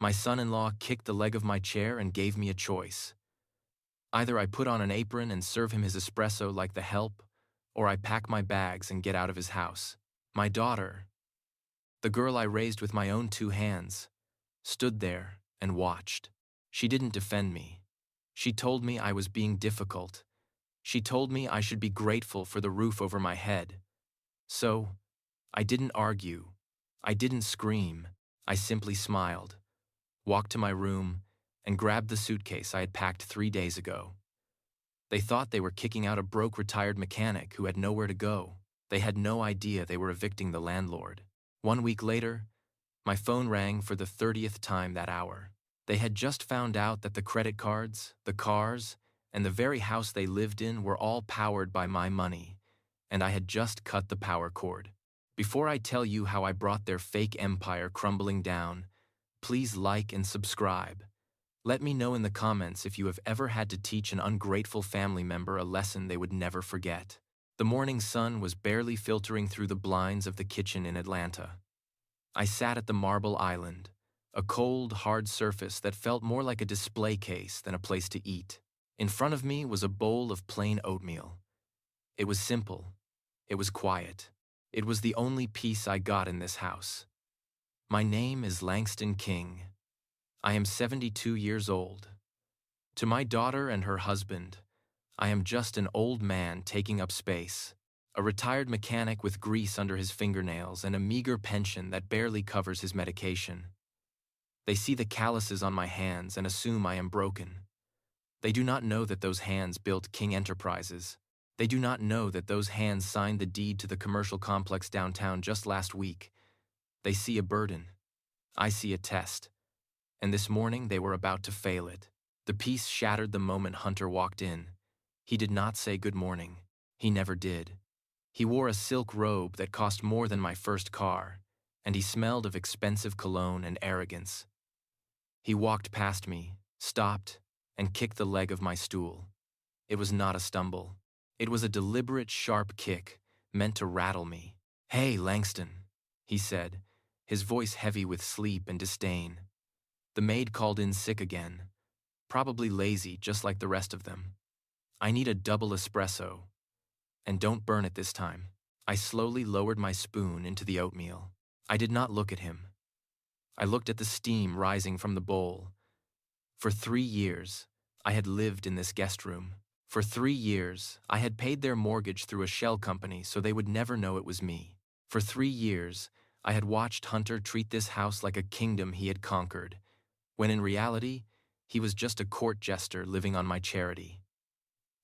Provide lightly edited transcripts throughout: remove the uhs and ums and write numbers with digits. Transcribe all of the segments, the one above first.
My son-in-law kicked the leg of my chair and gave me a choice. Either I put on an apron and serve him his espresso like the help, or I pack my bags and get out of his house. My daughter, the girl I raised with my own two hands, stood there and watched. She didn't defend me. She told me I was being difficult. She told me I should be grateful for the roof over my head. So, I didn't argue. I didn't scream. I simply smiled, walked to my room, and grabbed the suitcase I had packed 3 days ago. They thought they were kicking out a broke retired mechanic who had nowhere to go. They had no idea they were evicting the landlord. 1 week later, my phone rang for the 30th time that hour. They had just found out that the credit cards, the cars, and the very house they lived in were all powered by my money, and I had just cut the power cord. Before I tell you how I brought their fake empire crumbling down, please like and subscribe. Let me know in the comments if you have ever had to teach an ungrateful family member a lesson they would never forget. The morning sun was barely filtering through the blinds of the kitchen in Atlanta. I sat at the marble island, a cold, hard surface that felt more like a display case than a place to eat. In front of me was a bowl of plain oatmeal. It was simple. It was quiet. It was the only peace I got in this house. My name is Langston King. I am 72 years old. To my daughter and her husband, I am just an old man taking up space, a retired mechanic with grease under his fingernails and a meager pension that barely covers his medication. They see the calluses on my hands and assume I am broken. They do not know that those hands built King Enterprises. They do not know that those hands signed the deed to the commercial complex downtown just last week. They see a burden. I see a test. And this morning they were about to fail it. The peace shattered the moment Hunter walked in. He did not say good morning. He never did. He wore a silk robe that cost more than my first car, and he smelled of expensive cologne and arrogance. He walked past me, stopped, and kicked the leg of my stool. It was not a stumble. It was a deliberate, sharp kick, meant to rattle me. "Hey, Langston," he said, his voice heavy with sleep and disdain. The maid called in sick again, probably lazy just like the rest of them. "I need a double espresso. And don't burn it this time." I slowly lowered my spoon into the oatmeal. I did not look at him. I looked at the steam rising from the bowl. For 3 years, I had lived in this guest room. For 3 years, I had paid their mortgage through a shell company so they would never know it was me. For 3 years, I had watched Hunter treat this house like a kingdom he had conquered, when in reality, he was just a court jester living on my charity.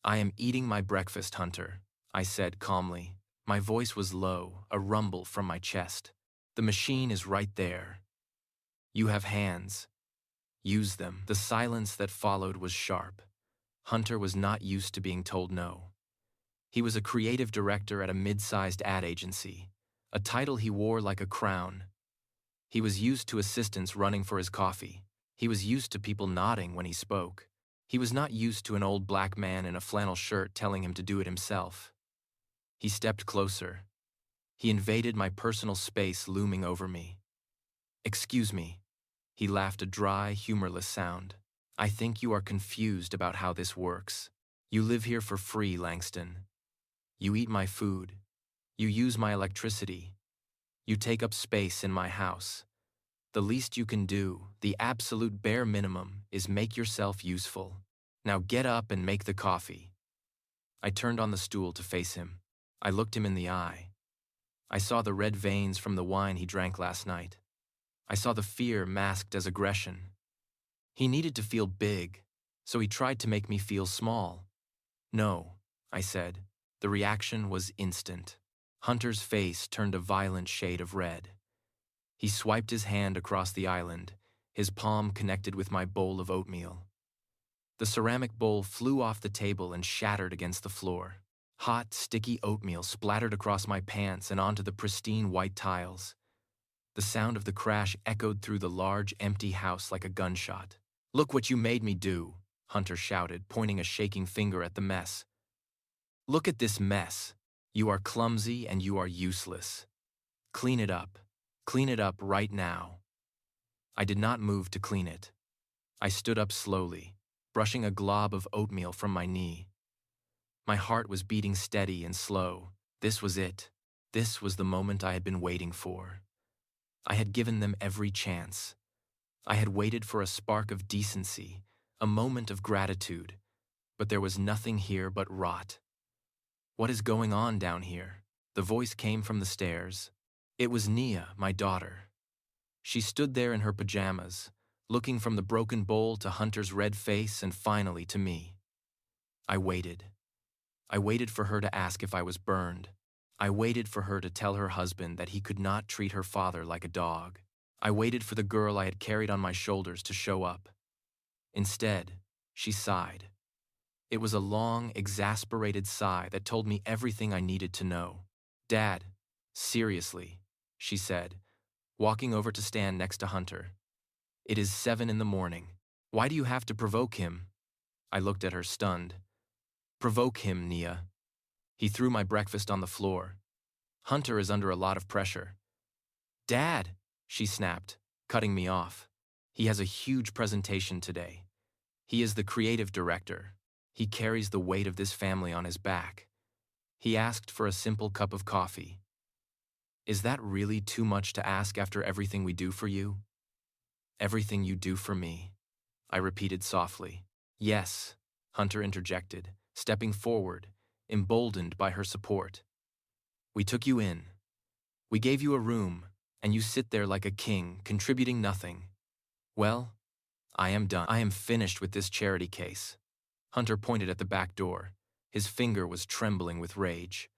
"I am eating my breakfast, Hunter," I said calmly. My voice was low, a rumble from my chest. "The machine is right there. You have hands. Use them." The silence that followed was sharp. Hunter was not used to being told no. He was a creative director at a mid-sized ad agency, a title he wore like a crown. He was used to assistants running for his coffee. He was used to people nodding when he spoke. He was not used to an old black man in a flannel shirt telling him to do it himself. He stepped closer. He invaded my personal space looming over me. "Excuse me." He laughed a dry, humorless sound. "I think you are confused about how this works. You live here for free, Langston. You eat my food. You use my electricity. You take up space in my house. The least you can do, the absolute bare minimum, is make yourself useful. Now get up and make the coffee." I turned on the stool to face him. I looked him in the eye. I saw the red veins from the wine he drank last night. I saw the fear masked as aggression. He needed to feel big, so he tried to make me feel small. "No," I said. The reaction was instant. Hunter's face turned a violent shade of red. He swiped his hand across the island, his palm connected with my bowl of oatmeal. The ceramic bowl flew off the table and shattered against the floor. Hot, sticky oatmeal splattered across my pants and onto the pristine white tiles. The sound of the crash echoed through the large, empty house like a gunshot. "Look what you made me do," Hunter shouted, pointing a shaking finger at the mess. "Look at this mess. You are clumsy and you are useless. Clean it up. Clean it up right now." I did not move to clean it. I stood up slowly, brushing a glob of oatmeal from my knee. My heart was beating steady and slow. This was it. This was the moment I had been waiting for. I had given them every chance. I had waited for a spark of decency, a moment of gratitude, but there was nothing here but rot. What is going on down here? The voice came from the stairs. It was Nia, my daughter. She stood there in her pajamas, looking from the broken bowl to Hunter's red face and finally to me. I waited. I waited for her to ask if I was burned. I waited for her to tell her husband that he could not treat her father like a dog. I waited for the girl I had carried on my shoulders to show up. Instead, she sighed. It was a long, exasperated sigh that told me everything I needed to know. "Dad, seriously," she said, walking over to stand next to Hunter. "It is 7 in the morning. Why do you have to provoke him?" I looked at her, stunned. "Provoke him, Nia." He threw my breakfast on the floor. "Hunter is under a lot of pressure." "Dad," she snapped, cutting me off. "He has a huge presentation today. He is the creative director. He carries the weight of this family on his back." He asked for a simple cup of coffee. "Is that really too much to ask after everything we do for you?" "Everything you do for me," I repeated softly. "Yes," Hunter interjected, stepping forward, emboldened by her support. "We took you in. We gave you a room, and you sit there like a king, contributing nothing. Well, I am done. I am finished with this charity case." Hunter pointed at the back door. His finger was trembling with rage.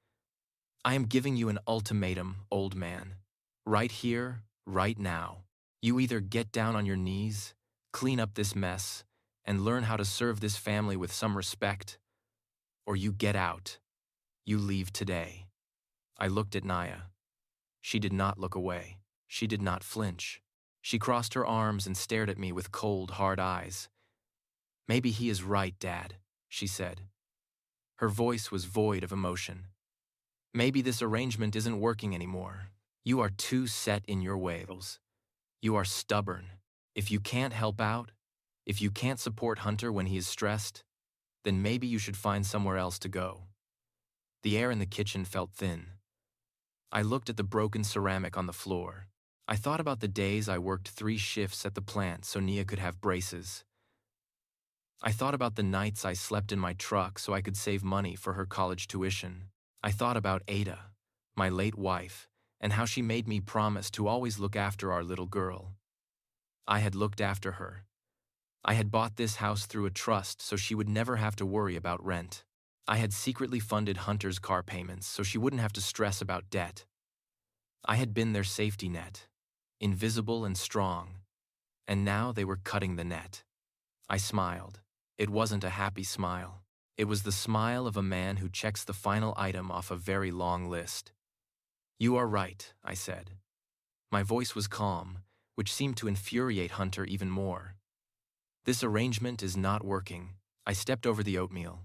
"I am giving you an ultimatum, old man. Right here, right now. You either get down on your knees, clean up this mess, and learn how to serve this family with some respect, or you get out. You leave today." I looked at Naya. She did not look away. She did not flinch. She crossed her arms and stared at me with cold, hard eyes. "Maybe he is right, Dad," she said. Her voice was void of emotion. "Maybe this arrangement isn't working anymore. You are too set in your ways. You are stubborn. If you can't help out, if you can't support Hunter when he is stressed, then maybe you should find somewhere else to go." The air in the kitchen felt thin. I looked at the broken ceramic on the floor. I thought about the days I worked 3 shifts at the plant so Nia could have braces. I thought about the nights I slept in my truck so I could save money for her college tuition. I thought about Ada, my late wife, and how she made me promise to always look after our little girl. I had looked after her. I had bought this house through a trust so she would never have to worry about rent. I had secretly funded Hunter's car payments so she wouldn't have to stress about debt. I had been their safety net, invisible and strong, and now they were cutting the net. I smiled. It wasn't a happy smile. It was the smile of a man who checks the final item off a very long list. "You are right," I said. My voice was calm, which seemed to infuriate Hunter even more. "This arrangement is not working." I stepped over the oatmeal.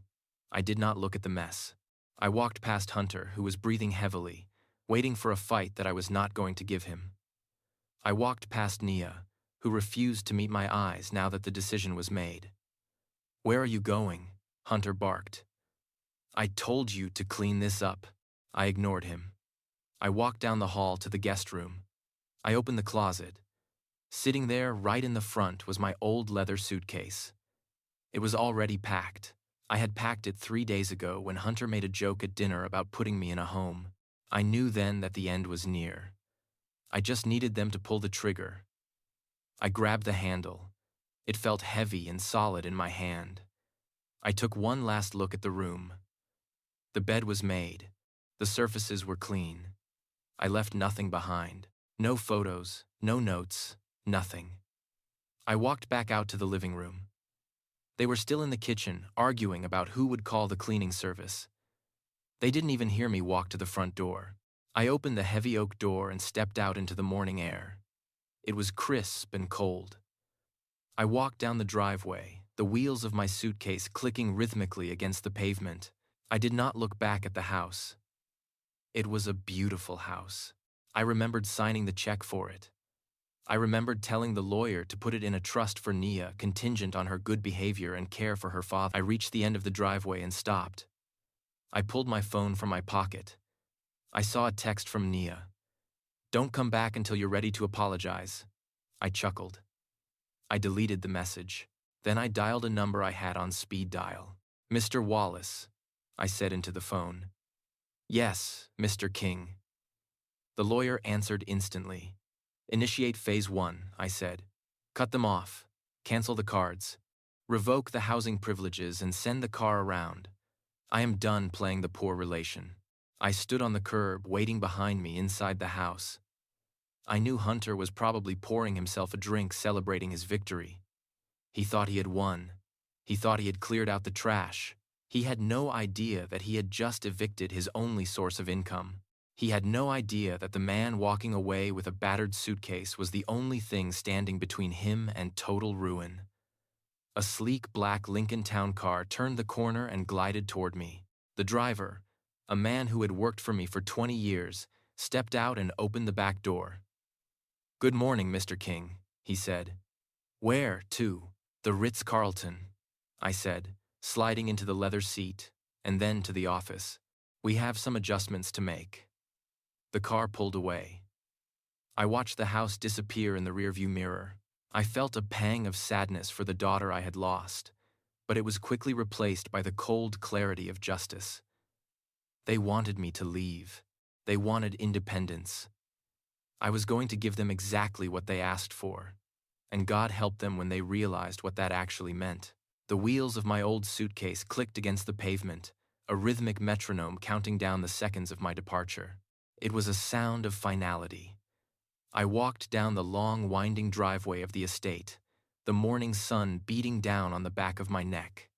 I did not look at the mess. I walked past Hunter, who was breathing heavily, waiting for a fight that I was not going to give him. I walked past Nia, who refused to meet my eyes now that the decision was made. "Where are you going?" Hunter barked. "I told you to clean this up." I ignored him. I walked down the hall to the guest room. I opened the closet. Sitting there right in the front was my old leather suitcase. It was already packed. I had packed it 3 days ago when Hunter made a joke at dinner about putting me in a home. I knew then that the end was near. I just needed them to pull the trigger. I grabbed the handle. It felt heavy and solid in my hand. I took one last look at the room. The bed was made. The surfaces were clean. I left nothing behind. No photos, no notes, nothing. I walked back out to the living room. They were still in the kitchen, arguing about who would call the cleaning service. They didn't even hear me walk to the front door. I opened the heavy oak door and stepped out into the morning air. It was crisp and cold. I walked down the driveway, the wheels of my suitcase clicking rhythmically against the pavement. I did not look back at the house. It was a beautiful house. I remembered signing the check for it. I remembered telling the lawyer to put it in a trust for Nia, contingent on her good behavior and care for her father. I reached the end of the driveway and stopped. I pulled my phone from my pocket. I saw a text from Nia. "Don't come back until you're ready to apologize." I chuckled. I deleted the message. Then I dialed a number I had on speed dial. "Mr. Wallace," I said into the phone. "Yes, Mr. King." The lawyer answered instantly. "Initiate phase 1, I said. "Cut them off. Cancel the cards. Revoke the housing privileges and send the car around. I am done playing the poor relation." I stood on the curb, waiting behind me inside the house. I knew Hunter was probably pouring himself a drink, celebrating his victory. He thought he had won. He thought he had cleared out the trash. He had no idea that he had just evicted his only source of income. He had no idea that the man walking away with a battered suitcase was the only thing standing between him and total ruin. A sleek black Lincoln Town car turned the corner and glided toward me. The driver, a man who had worked for me for 20 years, stepped out and opened the back door. "Good morning, Mr. King," he said. "Where to?" "The Ritz-Carlton," I said, sliding into the leather seat, and then to the office. "We have some adjustments to make." The car pulled away. I watched the house disappear in the rearview mirror. I felt a pang of sadness for the daughter I had lost, but it was quickly replaced by the cold clarity of justice. They wanted me to leave. They wanted independence. I was going to give them exactly what they asked for, and God help them when they realized what that actually meant. The wheels of my old suitcase clicked against the pavement, a rhythmic metronome counting down the seconds of my departure. It was a sound of finality. I walked down the long, winding driveway of the estate, the morning sun beating down on the back of my neck.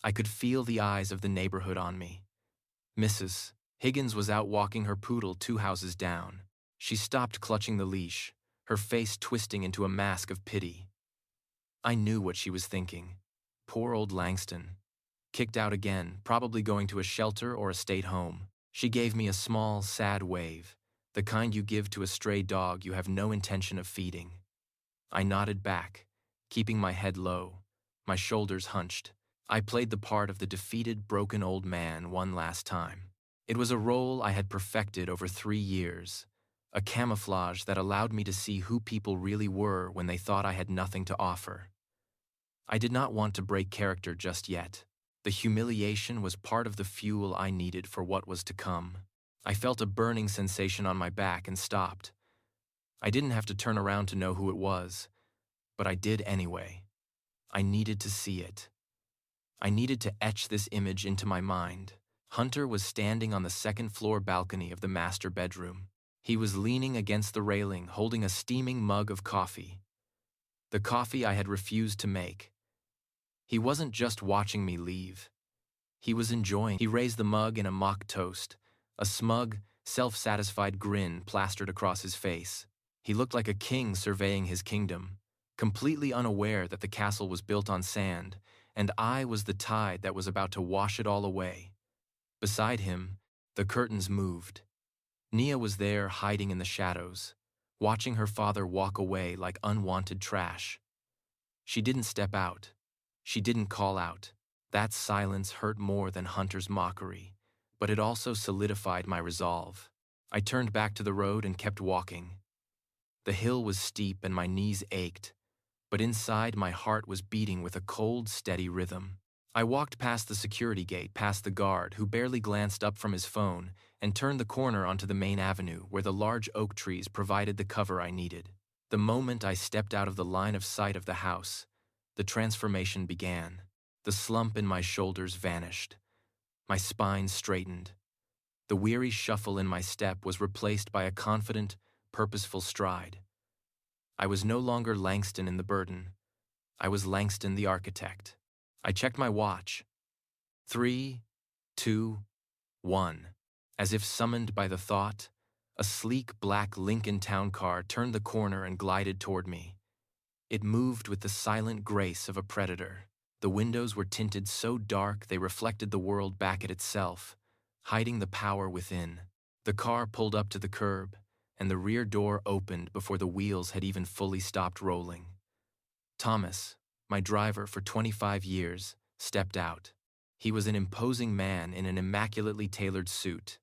I could feel the eyes of the neighborhood on me. Mrs. Higgins was out walking her poodle 2 houses down. She stopped clutching the leash, her face twisting into a mask of pity. I knew what she was thinking. Poor old Langston. Kicked out again, probably going to a shelter or a state home. She gave me a small, sad wave, the kind you give to a stray dog you have no intention of feeding. I nodded back, keeping my head low, my shoulders hunched. I played the part of the defeated, broken old man one last time. It was a role I had perfected over 3 years, a camouflage that allowed me to see who people really were when they thought I had nothing to offer. I did not want to break character just yet. The humiliation was part of the fuel I needed for what was to come. I felt a burning sensation on my back and stopped. I didn't have to turn around to know who it was, but I did anyway. I needed to see it. I needed to etch this image into my mind. Hunter was standing on the second-floor balcony of the master bedroom. He was leaning against the railing, holding a steaming mug of coffee. The coffee I had refused to make. He wasn't just watching me leave. He was enjoying. He raised the mug in a mock toast, a smug, self-satisfied grin plastered across his face. He looked like a king surveying his kingdom, completely unaware that the castle was built on sand, and I was the tide that was about to wash it all away. Beside him, the curtains moved. Nia was there, hiding in the shadows, watching her father walk away like unwanted trash. She didn't step out. She didn't call out. That silence hurt more than Hunter's mockery, but it also solidified my resolve. I turned back to the road and kept walking. The hill was steep and my knees ached, but inside my heart was beating with a cold, steady rhythm. I walked past the security gate, past the guard, who barely glanced up from his phone, and turned the corner onto the main avenue where the large oak trees provided the cover I needed. The moment I stepped out of the line of sight of the house, the transformation began. The slump in my shoulders vanished. My spine straightened. The weary shuffle in my step was replaced by a confident, purposeful stride. I was no longer Langston in the burden. I was Langston the architect. I checked my watch. 3, 2, 1. As if summoned by the thought, a sleek black Lincoln Town car turned the corner and glided toward me. It moved with the silent grace of a predator. The windows were tinted so dark they reflected the world back at itself, hiding the power within. The car pulled up to the curb, and the rear door opened before the wheels had even fully stopped rolling. Thomas, my driver for 25 years, stepped out. He was an imposing man in an immaculately tailored suit,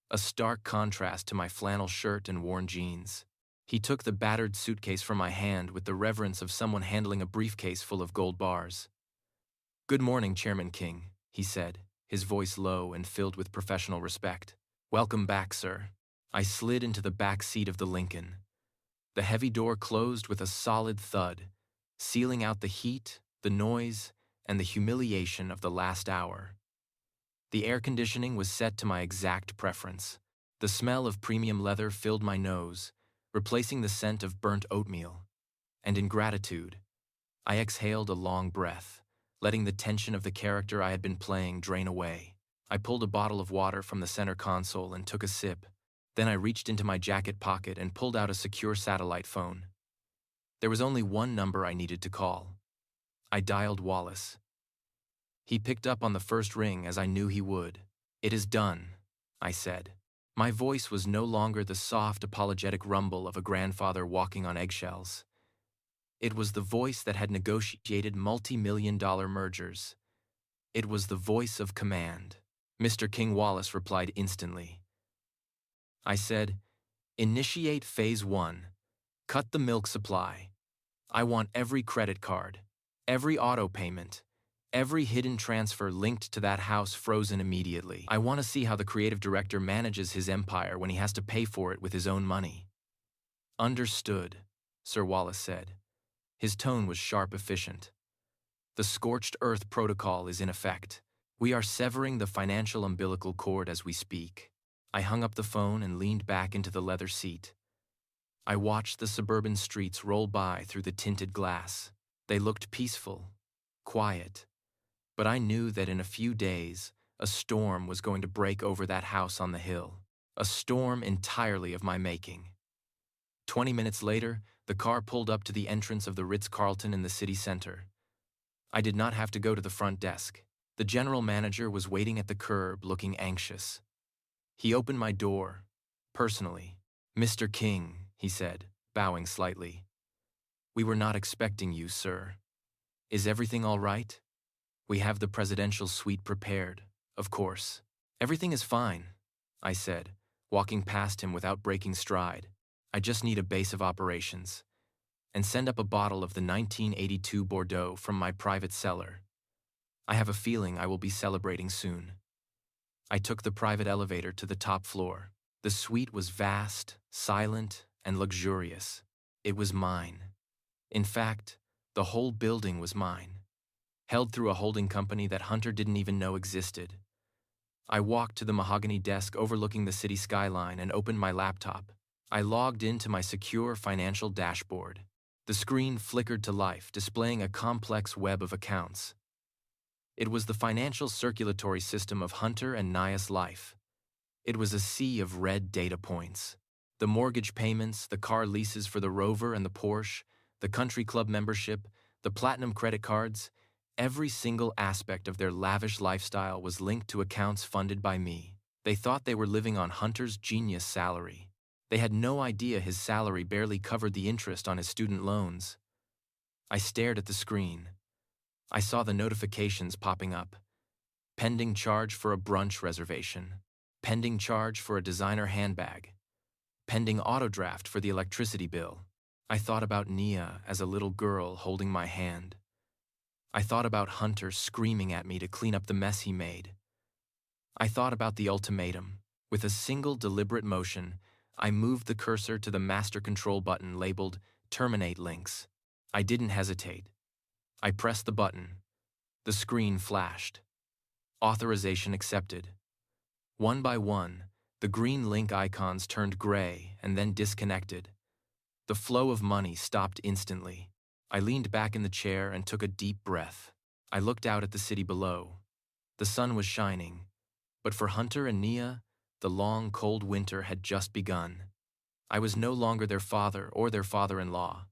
a stark contrast to my flannel shirt and worn jeans. He took the battered suitcase from my hand with the reverence of someone handling a briefcase full of gold bars. "Good morning, Chairman King," he said, his voice low and filled with professional respect. "Welcome back, sir." I slid into the back seat of the Lincoln. The heavy door closed with a solid thud, sealing out the heat, the noise, and the humiliation of the last hour. The air conditioning was set to my exact preference. The smell of premium leather filled my nose, replacing the scent of burnt oatmeal. And in gratitude, I exhaled a long breath, letting the tension of the character I had been playing drain away. I pulled a bottle of water from the center console and took a sip. Then I reached into my jacket pocket and pulled out a secure satellite phone. There was only one number I needed to call. I dialed Wallace. He picked up on the first ring as I knew he would. "It is done," I said. My voice was no longer the soft, apologetic rumble of a grandfather walking on eggshells. It was the voice that had negotiated multi-million-dollar mergers. It was the voice of command. Mr. King Wallace replied instantly. I said, "Initiate Phase 1. Cut the milk supply. I want every credit card, every auto payment, every hidden transfer linked to that house frozen immediately. I want to see how the creative director manages his empire when he has to pay for it with his own money." "Understood," Sir Wallace said. His tone was sharp, efficient. "The scorched earth protocol is in effect. We are severing the financial umbilical cord as we speak." I hung up the phone and leaned back into the leather seat. I watched the suburban streets roll by through the tinted glass. They looked peaceful, quiet, but I knew that in a few days, a storm was going to break over that house on the hill, a storm entirely of my making. 20 minutes later, the car pulled up to the entrance of the Ritz-Carlton in the city center. I did not have to go to the front desk. The general manager was waiting at the curb, looking anxious. He opened my door, personally. "Mr. King," he said, bowing slightly. "We were not expecting you, sir. Is everything all right? We have the presidential suite prepared, of course." "Everything is fine," I said, walking past him without breaking stride. "I just need a base of operations, and send up a bottle of the 1982 Bordeaux from my private cellar. I have a feeling I will be celebrating soon." I took the private elevator to the top floor. The suite was vast, silent, and luxurious. It was mine. In fact, the whole building was mine, held through a holding company that Hunter didn't even know existed. I walked to the mahogany desk overlooking the city skyline and opened my laptop. I logged into my secure financial dashboard. The screen flickered to life, displaying a complex web of accounts. It was the financial circulatory system of Hunter and Nia's life. It was a sea of red data points. The mortgage payments, the car leases for the Rover and the Porsche, the country club membership, the platinum credit cards, every single aspect of their lavish lifestyle was linked to accounts funded by me. They thought they were living on Hunter's genius salary. They had no idea his salary barely covered the interest on his student loans. I stared at the screen. I saw the notifications popping up. Pending charge for a brunch reservation. Pending charge for a designer handbag. Pending auto draft for the electricity bill. I thought about Nia as a little girl holding my hand. I thought about Hunter screaming at me to clean up the mess he made. I thought about the ultimatum. With a single deliberate motion, I moved the cursor to the master control button labeled Terminate Links. I didn't hesitate. I pressed the button. The screen flashed. Authorization accepted. One by one, the green link icons turned gray and then disconnected. The flow of money stopped instantly. I leaned back in the chair and took a deep breath. I looked out at the city below. The sun was shining, but for Hunter and Nia, the long, cold winter had just begun. I was no longer their father or their father-in-law.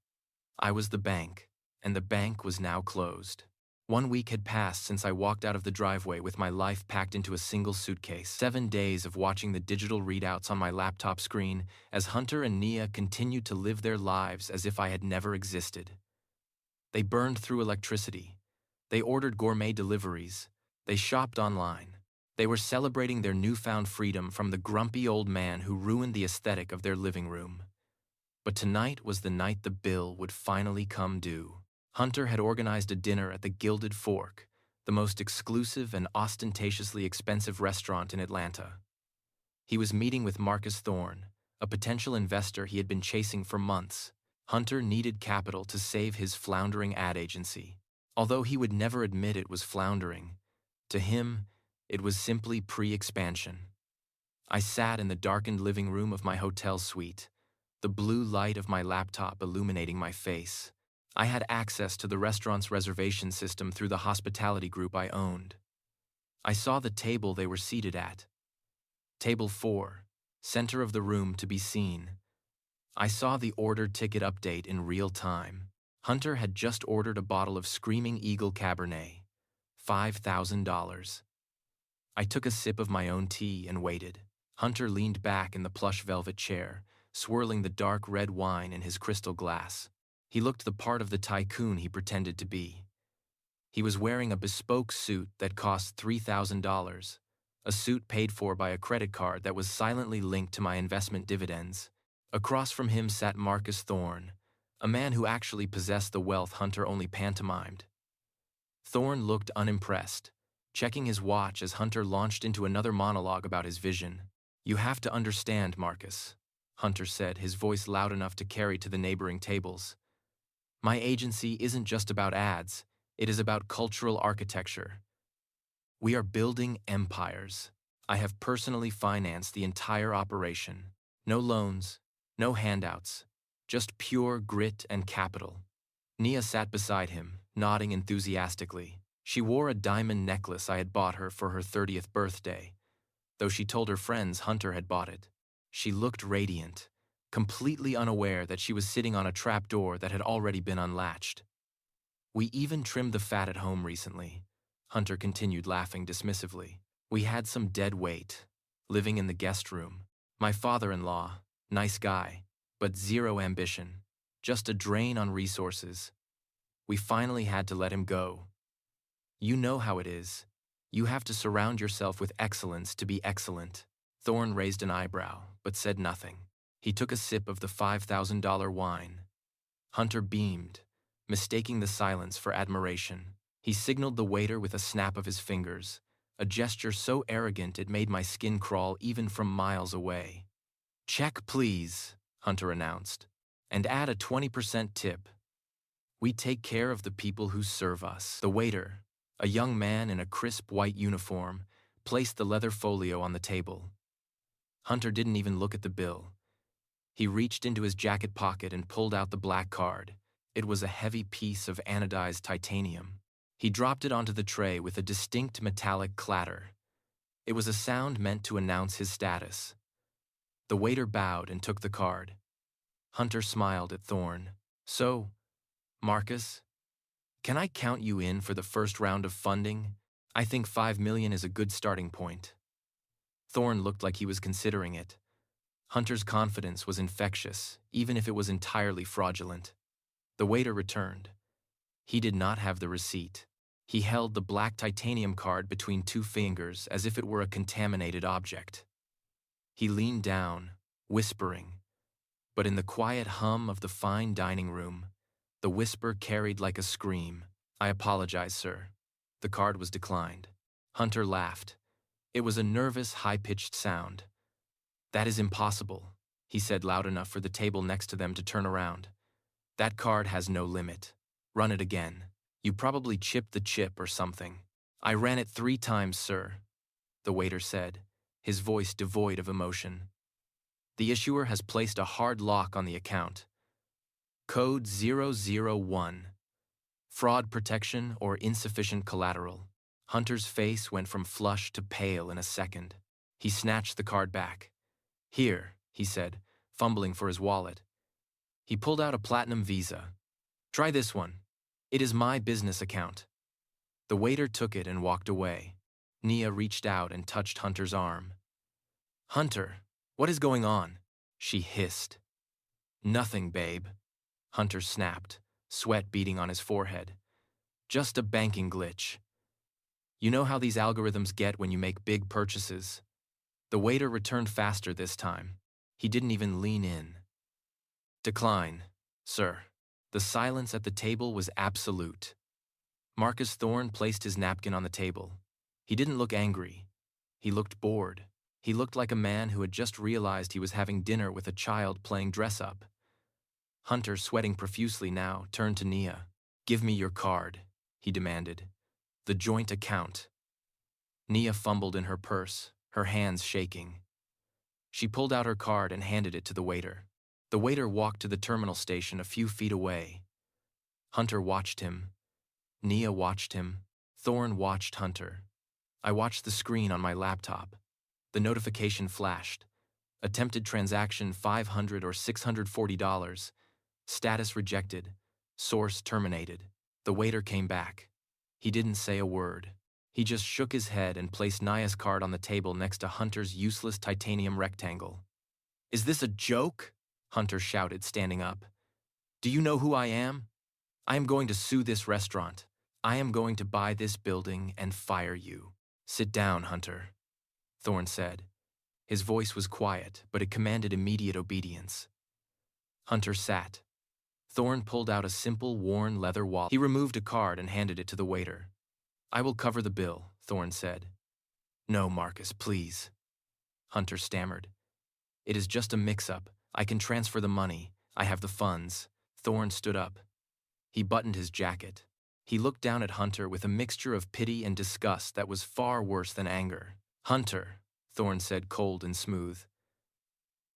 I was the bank, and the bank was now closed. 1 week had passed since I walked out of the driveway with my life packed into a single suitcase. 7 days of watching the digital readouts on my laptop screen as Hunter and Nia continued to live their lives as if I had never existed. They burned through electricity. They ordered gourmet deliveries. They shopped online. They were celebrating their newfound freedom from the grumpy old man who ruined the aesthetic of their living room. But tonight was the night the bill would finally come due. Hunter had organized a dinner at the Gilded Fork, the most exclusive and ostentatiously expensive restaurant in Atlanta. He was meeting with Marcus Thorne, a potential investor he had been chasing for months. Hunter needed capital to save his floundering ad agency. Although he would never admit it was floundering, to him, it was simply pre-expansion. I sat in the darkened living room of my hotel suite, the blue light of my laptop illuminating my face. I had access to the restaurant's reservation system through the hospitality group I owned. I saw the table they were seated at. Table 4, center of the room to be seen. I saw the order ticket update in real time. Hunter had just ordered a bottle of Screaming Eagle Cabernet, $5,000. I took a sip of my own tea and waited. Hunter leaned back in the plush velvet chair, swirling the dark red wine in his crystal glass. He looked the part of the tycoon he pretended to be. He was wearing a bespoke suit that cost $3,000, a suit paid for by a credit card that was silently linked to my investment dividends. Across from him sat Marcus Thorne, a man who actually possessed the wealth Hunter only pantomimed. Thorne looked unimpressed, checking his watch as Hunter launched into another monologue about his vision. "You have to understand, Marcus," Hunter said, his voice loud enough to carry to the neighboring tables. "My agency isn't just about ads, it is about cultural architecture. We are building empires. I have personally financed the entire operation. No loans, no handouts, just pure grit and capital." Nia sat beside him, nodding enthusiastically. She wore a diamond necklace I had bought her for her 30th birthday, though she told her friends Hunter had bought it. She looked radiant, completely unaware that she was sitting on a trapdoor that had already been unlatched. "We even trimmed the fat at home recently," Hunter continued, laughing dismissively. "We had some dead weight, living in the guest room. My father-in-law, nice guy, but zero ambition, just a drain on resources. We finally had to let him go. You know how it is. You have to surround yourself with excellence to be excellent." Thorne raised an eyebrow, but said nothing. He took a sip of the $5,000 wine. Hunter beamed, mistaking the silence for admiration. He signaled the waiter with a snap of his fingers, a gesture so arrogant it made my skin crawl even from miles away. "Check, please," Hunter announced, "and add a 20% tip. We take care of the people who serve us." The waiter, a young man in a crisp white uniform, placed the leather folio on the table. Hunter didn't even look at the bill. He reached into his jacket pocket and pulled out the black card. It was a heavy piece of anodized titanium. He dropped it onto the tray with a distinct metallic clatter. It was a sound meant to announce his status. The waiter bowed and took the card. Hunter smiled at Thorne. "So, Marcus, can I count you in for the first round of funding? I think $5 million is a good starting point." Thorne looked like he was considering it. Hunter's confidence was infectious, even if it was entirely fraudulent. The waiter returned. He did not have the receipt. He held the black titanium card between two fingers as if it were a contaminated object. He leaned down, whispering, but in the quiet hum of the fine dining room, the whisper carried like a scream. "I apologize, sir." The card was declined. Hunter laughed. It was a nervous, high-pitched sound. "That is impossible," he said loud enough for the table next to them to turn around. "That card has no limit. Run it again. You probably chipped the chip or something." "I ran it 3 times, sir," the waiter said, his voice devoid of emotion. "The issuer has placed a hard lock on the account. Code 001. Fraud protection or insufficient collateral." Hunter's face went from flush to pale in a second. He snatched the card back. "Here," he said, fumbling for his wallet. He pulled out a platinum Visa. "Try this one. It is my business account." The waiter took it and walked away. Nia reached out and touched Hunter's arm. "Hunter, what is going on?" she hissed. "Nothing, babe," Hunter snapped, sweat beading on his forehead. "Just a banking glitch. You know how these algorithms get when you make big purchases?" The waiter returned faster this time. He didn't even lean in. "Decline, sir." The silence at the table was absolute. Marcus Thorne placed his napkin on the table. He didn't look angry. He looked bored. He looked like a man who had just realized he was having dinner with a child playing dress-up. Hunter, sweating profusely now, turned to Nia. "Give me your card," he demanded. "The joint account." Nia fumbled in her purse, her hands shaking. She pulled out her card and handed it to the waiter. The waiter walked to the terminal station a few feet away. Hunter watched him. Nia watched him. Thorne watched Hunter. I watched the screen on my laptop. The notification flashed. Attempted transaction $500 or $640. Status rejected. Source terminated. The waiter came back. He didn't say a word. He just shook his head and placed Nia's card on the table next to Hunter's useless titanium rectangle. "Is this a joke?" Hunter shouted, standing up. "Do you know who I am? I am going to sue this restaurant. I am going to buy this building and fire you." "Sit down, Hunter," Thorne said. His voice was quiet, but it commanded immediate obedience. Hunter sat. Thorne pulled out a simple, worn leather wallet. He removed a card and handed it to the waiter. "I will cover the bill," Thorne said. "No, Marcus, please," Hunter stammered. "It is just a mix-up. I can transfer the money. I have the funds." Thorne stood up. He buttoned his jacket. He looked down at Hunter with a mixture of pity and disgust that was far worse than anger. "Hunter," Thorne said, cold and smooth,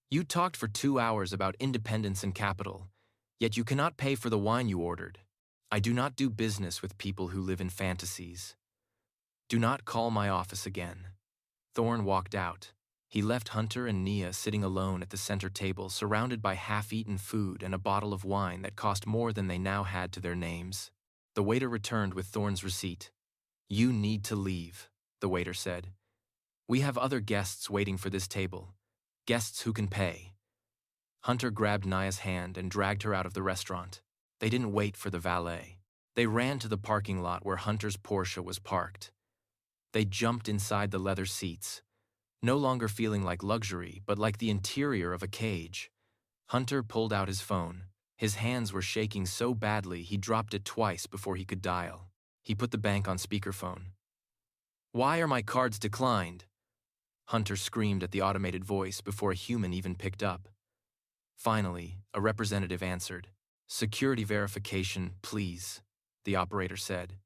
"you talked for 2 hours about independence and capital, yet you cannot pay for the wine you ordered. I do not do business with people who live in fantasies. Do not call my office again." Thorne walked out. He left Hunter and Nia sitting alone at the center table, surrounded by half-eaten food and a bottle of wine that cost more than they now had to their names. The waiter returned with Thorne's receipt. "You need to leave," the waiter said. "We have other guests waiting for this table. Guests who can pay." Hunter grabbed Nia's hand and dragged her out of the restaurant. They didn't wait for the valet. They ran to the parking lot where Hunter's Porsche was parked. They jumped inside the leather seats, no longer feeling like luxury, but like the interior of a cage. Hunter pulled out his phone. His hands were shaking so badly he dropped it twice before he could dial. He put the bank on speakerphone. "Why are my cards declined?" Hunter screamed at the automated voice before a human even picked up. Finally, a representative answered. "Security verification, please," the operator said.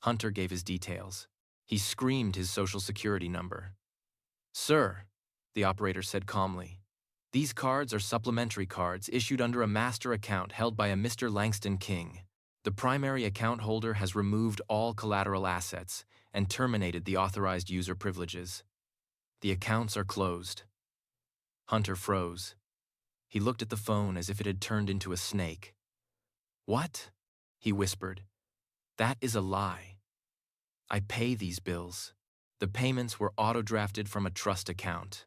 Hunter gave his details. He screamed his social security number. "Sir," the operator said calmly, "these cards are supplementary cards issued under a master account held by a Mr. Langston King. The primary account holder has removed all collateral assets and terminated the authorized user privileges. The accounts are closed." Hunter froze. He looked at the phone as if it had turned into a snake. "What?" he whispered. "That is a lie. I pay these bills. The payments were auto-drafted from a trust account."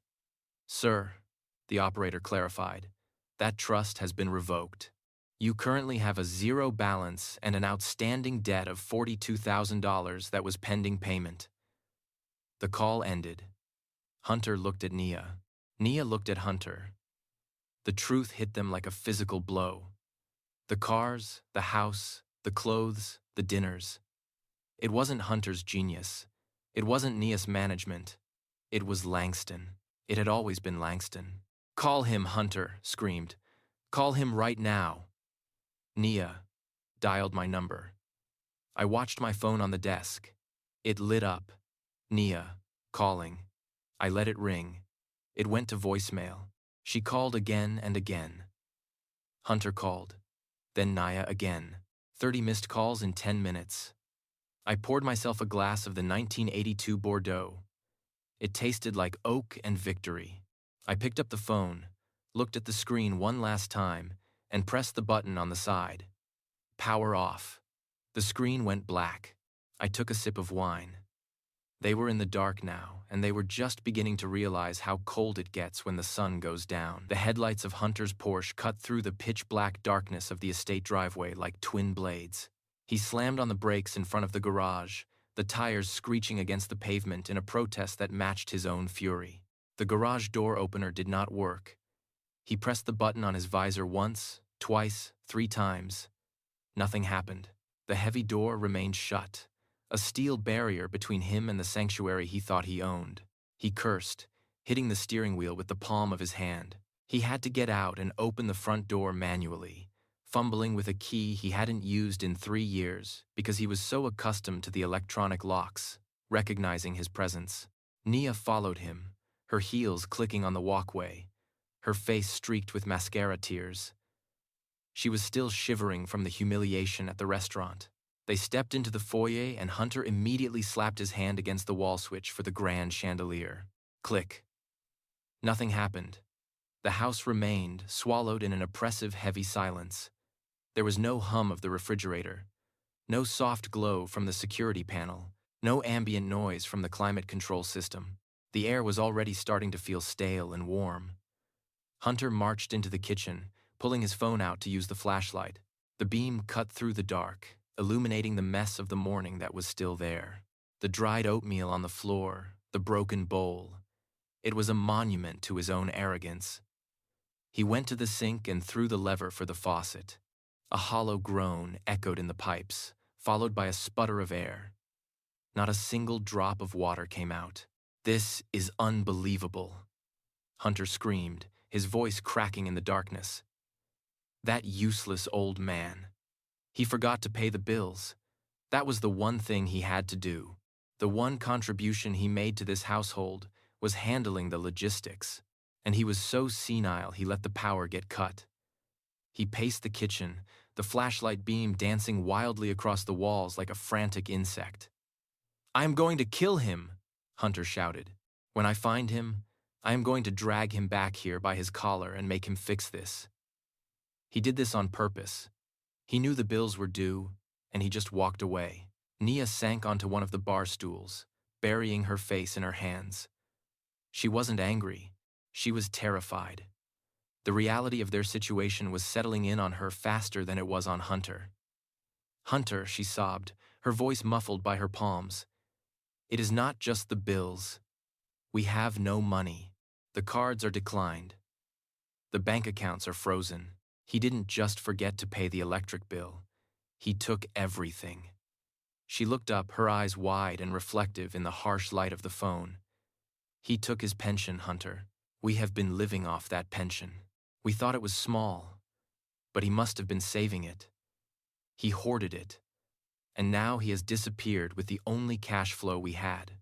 "Sir," the operator clarified, "that trust has been revoked. You currently have a zero balance and an outstanding debt of $42,000 that was pending payment." The call ended. Hunter looked at Nia. Nia looked at Hunter. The truth hit them like a physical blow. The cars, the house, the clothes, the dinners. It wasn't Hunter's genius. It wasn't Nia's management. It was Langston. It had always been Langston. "Call him," Hunter screamed. "Call him right now." Nia dialed my number. I watched my phone on the desk. It lit up. Nia calling. I let it ring. It went to voicemail. She called again and again. Hunter called. Then Nia again. 30 missed calls in 10 minutes. I poured myself a glass of the 1982 Bordeaux. It tasted like oak and victory. I picked up the phone, looked at the screen one last time, and pressed the button on the side. Power off. The screen went black. I took a sip of wine. They were in the dark now, and they were just beginning to realize how cold it gets when the sun goes down. The headlights of Hunter's Porsche cut through the pitch-black darkness of the estate driveway like twin blades. He slammed on the brakes in front of the garage, the tires screeching against the pavement in a protest that matched his own fury. The garage door opener did not work. He pressed the button on his visor once, twice, 3 times. Nothing happened. The heavy door remained shut, a steel barrier between him and the sanctuary he thought he owned. He cursed, hitting the steering wheel with the palm of his hand. He had to get out and open the front door manually, fumbling with a key he hadn't used in 3 years because he was so accustomed to the electronic locks, recognizing his presence. Nia followed him, her heels clicking on the walkway, her face streaked with mascara tears. She was still shivering from the humiliation at the restaurant. They stepped into the foyer and Hunter immediately slapped his hand against the wall switch for the grand chandelier. Click. Nothing happened. The house remained, swallowed in an oppressive heavy silence. There was no hum of the refrigerator, no soft glow from the security panel, no ambient noise from the climate control system. The air was already starting to feel stale and warm. Hunter marched into the kitchen, pulling his phone out to use the flashlight. The beam cut through the dark, illuminating the mess of the morning that was still there. The dried oatmeal on the floor, the broken bowl. It was a monument to his own arrogance. He went to the sink and threw the lever for the faucet. A hollow groan echoed in the pipes, followed by a sputter of air. Not a single drop of water came out. "This is unbelievable," Hunter screamed, his voice cracking in the darkness. That useless old man. He forgot to pay the bills. That was the one thing he had to do. The one contribution he made to this household was handling the logistics, and he was so senile he let the power get cut. He paced the kitchen, the flashlight beam dancing wildly across the walls like a frantic insect. "I am going to kill him," Hunter shouted. "When I find him, I am going to drag him back here by his collar and make him fix this." He did this on purpose. He knew the bills were due, and he just walked away. Nia sank onto one of the bar stools, burying her face in her hands. She wasn't angry. She was terrified. The reality of their situation was settling in on her faster than it was on Hunter. "Hunter," she sobbed, her voice muffled by her palms. "It is not just the bills. We have no money. The cards are declined. The bank accounts are frozen." He didn't just forget to pay the electric bill. He took everything. She looked up, her eyes wide and reflective in the harsh light of the phone. "He took his pension, Hunter. We have been living off that pension. We thought it was small, but he must have been saving it. He hoarded it, and now he has disappeared with the only cash flow we had."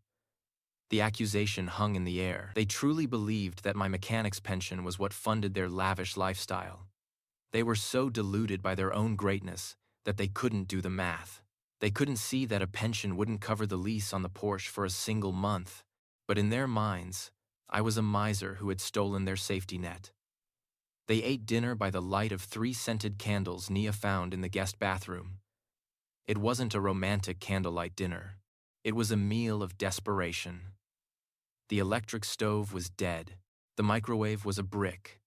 The accusation hung in the air. They truly believed that my mechanic's pension was what funded their lavish lifestyle. They were so deluded by their own greatness that they couldn't do the math. They couldn't see that a pension wouldn't cover the lease on the Porsche for a single month. But in their minds, I was a miser who had stolen their safety net. They ate dinner by the light of 3 scented candles Nia found in the guest bathroom. It wasn't a romantic candlelight dinner. It was a meal of desperation. The electric stove was dead. The microwave was a brick.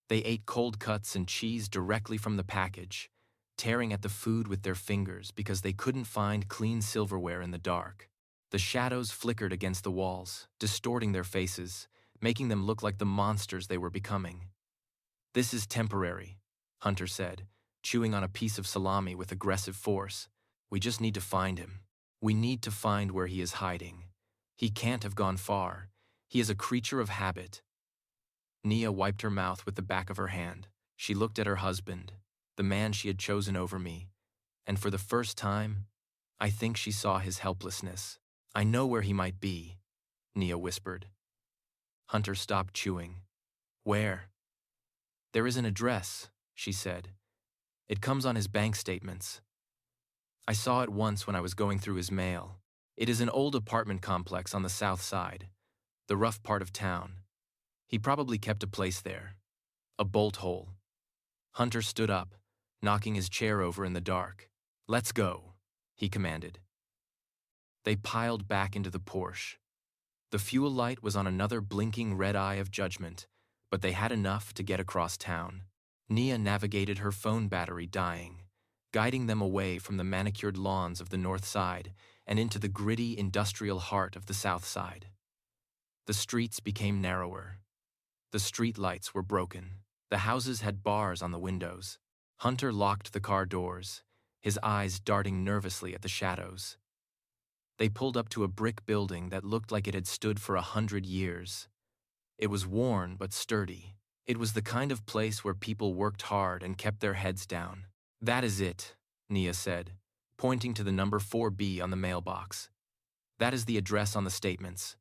They ate cold cuts and cheese directly from the package, tearing at the food with their fingers because they couldn't find clean silverware in the dark. The shadows flickered against the walls, distorting their faces, making them look like the monsters they were becoming. "This is temporary," Hunter said, chewing on a piece of salami with aggressive force. "We just need to find him. We need to find where he is hiding. He can't have gone far. He is a creature of habit." Nia wiped her mouth with the back of her hand. She looked at her husband, the man she had chosen over me, and for the first time, I think she saw his helplessness. "I know where he might be," Nia whispered. Hunter stopped chewing. "Where?" "There is an address," she said. "It comes on his bank statements. I saw it once when I was going through his mail. It is an old apartment complex on the south side, the rough part of town. He probably kept a place there. A bolt hole." Hunter stood up, knocking his chair over in the dark. "Let's go," he commanded. They piled back into the Porsche. The fuel light was on another blinking red eye of judgment, but they had enough to get across town. Nia navigated her phone battery dying, guiding them away from the manicured lawns of the north side and into the gritty industrial heart of the south side. The streets became narrower. The street lights were broken. The houses had bars on the windows. Hunter locked the car doors, his eyes darting nervously at the shadows. They pulled up to a brick building that looked like it had stood for 100 years. It was worn but sturdy. It was the kind of place where people worked hard and kept their heads down. "That is it," Nia said, pointing to the number 4B on the mailbox. "That is the address on the statements."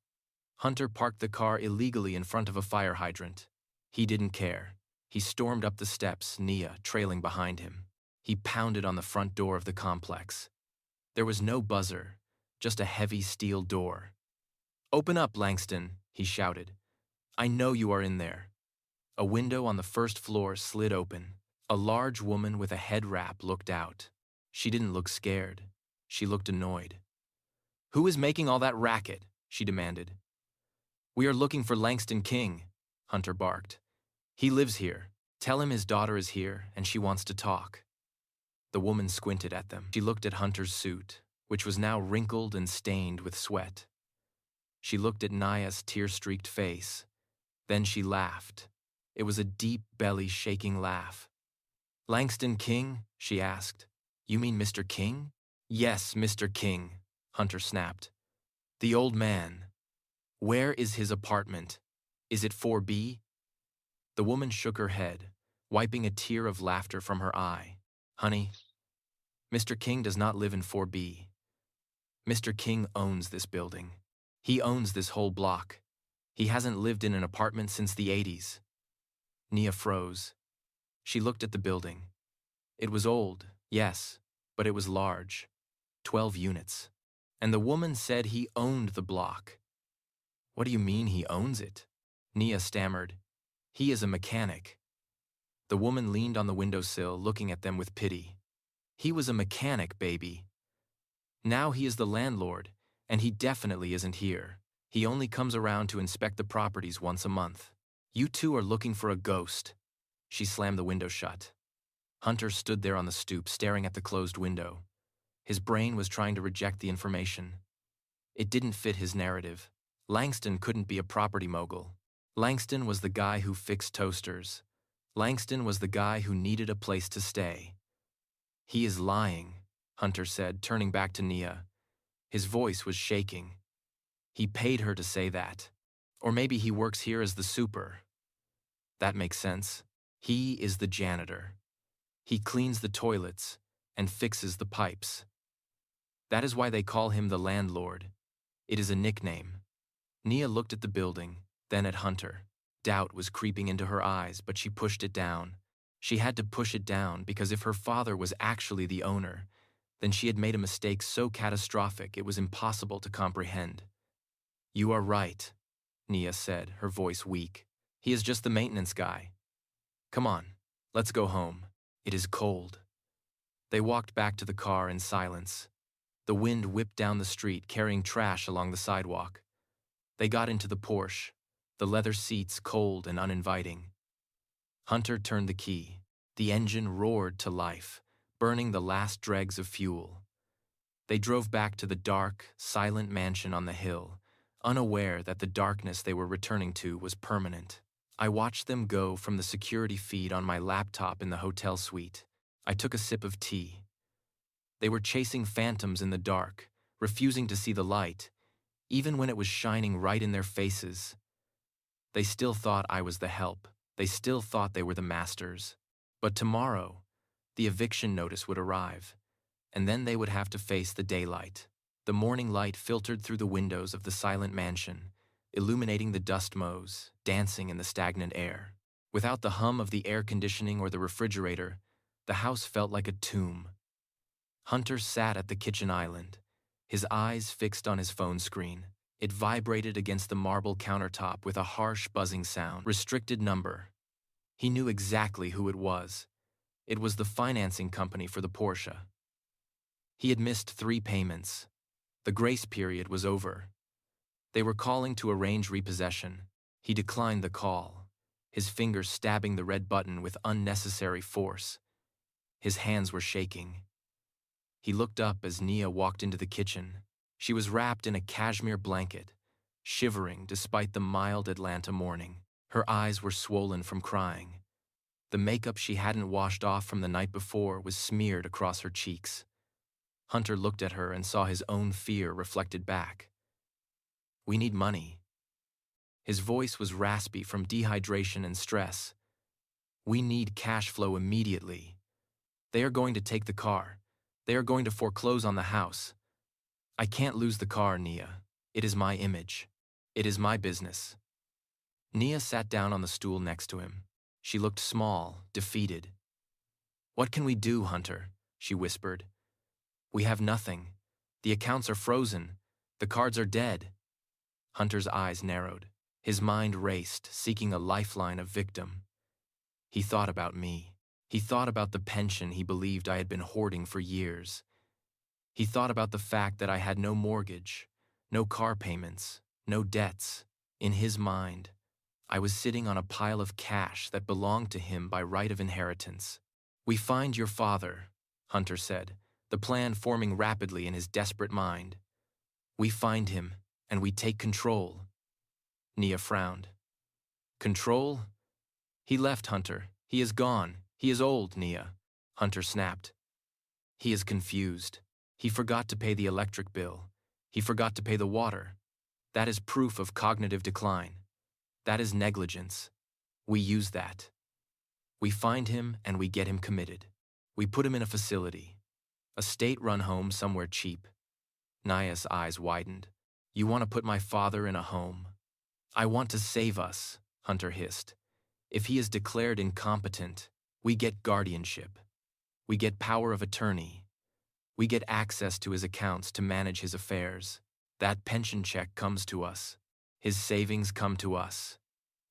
Hunter parked the car illegally in front of a fire hydrant. He didn't care. He stormed up the steps, Nia trailing behind him. He pounded on the front door of the complex. There was no buzzer, just a heavy steel door. "Open up, Langston," he shouted. "I know you are in there." A window on the first floor slid open. A large woman with a head wrap looked out. She didn't look scared. She looked annoyed. "Who is making all that racket?" she demanded. "We are looking for Langston King," Hunter barked. "He lives here. Tell him his daughter is here and she wants to talk." The woman squinted at them. She looked at Hunter's suit, which was now wrinkled and stained with sweat. She looked at Nia's tear-streaked face. Then she laughed. It was a deep, belly-shaking laugh. "Langston King?" she asked. "You mean Mr. King?" "Yes, Mr. King," Hunter snapped. "The old man. Where is his apartment? Is it 4B? The woman shook her head, wiping a tear of laughter from her eye. "Honey, Mr. King does not live in 4B. Mr. King owns this building. He owns this whole block. He hasn't lived in an apartment since the 80s. Nia froze. She looked at the building. It was old, yes, but it was large. 12 units. And the woman said he owned the block. "What do you mean he owns it?" Nia stammered. "He is a mechanic." The woman leaned on the windowsill, looking at them with pity. "He was a mechanic, baby. Now he is the landlord, and he definitely isn't here. He only comes around to inspect the properties once a month. You two are looking for a ghost." She slammed the window shut. Hunter stood there on the stoop, staring at the closed window. His brain was trying to reject the information. It didn't fit his narrative. Langston couldn't be a property mogul. Langston was the guy who fixed toasters. Langston was the guy who needed a place to stay. "He is lying," Hunter said, turning back to Nia. His voice was shaking. "He paid her to say that. Or maybe he works here as the super. That makes sense. He is the janitor. He cleans the toilets and fixes the pipes. That is why they call him the landlord. It is a nickname." Nia looked at the building, then at Hunter. Doubt was creeping into her eyes, but she pushed it down. She had to push it down because if her father was actually the owner, then she had made a mistake so catastrophic it was impossible to comprehend. "You are right," Nia said, her voice weak. "He is just the maintenance guy. Come on, let's go home. It is cold." They walked back to the car in silence. The wind whipped down the street, carrying trash along the sidewalk. They got into the Porsche, the leather seats cold and uninviting. Hunter turned the key. The engine roared to life, burning the last dregs of fuel. They drove back to the dark, silent mansion on the hill, unaware that the darkness they were returning to was permanent. I watched them go from the security feed on my laptop in the hotel suite. I took a sip of tea. They were chasing phantoms in the dark, refusing to see the light, even when it was shining right in their faces. They still thought I was the help. They still thought they were the masters. But tomorrow, the eviction notice would arrive, and then they would have to face the daylight. The morning light filtered through the windows of the silent mansion, illuminating the dust mows, dancing in the stagnant air. Without the hum of the air conditioning or the refrigerator, the house felt like a tomb. Hunter sat at the kitchen island, his eyes fixed on his phone screen. It vibrated against the marble countertop with a harsh buzzing sound. Restricted number. He knew exactly who it was. It was the financing company for the Porsche. He had missed 3 payments. The grace period was over. They were calling to arrange repossession. He declined the call, his fingers stabbing the red button with unnecessary force. His hands were shaking. He looked up as Nia walked into the kitchen. She was wrapped in a cashmere blanket, shivering despite the mild Atlanta morning. Her eyes were swollen from crying. The makeup she hadn't washed off from the night before was smeared across her cheeks. Hunter looked at her and saw his own fear reflected back. "We need money." His voice was raspy from dehydration and stress. "We need cash flow immediately. They are going to take the car. They are going to foreclose on the house. I can't lose the car, Nia. It is my image. It is my business." Nia sat down on the stool next to him. She looked small, defeated. "What can we do, Hunter?" she whispered. "We have nothing. The accounts are frozen. The cards are dead." Hunter's eyes narrowed. His mind raced, seeking a lifeline of victim. He thought about me. He thought about the pension he believed I had been hoarding for years. He thought about the fact that I had no mortgage, no car payments, no debts. In his mind, I was sitting on a pile of cash that belonged to him by right of inheritance. "We find your father," Hunter said, the plan forming rapidly in his desperate mind. "We find him, and we take control." Nia frowned. "Control? He left, Hunter. He is gone. He is old, Nia," Hunter snapped. "He is confused. He forgot to pay the electric bill. He forgot to pay the water. That is proof of cognitive decline. That is negligence. We use that. We find him and we get him committed. We put him in a facility. A state-run home somewhere cheap." Nia's eyes widened. "You want to put my father in a home?" "I want to save us," Hunter hissed. "If he is declared incompetent, we get guardianship. We get power of attorney. We get access to his accounts to manage his affairs. That pension check comes to us. His savings come to us.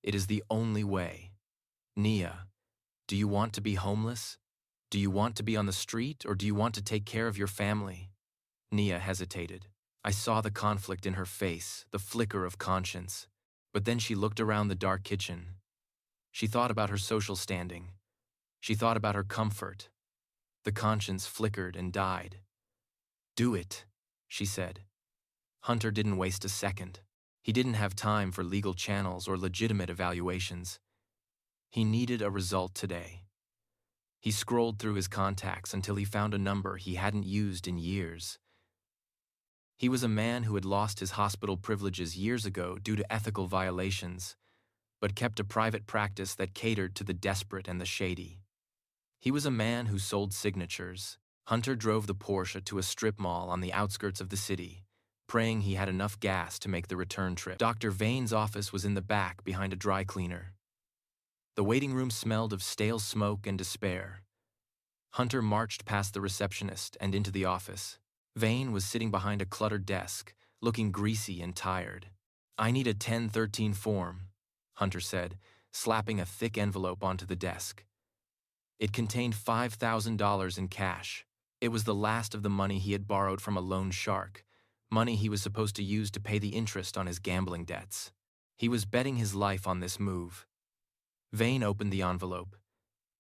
It is the only way. Nia, do you want to be homeless? Do you want to be on the street, or do you want to take care of your family?" Nia hesitated. I saw the conflict in her face, the flicker of conscience. But then she looked around the dark kitchen. She thought about her social standing. She thought about her comfort. The conscience flickered and died. "Do it," she said. Hunter didn't waste a second. He didn't have time for legal channels or legitimate evaluations. He needed a result today. He scrolled through his contacts until he found a number he hadn't used in years. He was a man who had lost his hospital privileges years ago due to ethical violations, but kept a private practice that catered to the desperate and the shady. He was a man who sold signatures. Hunter drove the Porsche to a strip mall on the outskirts of the city, praying he had enough gas to make the return trip. Dr. Vane's office was in the back behind a dry cleaner. The waiting room smelled of stale smoke and despair. Hunter marched past the receptionist and into the office. Vane was sitting behind a cluttered desk, looking greasy and tired. "I need a 1013 form," Hunter said, slapping a thick envelope onto the desk. It contained $5,000 in cash. It was the last of the money he had borrowed from a loan shark, money he was supposed to use to pay the interest on his gambling debts. He was betting his life on this move. Vane opened the envelope.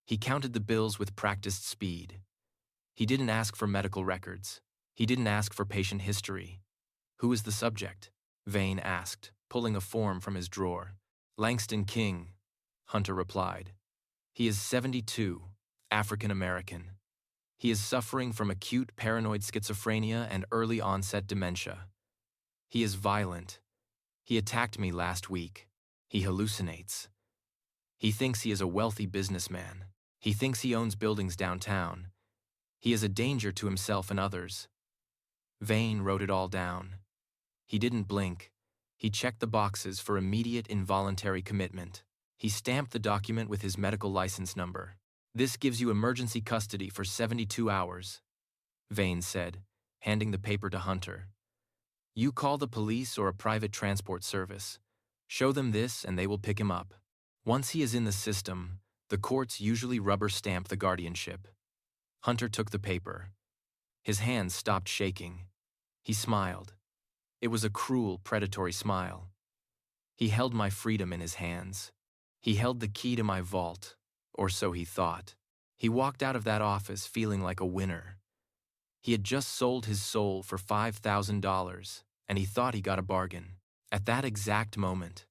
He counted the bills with practiced speed. He didn't ask for medical records. He didn't ask for patient history. "Who is the subject?" Vane asked, pulling a form from his drawer. "Langston King," Hunter replied. "He is 72, African American. He is suffering from acute paranoid schizophrenia and early-onset dementia. He is violent. He attacked me last week. He hallucinates. He thinks he is a wealthy businessman. He thinks he owns buildings downtown. He is a danger to himself and others." Vane wrote it all down. He didn't blink. He checked the boxes for immediate involuntary commitment. He stamped the document with his medical license number. "This gives you emergency custody for 72 hours, Vane said, handing the paper to Hunter. "You call the police or a private transport service. Show them this and they will pick him up. Once he is in the system, the courts usually rubber stamp the guardianship." Hunter took the paper. His hands stopped shaking. He smiled. It was a cruel, predatory smile. He held my freedom in his hands. He held the key to my vault, or so he thought. He walked out of that office feeling like a winner. He had just sold his soul for $5,000, and he thought he got a bargain. At that exact moment,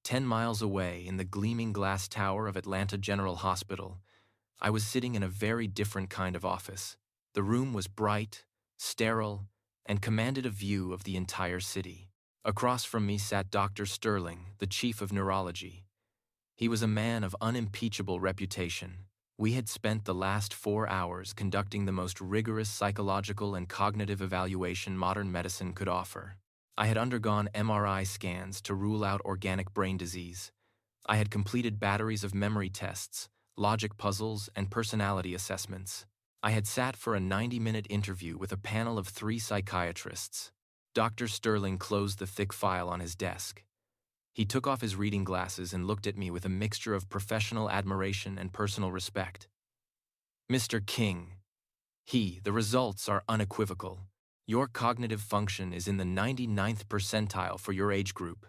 10 miles away in the gleaming glass tower of Atlanta General Hospital, I was sitting in a very different kind of office. The room was bright, sterile, and commanded a view of the entire city. Across from me sat Dr. Sterling, the chief of neurology. He was a man of unimpeachable reputation. We had spent the last 4 hours conducting the most rigorous psychological and cognitive evaluation modern medicine could offer. I had undergone MRI scans to rule out organic brain disease. I had completed batteries of memory tests, logic puzzles, and personality assessments. I had sat for a 90-minute interview with a panel of 3 psychiatrists. Dr. Sterling closed the thick file on his desk. He took off his reading glasses and looked at me with a mixture of professional admiration and personal respect. "Mr. King, the results are unequivocal. Your cognitive function is in the 99th percentile for your age group.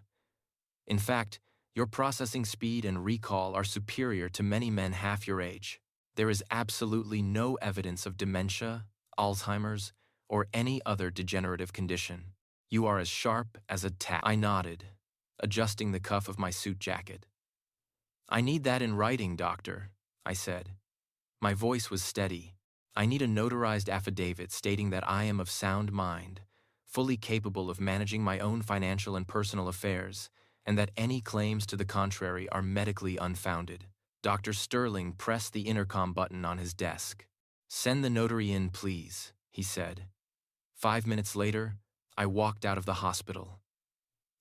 In fact, your processing speed and recall are superior to many men half your age. There is absolutely no evidence of dementia, Alzheimer's, or any other degenerative condition. You are as sharp as a tack." I nodded, adjusting the cuff of my suit jacket. "I need that in writing, doctor," I said. My voice was steady. "I need a notarized affidavit stating that I am of sound mind, fully capable of managing my own financial and personal affairs, and that any claims to the contrary are medically unfounded." Dr. Sterling pressed the intercom button on his desk. "Send the notary in, please," he said. 5 minutes later, I walked out of the hospital.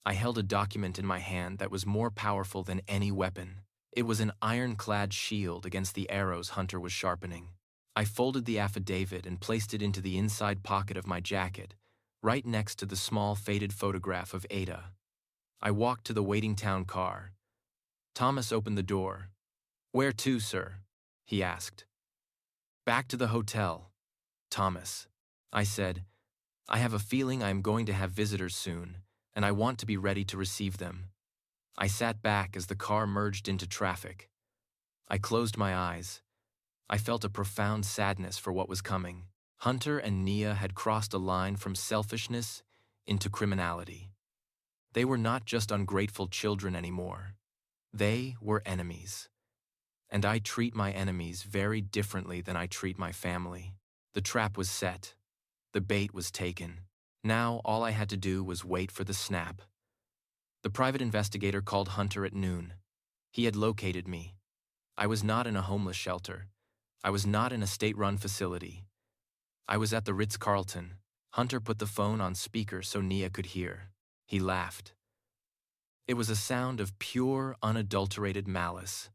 I held a document in my hand that was more powerful than any weapon. It was an ironclad shield against the arrows Hunter was sharpening. I folded the affidavit and placed it into the inside pocket of my jacket, right next to the small faded photograph of Ada. I walked to the waiting town car. Thomas opened the door. "Where to, sir?" he asked. "Back to the hotel, Thomas," I said. "I have a feeling I am going to have visitors soon, and I want to be ready to receive them." I sat back as the car merged into traffic. I closed my eyes. I felt a profound sadness for what was coming. Hunter and Nia had crossed a line from selfishness into criminality. They were not just ungrateful children anymore. They were enemies. And I treat my enemies very differently than I treat my family. The trap was set. The bait was taken. Now all I had to do was wait for the snap. The private investigator called Hunter at noon. He had located me. I was not in a homeless shelter. I was not in a state-run facility. I was at the Ritz-Carlton. Hunter put the phone on speaker so Nia could hear. He laughed. It was a sound of pure, unadulterated malice.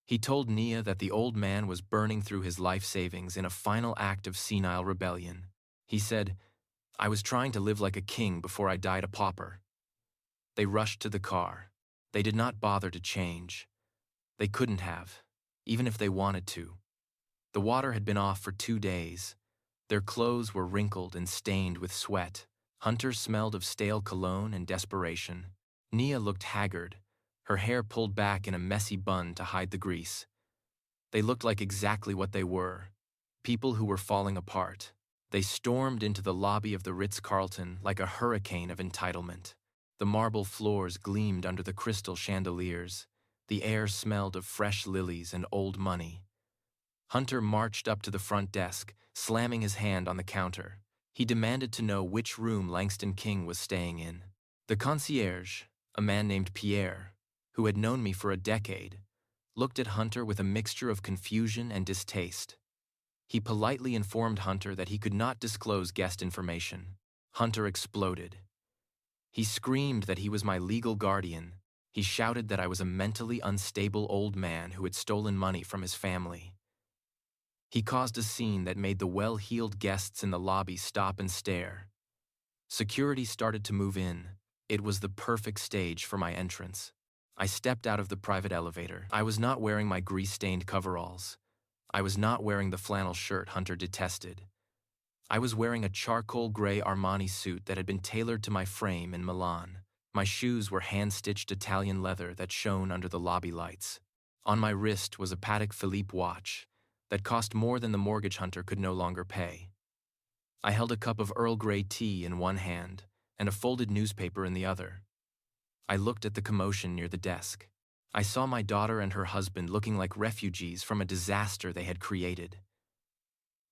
He told Nia that the old man was burning through his life savings in a final act of senile rebellion. He said, "I was trying to live like a king before I died a pauper." They rushed to the car. They did not bother to change. They couldn't have, even if they wanted to. The water had been off for 2 days. Their clothes were wrinkled and stained with sweat. Hunter smelled of stale cologne and desperation. Nia looked haggard, her hair pulled back in a messy bun to hide the grease. They looked like exactly what they were, people who were falling apart. They stormed into the lobby of the Ritz-Carlton like a hurricane of entitlement. The marble floors gleamed under the crystal chandeliers. The air smelled of fresh lilies and old money. Hunter marched up to the front desk, slamming his hand on the counter. He demanded to know which room Langston King was staying in. The concierge, a man named Pierre, who had known me for a decade, looked at Hunter with a mixture of confusion and distaste. He politely informed Hunter that he could not disclose guest information. Hunter exploded. He screamed that he was my legal guardian. He shouted that I was a mentally unstable old man who had stolen money from his family. He caused a scene that made the well-heeled guests in the lobby stop and stare. Security started to move in. It was the perfect stage for my entrance. I stepped out of the private elevator. I was not wearing my grease-stained coveralls. I was not wearing the flannel shirt Hunter detested. I was wearing a charcoal gray Armani suit that had been tailored to my frame in Milan. My shoes were hand-stitched Italian leather that shone under the lobby lights. On my wrist was a Patek Philippe watch that cost more than the mortgage hunter could no longer pay. I held a cup of Earl Grey tea in one hand and a folded newspaper in the other. I looked at the commotion near the desk. I saw my daughter and her husband looking like refugees from a disaster they had created.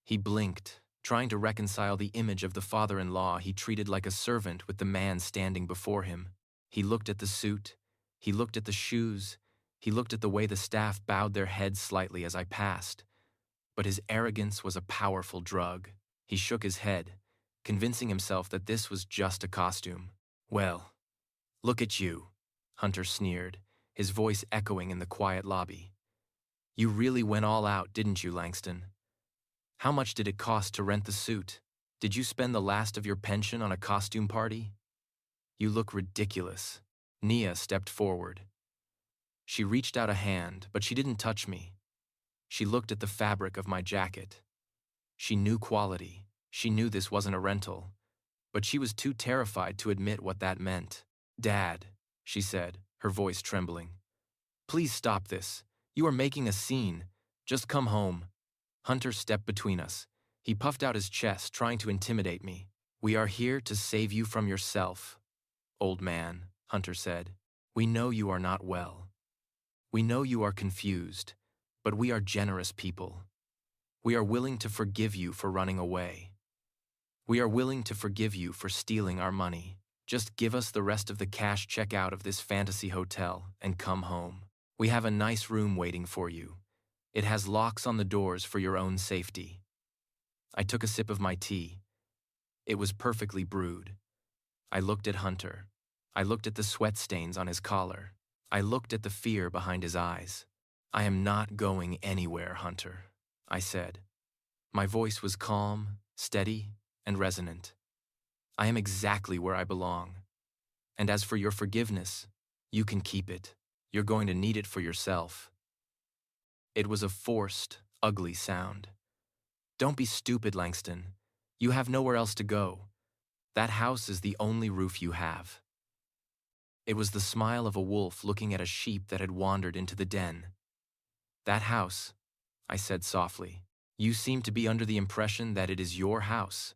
He blinked, trying to reconcile the image of the father-in-law he treated like a servant with the man standing before him. He looked at the suit, he looked at the shoes, he looked at the way the staff bowed their heads slightly as I passed. But his arrogance was a powerful drug. He shook his head, convincing himself that this was just a costume. "Well, look at you," Hunter sneered, his voice echoing in the quiet lobby. "You really went all out, didn't you, Langston? How much did it cost to rent the suit? Did you spend the last of your pension on a costume party? You look ridiculous." Nia stepped forward. She reached out a hand, but she didn't touch me. She looked at the fabric of my jacket. She knew quality. She knew this wasn't a rental. But she was too terrified to admit what that meant. "Dad," she said, her voice trembling. "Please stop this. You are making a scene. Just come home." Hunter stepped between us. He puffed out his chest, trying to intimidate me. "We are here to save you from yourself, old man," Hunter said. "We know you are not well. We know you are confused, but we are generous people. We are willing to forgive you for running away. We are willing to forgive you for stealing our money. Just give us the rest of the cash check out of this fantasy hotel and come home. We have a nice room waiting for you. It has locks on the doors for your own safety." I took a sip of my tea. It was perfectly brewed. I looked at Hunter. I looked at the sweat stains on his collar. I looked at the fear behind his eyes. "I am not going anywhere, Hunter," I said. My voice was calm, steady, and resonant. "I am exactly where I belong. And as for your forgiveness, you can keep it. You're going to need it for yourself." It was a forced, ugly sound. "Don't be stupid, Langston. You have nowhere else to go. That house is the only roof you have." It was the smile of a wolf looking at a sheep that had wandered into the den. "That house," I said softly. "You seem to be under the impression that it is your house."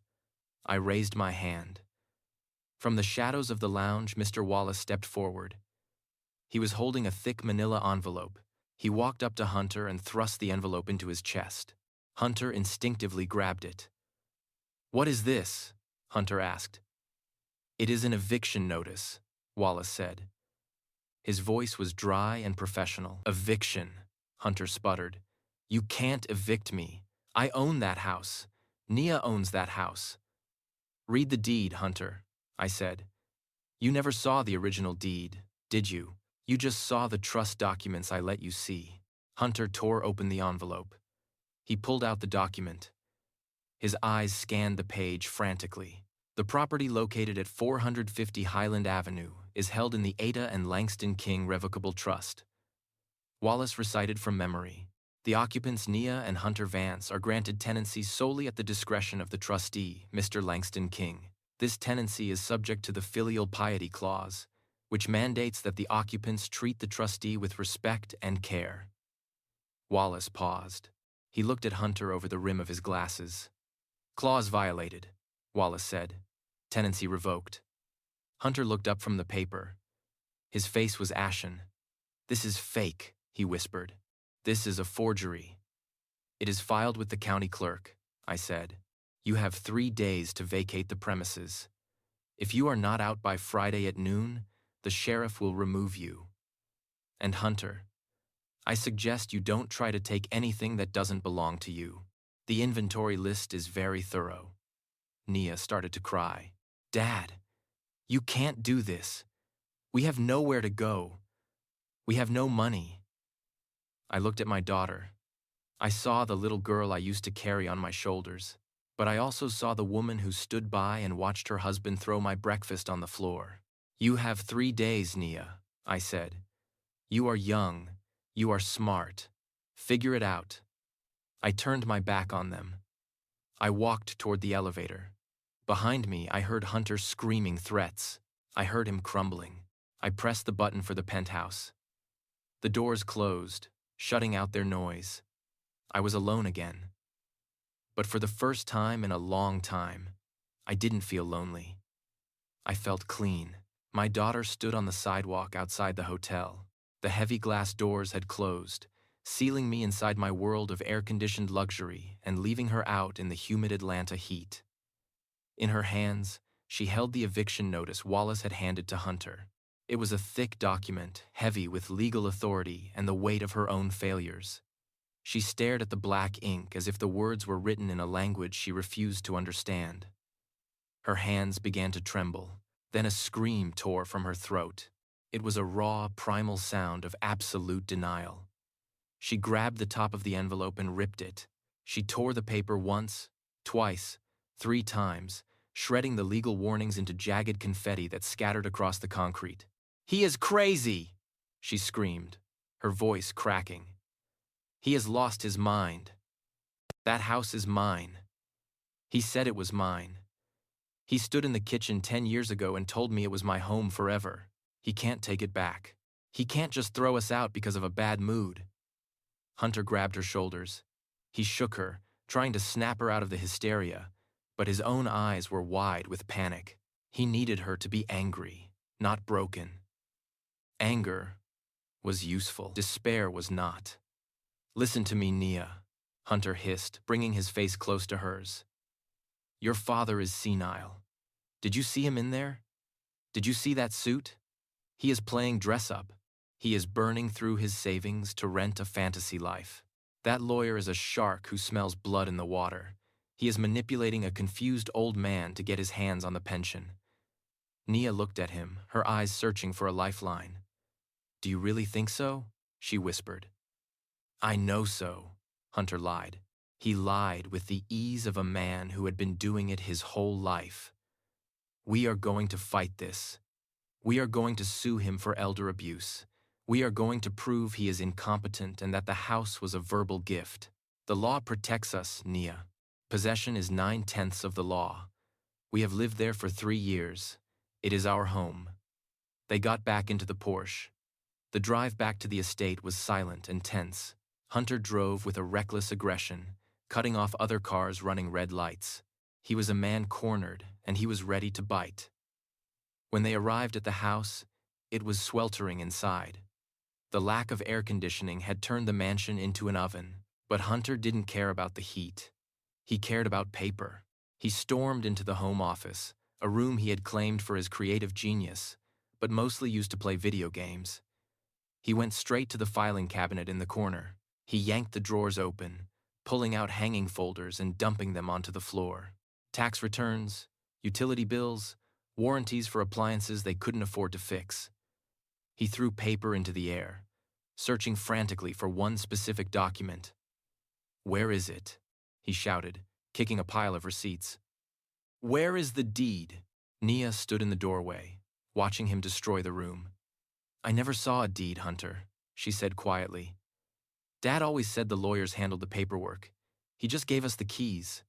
I raised my hand. From the shadows of the lounge, Mr. Wallace stepped forward. He was holding a thick manila envelope. He walked up to Hunter and thrust the envelope into his chest. Hunter instinctively grabbed it. "What is this?" Hunter asked. "It is an eviction notice," Wallace said. His voice was dry and professional. "Eviction," Hunter sputtered. "You can't evict me. I own that house. Nia owns that house." "Read the deed, Hunter," I said. "You never saw the original deed, did you? You just saw the trust documents I let you see." Hunter tore open the envelope. He pulled out the document. His eyes scanned the page frantically. "The property located at 450 Highland Avenue is held in the Ada and Langston King Revocable Trust." Wallace recited from memory. "The occupants Nia and Hunter Vance are granted tenancy solely at the discretion of the trustee, Mr. Langston King. This tenancy is subject to the filial piety clause, which mandates that the occupants treat the trustee with respect and care." Wallace paused. He looked at Hunter over the rim of his glasses. "Clause violated," Wallace said. "Tenancy revoked." Hunter looked up from the paper. His face was ashen. "This is fake," he whispered. "This is a forgery." "It is filed with the county clerk," I said. "You have 3 days to vacate the premises. If you are not out by Friday at noon, the sheriff will remove you. And Hunter, I suggest you don't try to take anything that doesn't belong to you. The inventory list is very thorough." Nia started to cry. "Dad, you can't do this. We have nowhere to go. We have no money." I looked at my daughter. I saw the little girl I used to carry on my shoulders, but I also saw the woman who stood by and watched her husband throw my breakfast on the floor. "You have 3 days, Nia," I said. "You are young. You are smart. Figure it out." I turned my back on them. I walked toward the elevator. Behind me, I heard Hunter screaming threats. I heard him crumbling. I pressed the button for the penthouse. The doors closed, shutting out their noise. I was alone again. But for the first time in a long time, I didn't feel lonely. I felt clean. My daughter stood on the sidewalk outside the hotel. The heavy glass doors had closed, sealing me inside my world of air-conditioned luxury and leaving her out in the humid Atlanta heat. In her hands, she held the eviction notice Wallace had handed to Hunter. It was a thick document, heavy with legal authority and the weight of her own failures. She stared at the black ink as if the words were written in a language she refused to understand. Her hands began to tremble. Then a scream tore from her throat. It was a raw, primal sound of absolute denial. She grabbed the top of the envelope and ripped it. She tore the paper once, twice, 3 times, shredding the legal warnings into jagged confetti that scattered across the concrete. "He is crazy!" she screamed, her voice cracking. "He has lost his mind. That house is mine. He said it was mine. He stood in the kitchen 10 years ago and told me it was my home forever. He can't take it back. He can't just throw us out because of a bad mood." Hunter grabbed her shoulders. He shook her, trying to snap her out of the hysteria, but his own eyes were wide with panic. He needed her to be angry, not broken. Anger was useful. Despair was not. "Listen to me, Nia," Hunter hissed, bringing his face close to hers. "Your father is senile. Did you see him in there? Did you see that suit? He is playing dress-up. He is burning through his savings to rent a fantasy life. That lawyer is a shark who smells blood in the water. He is manipulating a confused old man to get his hands on the pension." Nia looked at him, her eyes searching for a lifeline. "Do you really think so?" she whispered. "I know so," Hunter lied. He lied with the ease of a man who had been doing it his whole life. "We are going to fight this. We are going to sue him for elder abuse. We are going to prove he is incompetent and that the house was a verbal gift. The law protects us, Nia. Possession is 9/10 of the law. We have lived there for 3 years. It is our home." They got back into the Porsche. The drive back to the estate was silent and tense. Hunter drove with a reckless aggression, cutting off other cars running red lights. He was a man cornered, and he was ready to bite. When they arrived at the house, it was sweltering inside. The lack of air conditioning had turned the mansion into an oven, but Hunter didn't care about the heat. He cared about paper. He stormed into the home office, a room he had claimed for his creative genius, but mostly used to play video games. He went straight to the filing cabinet in the corner. He yanked the drawers open, pulling out hanging folders and dumping them onto the floor. Tax returns, utility bills, warranties for appliances they couldn't afford to fix. He threw paper into the air, searching frantically for one specific document. "Where is it?" he shouted, kicking a pile of receipts. "Where is the deed?" Nia stood in the doorway, watching him destroy the room. "I never saw a deed, Hunter," she said quietly. "Dad always said the lawyers handled the paperwork. He just gave us the keys."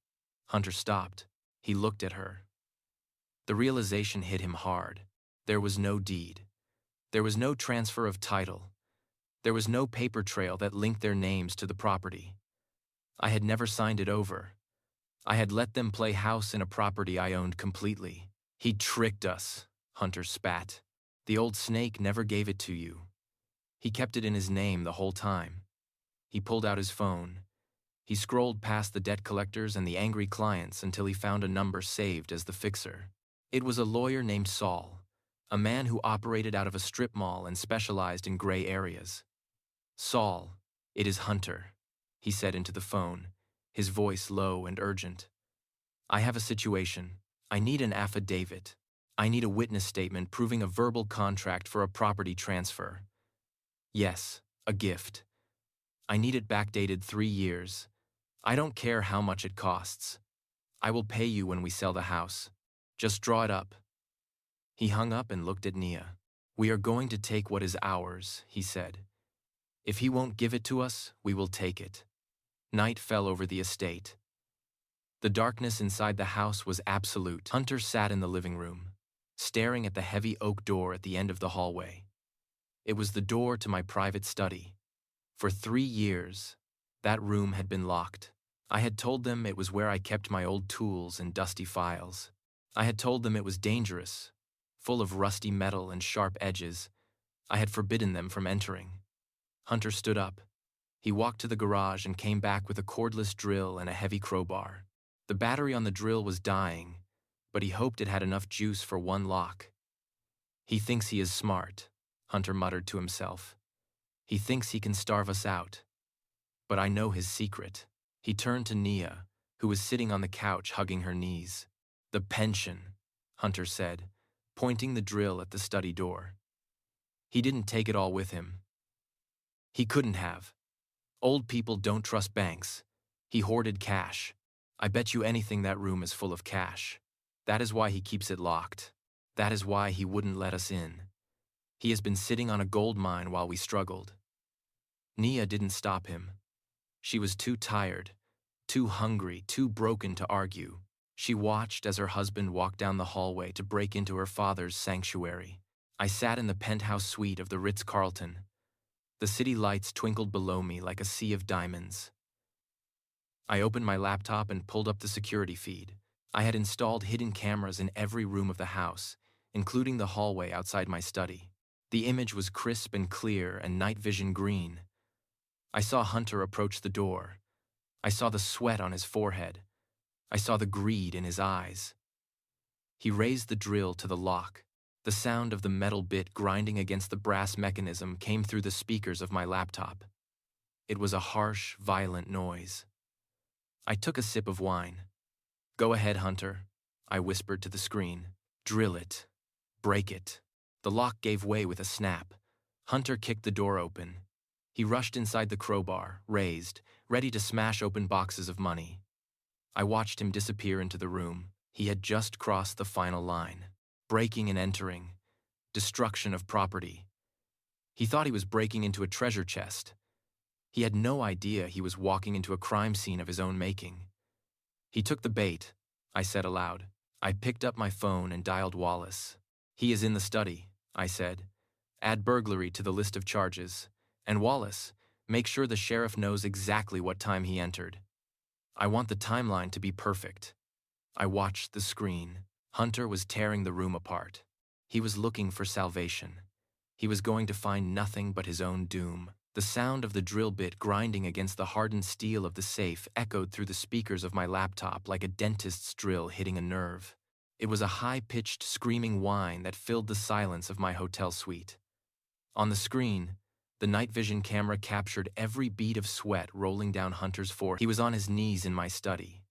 Hunter stopped. He looked at her. The realization hit him hard. There was no deed. There was no transfer of title. There was no paper trail that linked their names to the property. I had never signed it over. I had let them play house in a property I owned completely. "He tricked us," Hunter spat. "The old snake never gave it to you. He kept it in his name the whole time." He pulled out his phone. He scrolled past the debt collectors and the angry clients until he found a number saved as the fixer. It was a lawyer named Saul, a man who operated out of a strip mall and specialized in gray areas. "Saul, it is Hunter," he said into the phone, his voice low and urgent. "I have a situation. I need an affidavit. I need a witness statement proving a verbal contract for a property transfer. Yes, a gift. I need it backdated 3 years. I don't care how much it costs. I will pay you when we sell the house. Just draw it up." He hung up and looked at Nia. "We are going to take what is ours," he said. "If he won't give it to us, we will take it." Night fell over the estate. The darkness inside the house was absolute. Hunter sat in the living room, staring at the heavy oak door at the end of the hallway. It was the door to my private study. For 3 years, that room had been locked. I had told them it was where I kept my old tools and dusty files. I had told them it was dangerous, full of rusty metal and sharp edges. I had forbidden them from entering. Hunter stood up. He walked to the garage and came back with a cordless drill and a heavy crowbar. The battery on the drill was dying, but he hoped it had enough juice for one lock. "He thinks he is smart," Hunter muttered to himself. "He thinks he can starve us out. But I know his secret." He turned to Nia, who was sitting on the couch hugging her knees. "The pension," Hunter said, pointing the drill at the study door. "He didn't take it all with him. He couldn't have. Old people don't trust banks. He hoarded cash. I bet you anything that room is full of cash. That is why he keeps it locked. That is why he wouldn't let us in. He has been sitting on a gold mine while we struggled." Nia didn't stop him. She was too tired, too hungry, too broken to argue. She watched as her husband walked down the hallway to break into her father's sanctuary. I sat in the penthouse suite of the Ritz-Carlton. The city lights twinkled below me like a sea of diamonds. I opened my laptop and pulled up the security feed. I had installed hidden cameras in every room of the house, including the hallway outside my study. The image was crisp and clear and night vision green. I saw Hunter approach the door. I saw the sweat on his forehead. I saw the greed in his eyes. He raised the drill to the lock. The sound of the metal bit grinding against the brass mechanism came through the speakers of my laptop. It was a harsh, violent noise. I took a sip of wine. "Go ahead, Hunter," I whispered to the screen. "Drill it. Break it." The lock gave way with a snap. Hunter kicked the door open. He rushed inside the crowbar, raised, ready to smash open boxes of money. I watched him disappear into the room. He had just crossed the final line. Breaking and entering. Destruction of property. He thought he was breaking into a treasure chest. He had no idea he was walking into a crime scene of his own making. "He took the bait," I said aloud. I picked up my phone and dialed Wallace. "He is in the study," I said. "Add burglary to the list of charges. And Wallace, make sure the sheriff knows exactly what time he entered. I want the timeline to be perfect." I watched the screen. Hunter was tearing the room apart. He was looking for salvation. He was going to find nothing but his own doom. The sound of the drill bit grinding against the hardened steel of the safe echoed through the speakers of my laptop like a dentist's drill hitting a nerve. It was a high-pitched, screaming whine that filled the silence of my hotel suite. On the screen, the night vision camera captured every bead of sweat rolling down Hunter's forehead. He was on his knees in my study,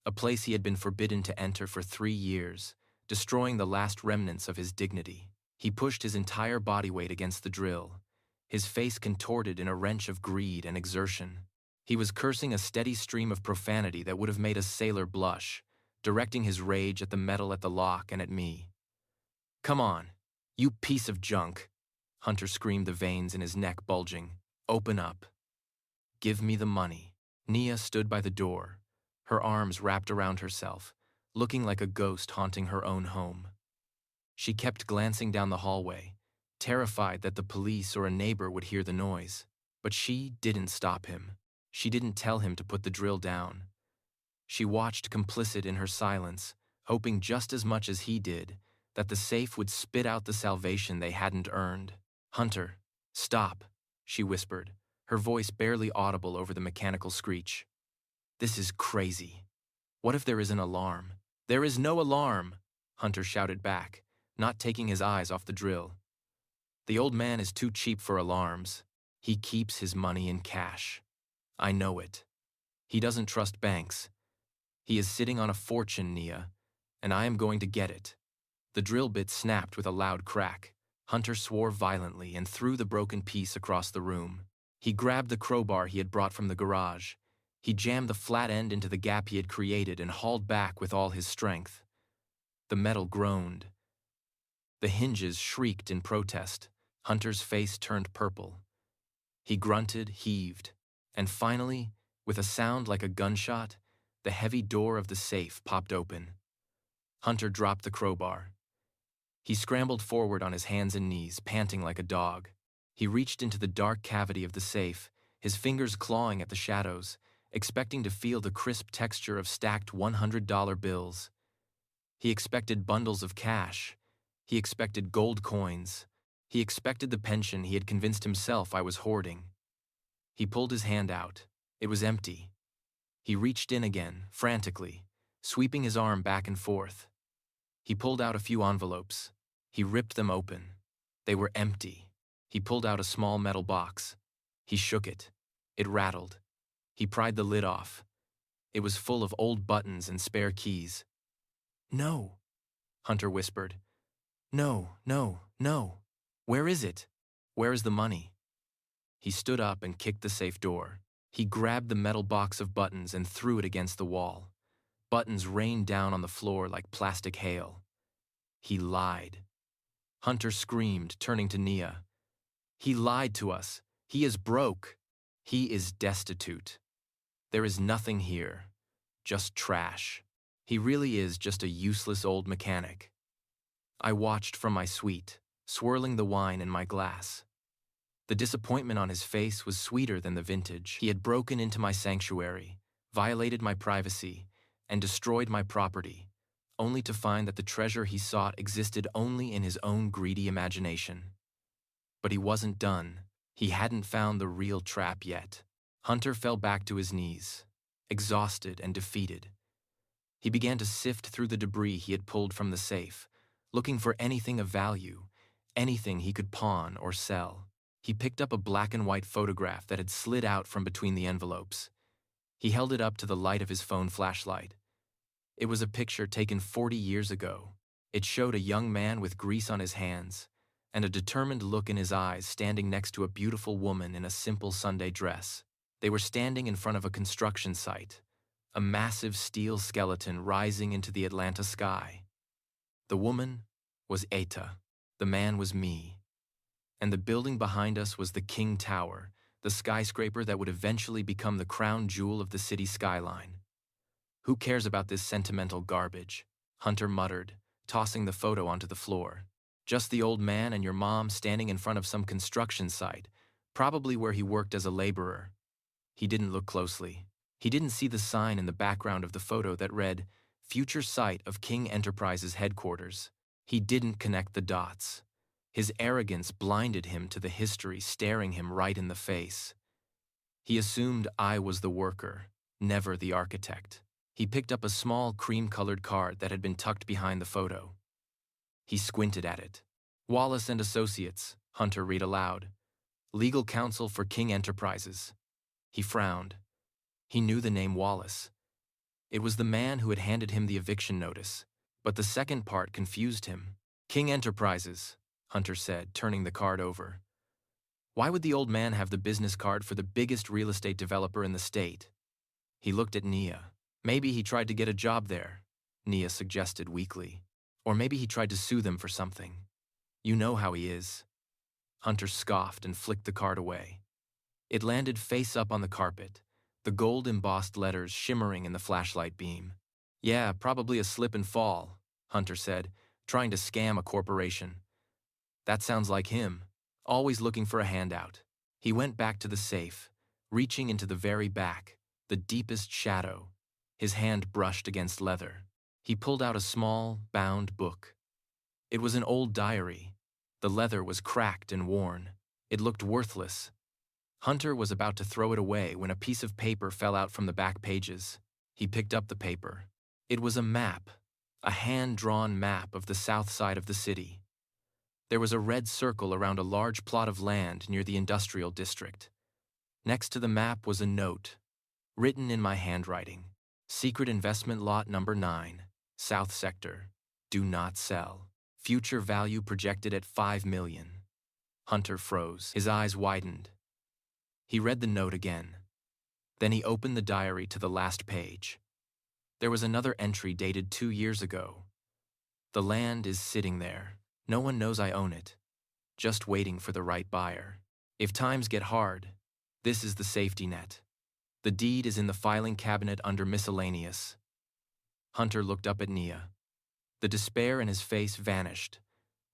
a place he had been forbidden to enter for 3 years, destroying the last remnants of his dignity. He pushed his entire body weight against the drill, his face contorted in a wrench of greed and exertion. He was cursing a steady stream of profanity that would have made a sailor blush, directing his rage at the metal at the lock and at me. "Come on, you piece of junk," Hunter screamed, the veins in his neck bulging. "Open up. Give me the money." Nia stood by the door, her arms wrapped around herself, looking like a ghost haunting her own home. She kept glancing down the hallway, terrified that the police or a neighbor would hear the noise. But she didn't stop him. She didn't tell him to put the drill down. She watched complicit in her silence, hoping just as much as he did that the safe would spit out the salvation they hadn't earned. "Hunter, stop," she whispered, her voice barely audible over the mechanical screech. "This is crazy. What if there is an alarm?" "There is no alarm," Hunter shouted back, not taking his eyes off the drill. "The old man is too cheap for alarms. He keeps his money in cash. I know it. He doesn't trust banks. He is sitting on a fortune, Nia, and I am going to get it." The drill bit snapped with a loud crack. Hunter swore violently and threw the broken piece across the room. He grabbed the crowbar he had brought from the garage. He jammed the flat end into the gap he had created and hauled back with all his strength. The metal groaned. The hinges shrieked in protest. Hunter's face turned purple. He grunted, heaved, and finally, with a sound like a gunshot, The heavy door of the safe popped open. Hunter dropped the crowbar. He scrambled forward on his hands and knees, panting like a dog. He reached into the dark cavity of the safe, his fingers clawing at the shadows, expecting to feel the crisp texture of stacked $100 bills. He expected bundles of cash. He expected gold coins. He expected the pension he had convinced himself I was hoarding. He pulled his hand out. It was empty. He reached in again, frantically, sweeping his arm back and forth. He pulled out a few envelopes. He ripped them open. They were empty. He pulled out a small metal box. He shook it. It rattled. He pried the lid off. It was full of old buttons and spare keys. "No," Hunter whispered. "No, no, no. Where is it? Where is the money?" He stood up and kicked the safe door. He grabbed the metal box of buttons and threw it against the wall. Buttons rained down on the floor like plastic hail. He lied. Hunter screamed, turning to Nia. "He lied to us. He is broke. He is destitute. There is nothing here. Just trash. He really is just a useless old mechanic." I watched from my suite, swirling the wine in my glass. The disappointment on his face was sweeter than the vintage. He had broken into my sanctuary, violated my privacy, and destroyed my property, only to find that the treasure he sought existed only in his own greedy imagination. But he wasn't done. He hadn't found the real trap yet. Hunter fell back to his knees, exhausted and defeated. He began to sift through the debris he had pulled from the safe, looking for anything of value, anything he could pawn or sell. He picked up a black and white photograph that had slid out from between the envelopes. He held it up to the light of his phone flashlight. It was a picture taken 40 years ago. It showed a young man with grease on his hands and a determined look in his eyes standing next to a beautiful woman in a simple Sunday dress. They were standing in front of a construction site, a massive steel skeleton rising into the Atlanta sky. The woman was Eta. The man was me. And the building behind us was the King Tower, the skyscraper that would eventually become the crown jewel of the city skyline. "Who cares about this sentimental garbage?" Hunter muttered, tossing the photo onto the floor. "Just the old man and your mom standing in front of some construction site, probably where he worked as a laborer." He didn't look closely. He didn't see the sign in the background of the photo that read, "Future site of King Enterprises headquarters." He didn't connect the dots. His arrogance blinded him to the history staring him right in the face. He assumed I was the worker, never the architect. He picked up a small cream-colored card that had been tucked behind the photo. He squinted at it. "Wallace and Associates," Hunter read aloud. "Legal counsel for King Enterprises." He frowned. He knew the name Wallace. It was the man who had handed him the eviction notice, but the second part confused him. "King Enterprises," Hunter said, turning the card over. Why would the old man have the business card for the biggest real estate developer in the state? He looked at Nia. Maybe he tried to get a job there, Nia suggested weakly. Or maybe he tried to sue them for something. You know how he is. Hunter scoffed and flicked the card away. It landed face up on the carpet, the gold-embossed letters shimmering in the flashlight beam. "Yeah, probably a slip and fall," Hunter said, trying to scam a corporation. "That sounds like him, always looking for a handout." He went back to the safe, reaching into the very back, the deepest shadow. His hand brushed against leather. He pulled out a small, bound book. It was an old diary. The leather was cracked and worn. It looked worthless. Hunter was about to throw it away when a piece of paper fell out from the back pages. He picked up the paper. It was a map, a hand-drawn map of the south side of the city. There was a red circle around a large plot of land near the industrial district. Next to the map was a note, written in my handwriting. "Secret investment lot number 9, South Sector. Do not sell. Future value projected at $5 million. Hunter froze. His eyes widened. He read the note again. Then he opened the diary to the last page. There was another entry dated 2 years ago. "The land is sitting there. No one knows I own it. Just waiting for the right buyer. If times get hard, this is the safety net." The deed is in the filing cabinet under miscellaneous. Hunter looked up at Nia. The despair in his face vanished,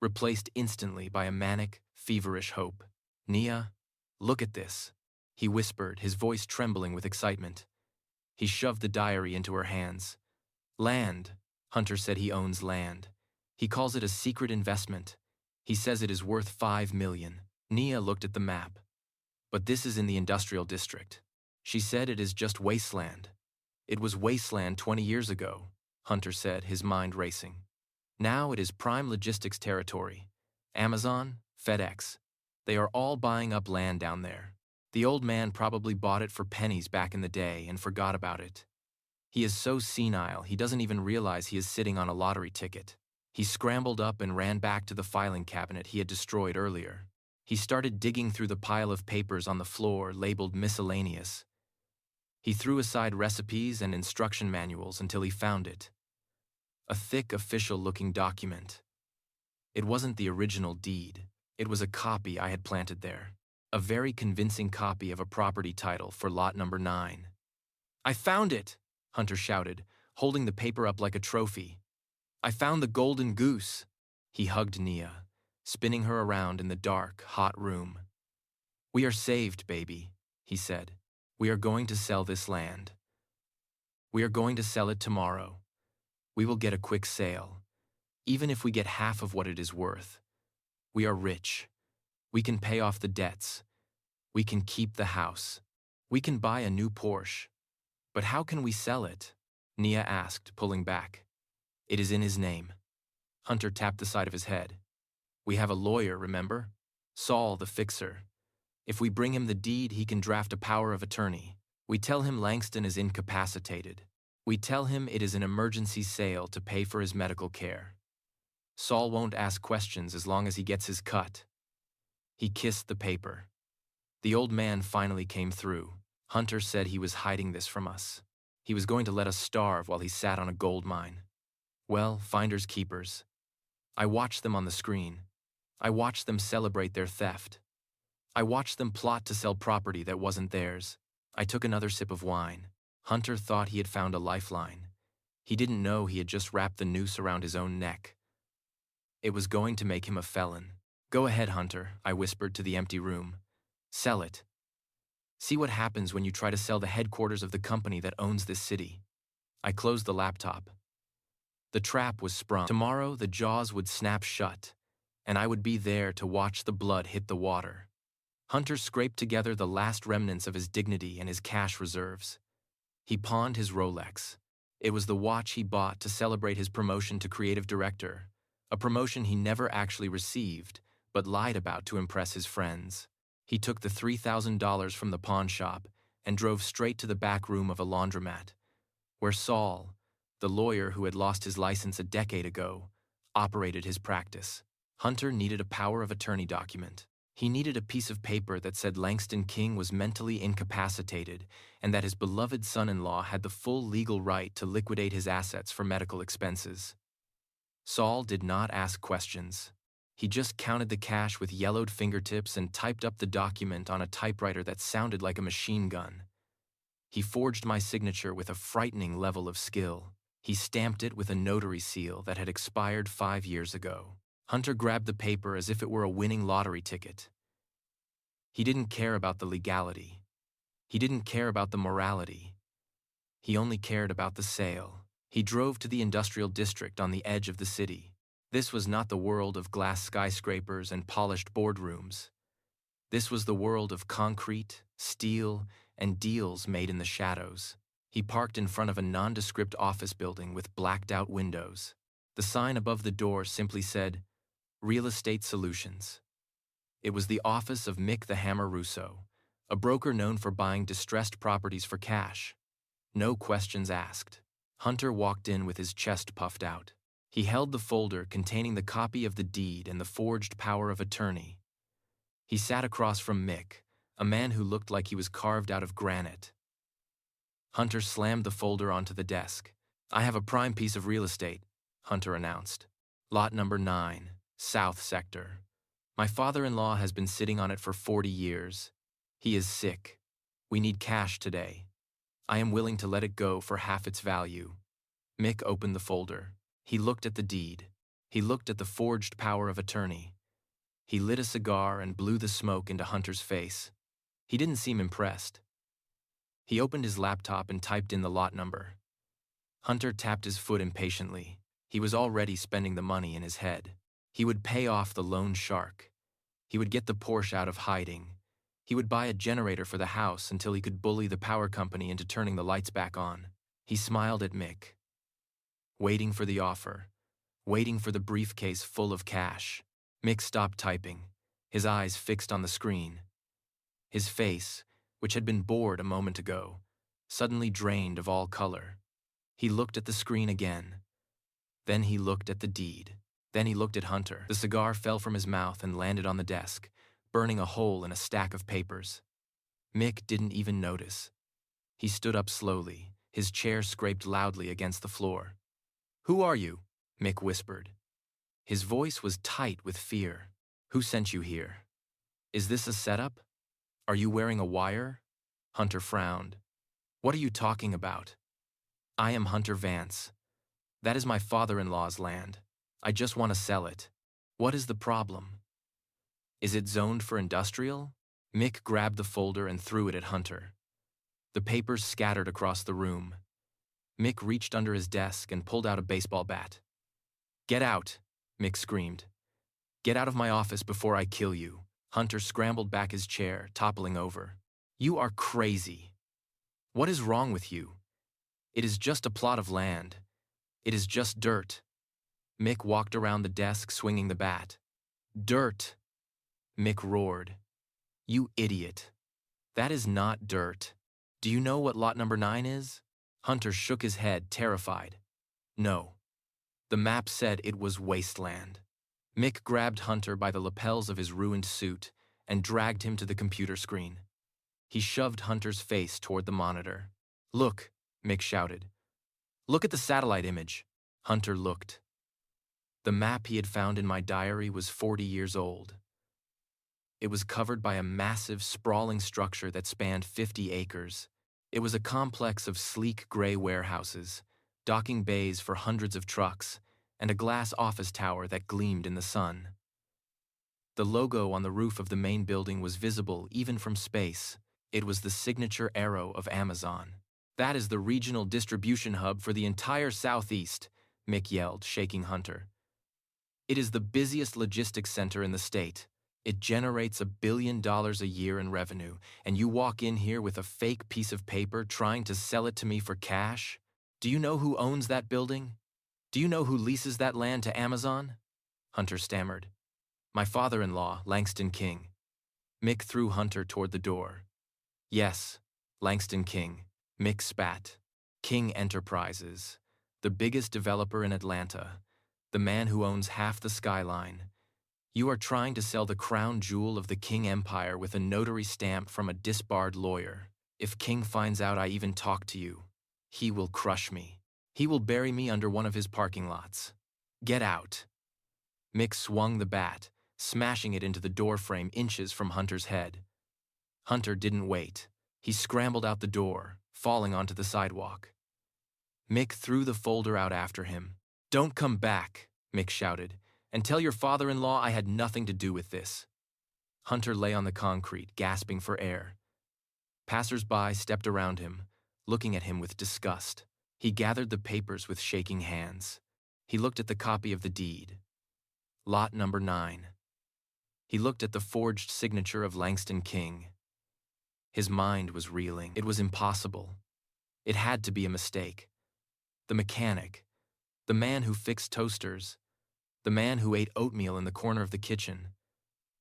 replaced instantly by a manic, feverish hope. Nia, look at this, he whispered, his voice trembling with excitement. He shoved the diary into her hands. Land, Hunter said. He owns land. He calls it a secret investment. He says it is worth $5 million. Nia looked at the map. But this is in the industrial district. She said it is just wasteland. It was wasteland 20 years ago, Hunter said, his mind racing. Now it is prime logistics territory. Amazon, FedEx. They are all buying up land down there. The old man probably bought it for pennies back in the day and forgot about it. He is so senile he doesn't even realize he is sitting on a lottery ticket. He scrambled up and ran back to the filing cabinet he had destroyed earlier. He started digging through the pile of papers on the floor labeled miscellaneous. He threw aside recipes and instruction manuals until he found it. A thick, official-looking document. It wasn't the original deed. It was a copy I had planted there. A very convincing copy of a property title for lot number 9. I found it, Hunter shouted, holding the paper up like a trophy. I found the golden goose. He hugged Nia, spinning her around in the dark, hot room. We are saved, baby, he said. We are going to sell this land. We are going to sell it tomorrow. We will get a quick sale, even if we get half of what it is worth. We are rich. We can pay off the debts. We can keep the house. We can buy a new Porsche. But how can we sell it? Nia asked, pulling back. It is in his name. Hunter tapped the side of his head. We have a lawyer, remember? Saul, the fixer. If we bring him the deed, he can draft a power of attorney. We tell him Langston is incapacitated. We tell him it is an emergency sale to pay for his medical care. Saul won't ask questions as long as he gets his cut. He kissed the paper. The old man finally came through. Hunter said he was hiding this from us. He was going to let us starve while he sat on a gold mine. Well, finders keepers. I watched them on the screen. I watched them celebrate their theft. I watched them plot to sell property that wasn't theirs. I took another sip of wine. Hunter thought he had found a lifeline. He didn't know he had just wrapped the noose around his own neck. It was going to make him a felon. Go ahead, Hunter, I whispered to the empty room. Sell it. See what happens when you try to sell the headquarters of the company that owns this city. I closed the laptop. The trap was sprung. Tomorrow the jaws would snap shut, and I would be there to watch the blood hit the water. Hunter scraped together the last remnants of his dignity and his cash reserves. He pawned his Rolex. It was the watch he bought to celebrate his promotion to creative director, a promotion he never actually received, but lied about to impress his friends. He took the $3,000 from the pawn shop and drove straight to the back room of a laundromat, where Saul, the lawyer who had lost his license a decade ago, operated his practice. Hunter needed a power of attorney document. He needed a piece of paper that said Langston King was mentally incapacitated and that his beloved son-in-law had the full legal right to liquidate his assets for medical expenses. Saul did not ask questions. He just counted the cash with yellowed fingertips and typed up the document on a typewriter that sounded like a machine gun. He forged my signature with a frightening level of skill. He stamped it with a notary seal that had expired 5 years ago. Hunter grabbed the paper as if it were a winning lottery ticket. He didn't care about the legality. He didn't care about the morality. He only cared about the sale. He drove to the industrial district on the edge of the city. This was not the world of glass skyscrapers and polished boardrooms. This was the world of concrete, steel, and deals made in the shadows. He parked in front of a nondescript office building with blacked-out windows. The sign above the door simply said, Real Estate Solutions. It was the office of Mick the Hammer Russo, a broker known for buying distressed properties for cash. No questions asked. Hunter walked in with his chest puffed out. He held the folder containing the copy of the deed and the forged power of attorney. He sat across from Mick, a man who looked like he was carved out of granite. Hunter slammed the folder onto the desk. I have a prime piece of real estate, Hunter announced. Lot number 9, South Sector. My father-in-law has been sitting on it for 40 years. He is sick. We need cash today. I am willing to let it go for half its value. Mick opened the folder. He looked at the deed. He looked at the forged power of attorney. He lit a cigar and blew the smoke into Hunter's face. He didn't seem impressed. He opened his laptop and typed in the lot number. Hunter tapped his foot impatiently. He was already spending the money in his head. He would pay off the loan shark. He would get the Porsche out of hiding. He would buy a generator for the house until he could bully the power company into turning the lights back on. He smiled at Mick, waiting for the offer, waiting for the briefcase full of cash. Mick stopped typing, his eyes fixed on the screen. His face, which had been bored a moment ago, suddenly drained of all color. He looked at the screen again. Then he looked at the deed. Then he looked at Hunter. The cigar fell from his mouth and landed on the desk, burning a hole in a stack of papers. Mick didn't even notice. He stood up slowly, his chair scraped loudly against the floor. "Who are you?" Mick whispered. His voice was tight with fear. "Who sent you here? Is this a setup? Are you wearing a wire?" Hunter frowned. "What are you talking about? I am Hunter Vance. That is my father-in-law's land. I just want to sell it. What is the problem? Is it zoned for industrial?" Mick grabbed the folder and threw it at Hunter. The papers scattered across the room. Mick reached under his desk and pulled out a baseball bat. "Get out," Mick screamed. "Get out of my office before I kill you." Hunter scrambled back his chair, toppling over. "You are crazy. What is wrong with you? It is just a plot of land. It is just dirt." Mick walked around the desk swinging the bat. "Dirt!" Mick roared. "You idiot. That is not dirt. Do you know what lot number 9 is?" Hunter shook his head, terrified. "No." The map said it was wasteland. Mick grabbed Hunter by the lapels of his ruined suit and dragged him to the computer screen. He shoved Hunter's face toward the monitor. "Look," Mick shouted. "Look at the satellite image." Hunter looked. The map he had found in my diary was 40 years old. It was covered by a massive, sprawling structure that spanned 50 acres. It was a complex of sleek gray warehouses, docking bays for hundreds of trucks, and a glass office tower that gleamed in the sun. The logo on the roof of the main building was visible even from space. It was the signature arrow of Amazon. "That is the regional distribution hub for the entire Southeast," Mick yelled, shaking Hunter. "It is the busiest logistics center in the state. It generates $1 billion a year in revenue, and you walk in here with a fake piece of paper trying to sell it to me for cash? Do you know who owns that building? Do you know who leases that land to Amazon?" Hunter stammered. "My father-in-law, Langston King." Mick threw Hunter toward the door. "Yes, Langston King." Mick spat. "King Enterprises, the biggest developer in Atlanta, the man who owns half the skyline. You are trying to sell the crown jewel of the King Empire with a notary stamp from a disbarred lawyer. If King finds out I even talk to you, he will crush me. He will bury me under one of his parking lots. Get out." Mick swung the bat, smashing it into the doorframe inches from Hunter's head. Hunter didn't wait. He scrambled out the door, falling onto the sidewalk. Mick threw the folder out after him. "Don't come back," Mick shouted, "and tell your father-in-law I had nothing to do with this." Hunter lay on the concrete, gasping for air. Passers-by stepped around him, looking at him with disgust. He gathered the papers with shaking hands. He looked at the copy of the deed. Lot number 9. He looked at the forged signature of Langston King. His mind was reeling. It was impossible. It had to be a mistake. The mechanic, the man who fixed toasters, the man who ate oatmeal in the corner of the kitchen.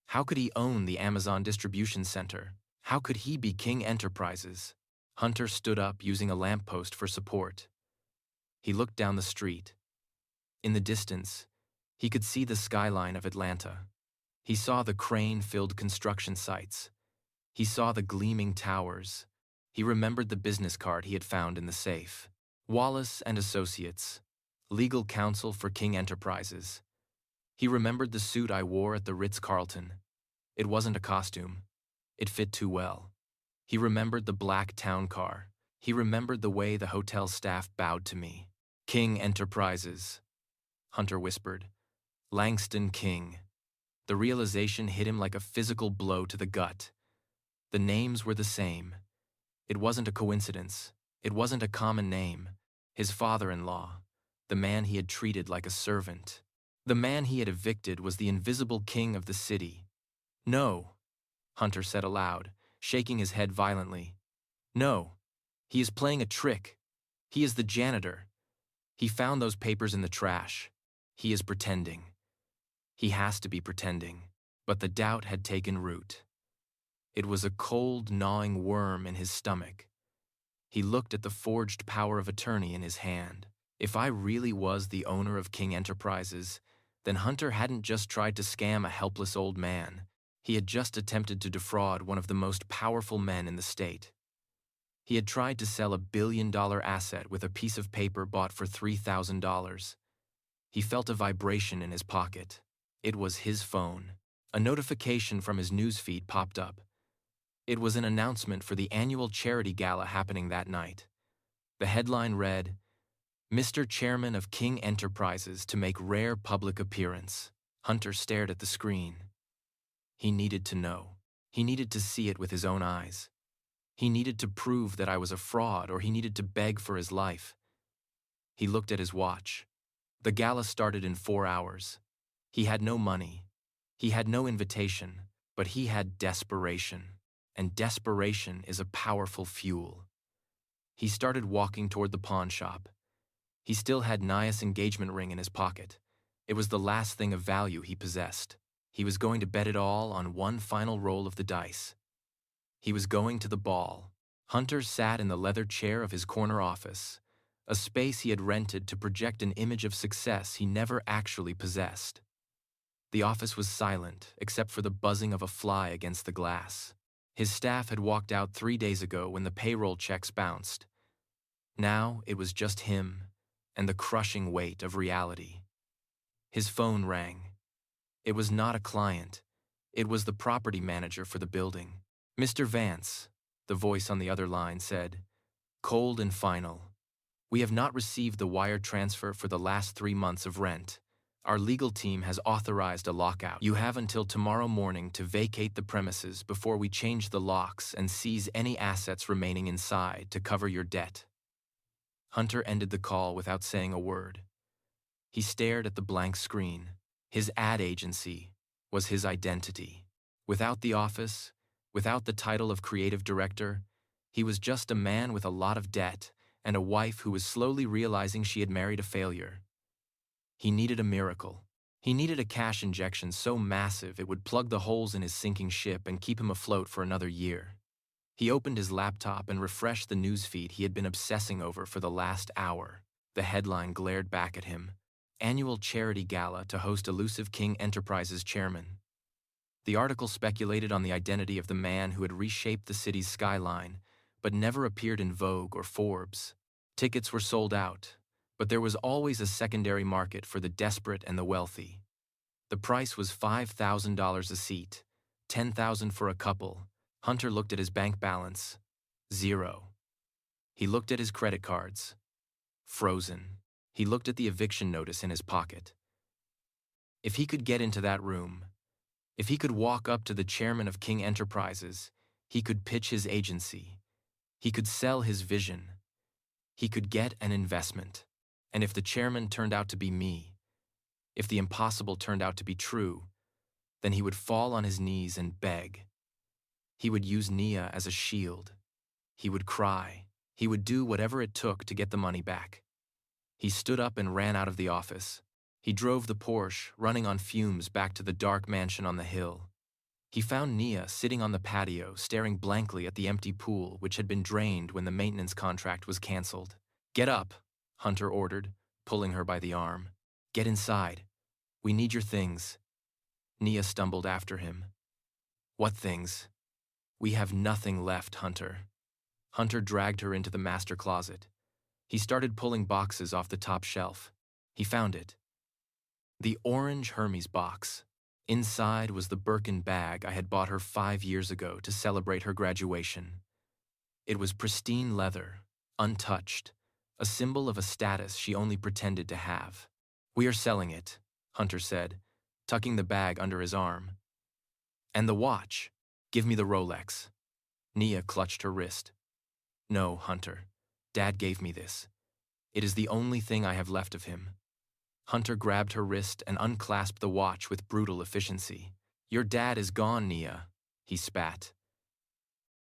How could he own the Amazon distribution center? How could he be King Enterprises? Hunter stood up using a lamppost for support. He looked down the street. In the distance, he could see the skyline of Atlanta. He saw the crane-filled construction sites. He saw the gleaming towers. He remembered the business card he had found in the safe. Wallace and Associates, legal counsel for King Enterprises. He remembered the suit I wore at the Ritz-Carlton. It wasn't a costume. It fit too well. He remembered the black town car, He remembered the way the hotel staff bowed to me. King Enterprises, Hunter whispered. Langston King. The realization hit him like a physical blow to the gut. The names were the same. It wasn't a coincidence. It wasn't a common name. His father-in-law, the man he had treated like a servant. The man he had evicted was the invisible king of the city. No, Hunter said aloud, shaking his head violently. No, he is playing a trick. He is the janitor. He found those papers in the trash. He is pretending. He has to be pretending. But the doubt had taken root. It was a cold, gnawing worm in his stomach. He looked at the forged power of attorney in his hand. If I really was the owner of King Enterprises, then Hunter hadn't just tried to scam a helpless old man. He had just attempted to defraud one of the most powerful men in the state. He had tried to sell a billion-dollar asset with a piece of paper bought for $3,000. He felt a vibration in his pocket. It was his phone. A notification from his newsfeed popped up. It was an announcement for the annual charity gala happening that night. The headline read, Mr. Chairman of King Enterprises to make rare public appearance. Hunter stared at the screen. He needed to know. He needed to see it with his own eyes. He needed to prove that I was a fraud, or he needed to beg for his life. He looked at his watch. The gala started in 4 hours. He had no money. He had no invitation, but he had desperation. And desperation is a powerful fuel. He started walking toward the pawn shop. He still had Nia's engagement ring in his pocket. It was the last thing of value he possessed. He was going to bet it all on one final roll of the dice. He was going to the ball. Hunter sat in the leather chair of his corner office, a space he had rented to project an image of success he never actually possessed. The office was silent, except for the buzzing of a fly against the glass. His staff had walked out 3 days ago when the payroll checks bounced. Now it was just him and the crushing weight of reality. His phone rang. It was not a client. It was the property manager for the building. Mr. Vance, the voice on the other line said, cold and final. We have not received the wire transfer for the last 3 months of rent. Our legal team has authorized a lockout. You have until tomorrow morning to vacate the premises before we change the locks and seize any assets remaining inside to cover your debt. Hunter ended the call without saying a word. He stared at the blank screen. His ad agency was his identity. Without the office, without the title of creative director, he was just a man with a lot of debt and a wife who was slowly realizing she had married a failure. He needed a miracle. He needed a cash injection so massive it would plug the holes in his sinking ship and keep him afloat for another year. He opened his laptop and refreshed the newsfeed he had been obsessing over for the last hour. The headline glared back at him. Annual charity gala to host elusive King Enterprises chairman. The article speculated on the identity of the man who had reshaped the city's skyline, but never appeared in Vogue or Forbes. Tickets were sold out, but there was always a secondary market for the desperate and the wealthy. The price was $5,000 a seat, $10,000 for a couple. Hunter looked at his bank balance. 0. He looked at his credit cards. Frozen. He looked at the eviction notice in his pocket. If he could get into that room, if he could walk up to the chairman of King Enterprises, he could pitch his agency. He could sell his vision. He could get an investment. And if the chairman turned out to be me, if the impossible turned out to be true, then he would fall on his knees and beg. He would use Nia as a shield. He would cry. He would do whatever it took to get the money back. He stood up and ran out of the office. He drove the Porsche, running on fumes, back to the dark mansion on the hill. He found Nia sitting on the patio, staring blankly at the empty pool, which had been drained when the maintenance contract was canceled. Get up, Hunter ordered, pulling her by the arm. Get inside. We need your things. Nia stumbled after him. What things? We have nothing left, Hunter. Hunter dragged her into the master closet. He started pulling boxes off the top shelf. He found it. The orange Hermes box. Inside was the Birkin bag I had bought her 5 years ago to celebrate her graduation. It was pristine leather, untouched, a symbol of a status she only pretended to have. "We are selling it," Hunter said, tucking the bag under his arm. "And the watch. Give me the Rolex." Nia clutched her wrist. "No, Hunter. Dad gave me this. It is the only thing I have left of him." Hunter grabbed her wrist and unclasped the watch with brutal efficiency. "Your dad is gone, Nia," he spat.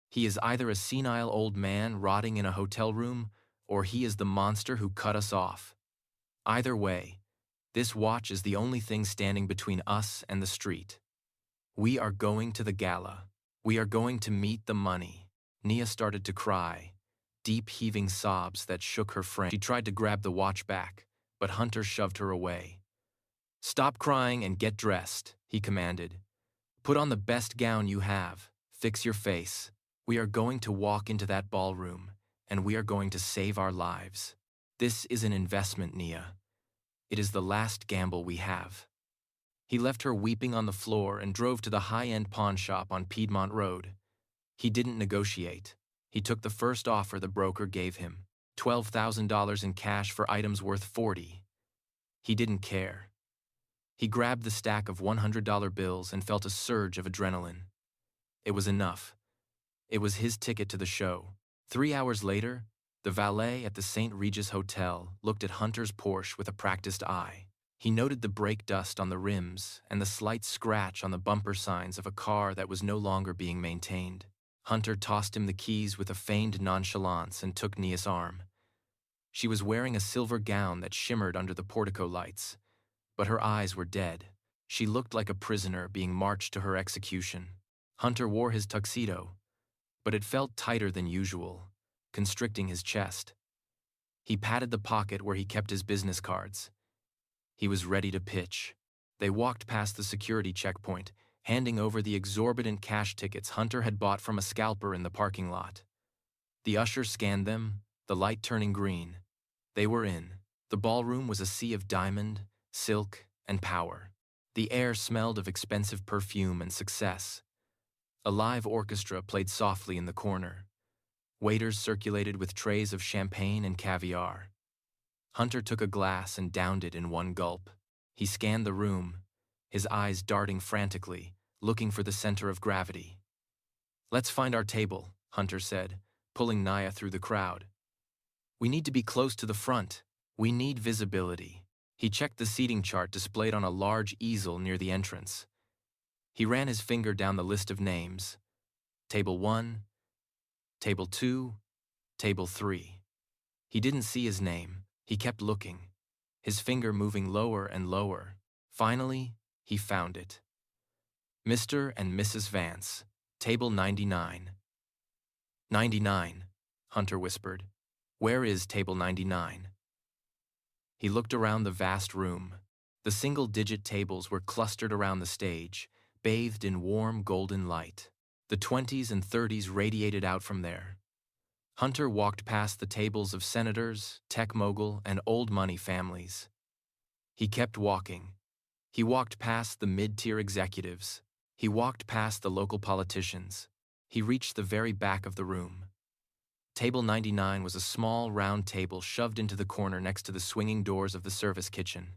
"He is either a senile old man rotting in a hotel room, or he is the monster who cut us off. Either way, this watch is the only thing standing between us and the street. We are going to the gala. We are going to meet the money." Nia started to cry, deep heaving sobs that shook her frame. She tried to grab the watch back, but Hunter shoved her away. "Stop crying and get dressed," he commanded. "Put on the best gown you have. Fix your face. We are going to walk into that ballroom, and we are going to save our lives. This is an investment, Nia. It is the last gamble we have." He left her weeping on the floor and drove to the high-end pawn shop on Piedmont Road. He didn't negotiate. He took the first offer the broker gave him, $12,000 in cash for items worth $40,000. He didn't care. He grabbed the stack of $100 bills and felt a surge of adrenaline. It was enough. It was his ticket to the show. 3 hours later, the valet at the St. Regis Hotel looked at Hunter's Porsche with a practiced eye. He noted the brake dust on the rims and the slight scratch on the bumper signs of a car that was no longer being maintained. Hunter tossed him the keys with a feigned nonchalance and took Nia's arm. She was wearing a silver gown that shimmered under the portico lights, but her eyes were dead. She looked like a prisoner being marched to her execution. Hunter wore his tuxedo, but it felt tighter than usual, constricting his chest. He patted the pocket where he kept his business cards. He was ready to pitch. They walked past the security checkpoint, handing over the exorbitant cash tickets Hunter had bought from a scalper in the parking lot. The usher scanned them, the light turning green. They were in. The ballroom was a sea of diamond, silk, and power. The air smelled of expensive perfume and success. A live orchestra played softly in the corner. Waiters circulated with trays of champagne and caviar. Hunter took a glass and downed it in one gulp. He scanned the room, his eyes darting frantically, looking for the center of gravity. "Let's find our table," Hunter said, pulling Nia through the crowd. "We need to be close to the front. We need visibility." He checked the seating chart displayed on a large easel near the entrance. He ran his finger down the list of names. Table 1, Table 2, Table 3. He didn't see his name. He kept looking, his finger moving lower and lower. Finally, he found it. "Mr. and Mrs. Vance, Table 99. 99, Hunter whispered. "Where is Table 99? He looked around the vast room. The single-digit tables were clustered around the stage, bathed in warm golden light. The 20s and 30s radiated out from there. Hunter walked past the tables of senators, tech mogul, and old money families. He kept walking. He walked past the mid-tier executives. He walked past the local politicians. He reached the very back of the room. Table 99 was a small, round table shoved into the corner next to the swinging doors of the service kitchen.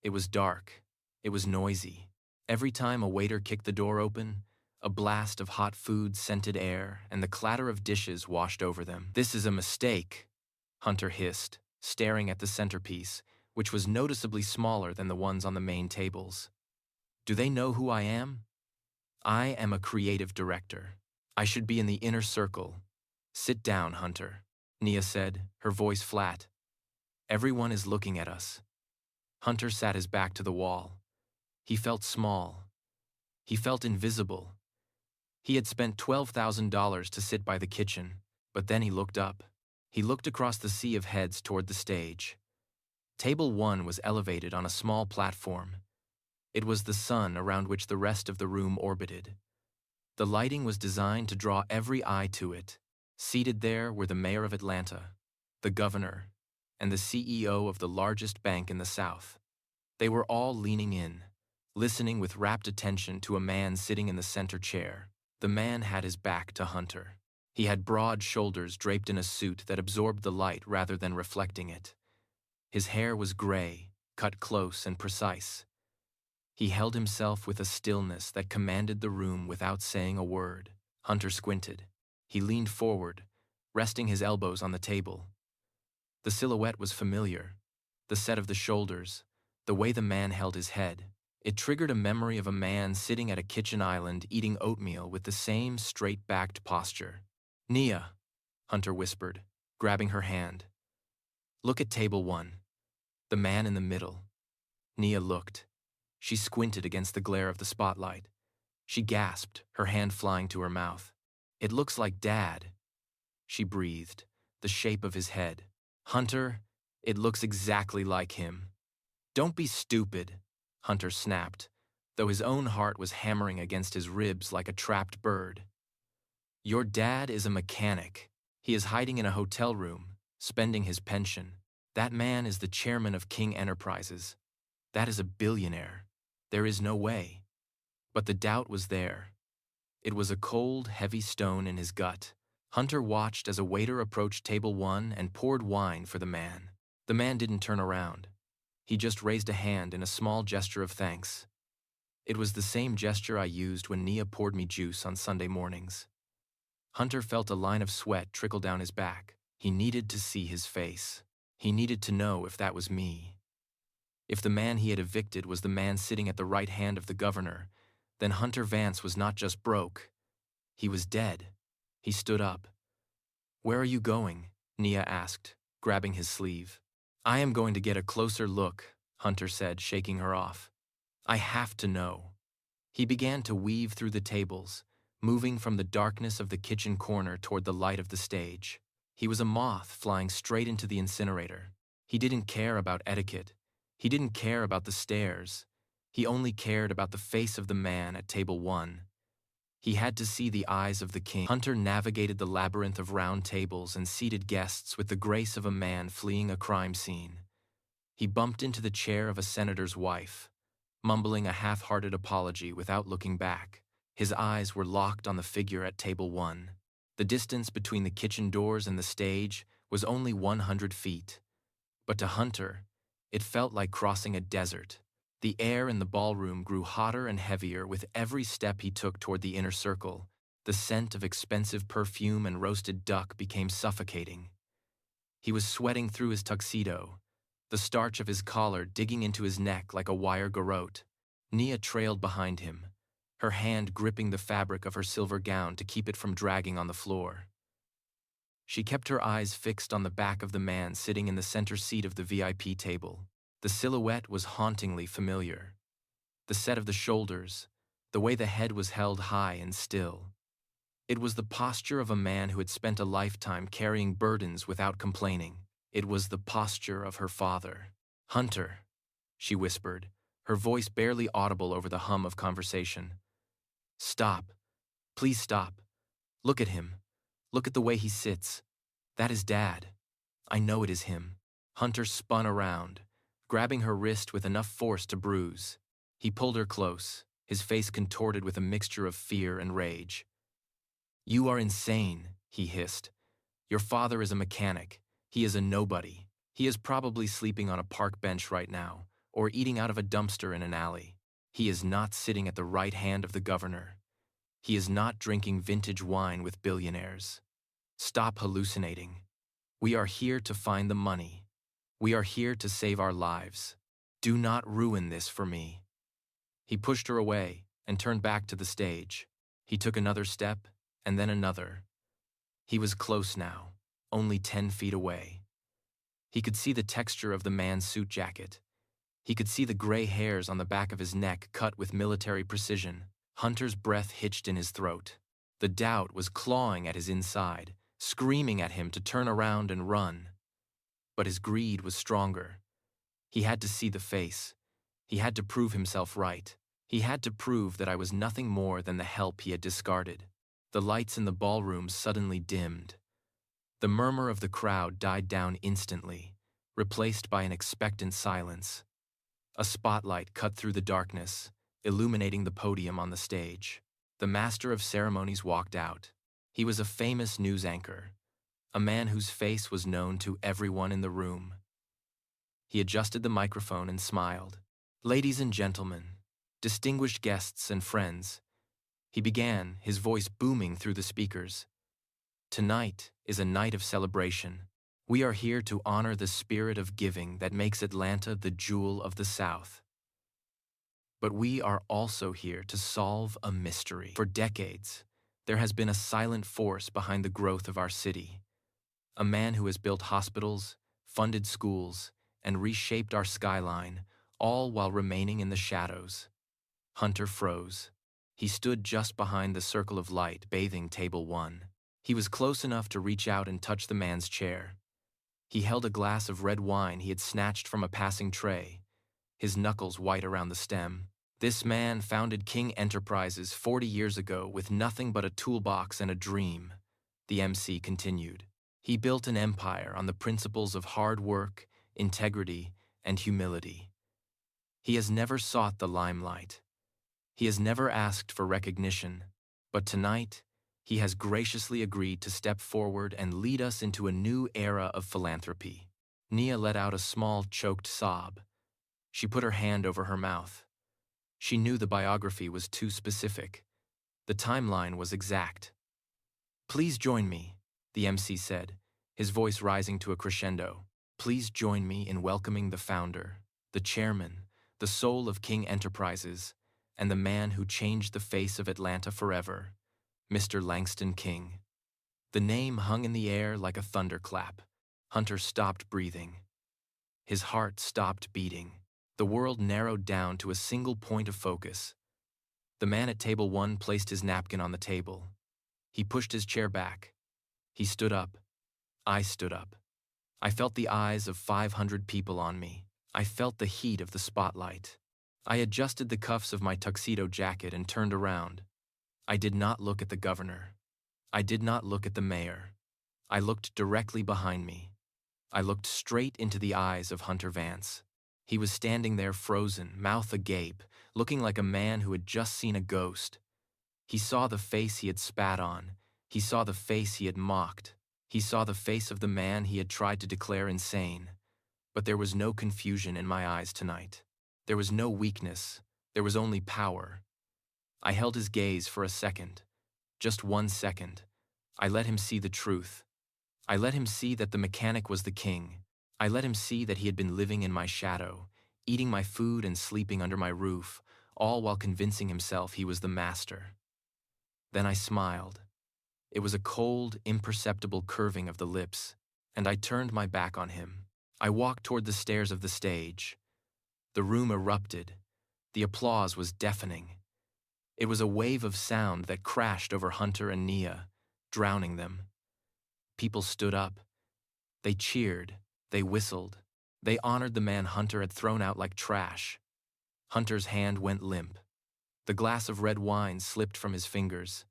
It was dark. It was noisy. Every time a waiter kicked the door open, a blast of hot food-scented air and the clatter of dishes washed over them. "This is a mistake," Hunter hissed, staring at the centerpiece, which was noticeably smaller than the ones on the main tables. "Do they know who I am? I am a creative director. I should be in the inner circle." "Sit down, Hunter," Nia said, her voice flat. "Everyone is looking at us." Hunter sat his back to the wall. He felt small. He felt invisible. He had spent $12,000 to sit by the kitchen, but then he looked up. He looked across the sea of heads toward the stage. Table 1 was elevated on a small platform. It was the sun around which the rest of the room orbited. The lighting was designed to draw every eye to it. Seated there were the mayor of Atlanta, the governor, and the CEO of the largest bank in the South. They were all leaning in, listening with rapt attention to a man sitting in the center chair. The man had his back to Hunter. He had broad shoulders draped in a suit that absorbed the light rather than reflecting it. His hair was gray, cut close and precise. He held himself with a stillness that commanded the room without saying a word. Hunter squinted. He leaned forward, resting his elbows on the table. The silhouette was familiar. The set of the shoulders, the way the man held his head. It triggered a memory of a man sitting at a kitchen island eating oatmeal with the same straight-backed posture. "Nia," Hunter whispered, grabbing her hand. "Look at table 1. The man in the middle." Nia looked. She squinted against the glare of the spotlight. She gasped, her hand flying to her mouth. "It looks like Dad," she breathed, the shape of his head. "Hunter, it looks exactly like him." "Don't be stupid," Hunter snapped, though his own heart was hammering against his ribs like a trapped bird. "Your dad is a mechanic. He is hiding in a hotel room, spending his pension. That man is the chairman of King Enterprises. That is a billionaire. There is no way." But the doubt was there. It was a cold, heavy stone in his gut. Hunter watched as a waiter approached table 1 and poured wine for the man. The man didn't turn around. He just raised a hand in a small gesture of thanks. It was the same gesture I used when Nia poured me juice on Sunday mornings. Hunter felt a line of sweat trickle down his back. He needed to see his face. He needed to know if that was me. If the man he had evicted was the man sitting at the right hand of the governor, then Hunter Vance was not just broke. He was dead. He stood up. "Where are you going?" Nia asked, grabbing his sleeve. "I am going to get a closer look," Hunter said, shaking her off. "I have to know." He began to weave through the tables, moving from the darkness of the kitchen corner toward the light of the stage. He was a moth flying straight into the incinerator. He didn't care about etiquette. He didn't care about the stairs. He only cared about the face of the man at table 1. He had to see the eyes of the king. Hunter navigated the labyrinth of round tables and seated guests with the grace of a man fleeing a crime scene. He bumped into the chair of a senator's wife, mumbling a half-hearted apology without looking back. His eyes were locked on the figure at table 1. The distance between the kitchen doors and the stage was only 100 feet. But to Hunter, it felt like crossing a desert. The air in the ballroom grew hotter and heavier with every step he took toward the inner circle. The scent of expensive perfume and roasted duck became suffocating. He was sweating through his tuxedo, the starch of his collar digging into his neck like a wire garrote. Nia trailed behind him, her hand gripping the fabric of her silver gown to keep it from dragging on the floor. She kept her eyes fixed on the back of the man sitting in the center seat of the VIP table. The silhouette was hauntingly familiar. The set of the shoulders, the way the head was held high and still. It was the posture of a man who had spent a lifetime carrying burdens without complaining. It was the posture of her father. "Hunter," she whispered, her voice barely audible over the hum of conversation. "Stop. Please stop. Look at him. Look at the way he sits. That is Dad. I know it is him." Hunter spun around, grabbing her wrist with enough force to bruise. He pulled her close, his face contorted with a mixture of fear and rage. "You are insane," he hissed. "Your father is a mechanic. He is a nobody. He is probably sleeping on a park bench right now, or eating out of a dumpster in an alley. He is not sitting at the right hand of the governor. He is not drinking vintage wine with billionaires. Stop hallucinating. We are here to find the money. We are here to save our lives. Do not ruin this for me." He pushed her away and turned back to the stage. He took another step, and then another. He was close now, only 10 feet away. He could see the texture of the man's suit jacket. He could see the gray hairs on the back of his neck cut with military precision. Hunter's breath hitched in his throat. The doubt was clawing at his inside, screaming at him to turn around and run. But his greed was stronger. He had to see the face. He had to prove himself right. He had to prove that I was nothing more than the help he had discarded. The lights in the ballroom suddenly dimmed. The murmur of the crowd died down instantly, replaced by an expectant silence. A spotlight cut through the darkness, illuminating the podium on the stage. The master of ceremonies walked out. He was a famous news anchor, a man whose face was known to everyone in the room. He adjusted the microphone and smiled. "Ladies and gentlemen, distinguished guests and friends," he began, his voice booming through the speakers. "Tonight is a night of celebration. We are here to honor the spirit of giving that makes Atlanta the jewel of the South. But we are also here to solve a mystery. For decades, there has been a silent force behind the growth of our city. A man who has built hospitals, funded schools, and reshaped our skyline, all while remaining in the shadows." Hunter froze. He stood just behind the circle of light bathing table 1. He was close enough to reach out and touch the man's chair. He held a glass of red wine he had snatched from a passing tray, his knuckles white around the stem. "This man founded King Enterprises 40 years ago with nothing but a toolbox and a dream," the MC continued. "He built an empire on the principles of hard work, integrity, and humility. He has never sought the limelight. He has never asked for recognition, but tonight, he has graciously agreed to step forward and lead us into a new era of philanthropy." Nia let out a small, choked sob. She put her hand over her mouth. She knew the biography was too specific. The timeline was exact. "Please join me," the MC said, his voice rising to a crescendo. "Please join me in welcoming the founder, the chairman, the soul of King Enterprises, and the man who changed the face of Atlanta forever, Mr. Langston King." The name hung in the air like a thunderclap. Hunter stopped breathing. His heart stopped beating. The world narrowed down to a single point of focus. The man at table 1 placed his napkin on the table. He pushed his chair back. He stood up. I stood up. I felt the eyes of 500 people on me. I felt the heat of the spotlight. I adjusted the cuffs of my tuxedo jacket and turned around. I did not look at the governor. I did not look at the mayor. I looked directly behind me. I looked straight into the eyes of Hunter Vance. He was standing there frozen, mouth agape, looking like a man who had just seen a ghost. He saw the face he had spat on. He saw the face he had mocked. He saw the face of the man he had tried to declare insane. But there was no confusion in my eyes tonight. There was no weakness. There was only power. I held his gaze for a second. Just 1 second. I let him see the truth. I let him see that the mechanic was the king. I let him see that he had been living in my shadow, eating my food and sleeping under my roof, all while convincing himself he was the master. Then I smiled. It was a cold, imperceptible curving of the lips, and I turned my back on him. I walked toward the stairs of the stage. The room erupted. The applause was deafening. It was a wave of sound that crashed over Hunter and Nia, drowning them. People stood up. They cheered. They whistled. They honored the man Hunter had thrown out like trash. Hunter's hand went limp. The glass of red wine slipped from his fingers.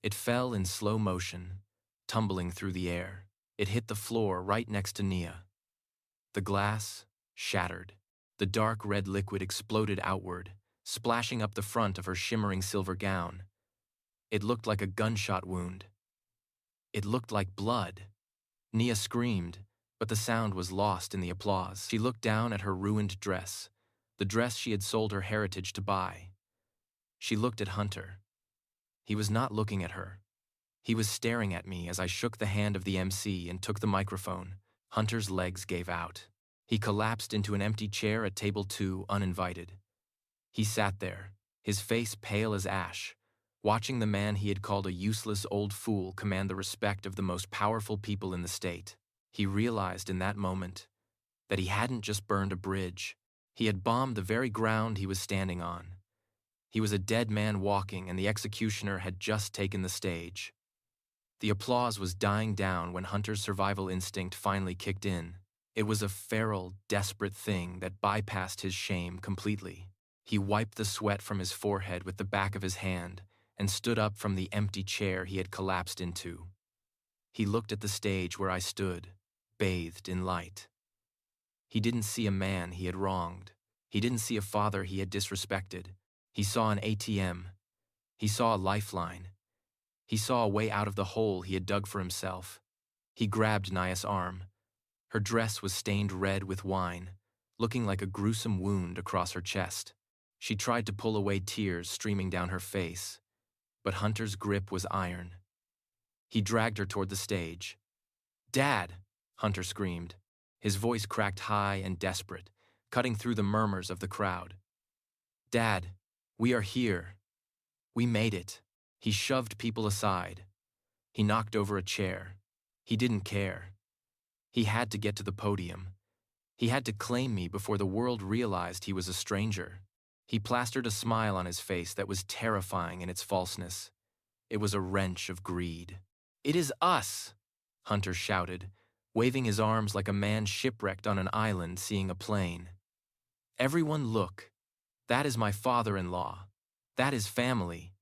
It fell in slow motion, tumbling through the air. It hit the floor right next to Nia. The glass shattered. The dark red liquid exploded outward, splashing up the front of her shimmering silver gown. It looked like a gunshot wound. It looked like blood. Nia screamed, but the sound was lost in the applause. She looked down at her ruined dress, the dress she had sold her heritage to buy. She looked at Hunter. He was not looking at her. He was staring at me as I shook the hand of the MC and took the microphone. Hunter's legs gave out. He collapsed into an empty chair at table 2, uninvited. He sat there, his face pale as ash, watching the man he had called a useless old fool command the respect of the most powerful people in the state. He realized in that moment that he hadn't just burned a bridge. He had bombed the very ground he was standing on. He was a dead man walking, and the executioner had just taken the stage. The applause was dying down when Hunter's survival instinct finally kicked in. It was a feral, desperate thing that bypassed his shame completely. He wiped the sweat from his forehead with the back of his hand and stood up from the empty chair he had collapsed into. He looked at the stage where I stood, bathed in light. He didn't see a man he had wronged. He didn't see a father he had disrespected. He saw an ATM. He saw a lifeline. He saw a way out of the hole he had dug for himself. He grabbed Naya's arm. Her dress was stained red with wine, looking like a gruesome wound across her chest. She tried to pull away, tears streaming down her face, but Hunter's grip was iron. He dragged her toward the stage. "Dad!" Hunter screamed. His voice cracked high and desperate, cutting through the murmurs of the crowd. "Dad, we are here. We made it." He shoved people aside. He knocked over a chair. He didn't care. He had to get to the podium. He had to claim me before the world realized he was a stranger. He plastered a smile on his face that was terrifying in its falseness. It was a wrench of greed. "It is us!" Hunter shouted, waving his arms like a man shipwrecked on an island seeing a plane. "Everyone look. That is my father-in-law. That is family.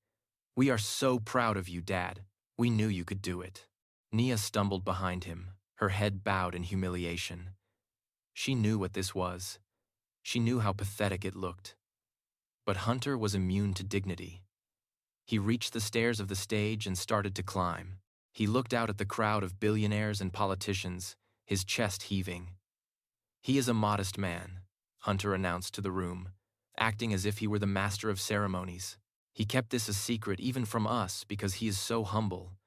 We are so proud of you, Dad. We knew you could do it." Nia stumbled behind him, her head bowed in humiliation. She knew what this was. She knew how pathetic it looked. But Hunter was immune to dignity. He reached the stairs of the stage and started to climb. He looked out at the crowd of billionaires and politicians, his chest heaving. "He is a modest man," Hunter announced to the room, acting as if he were the master of ceremonies. "He kept this a secret even from us because he is so humble.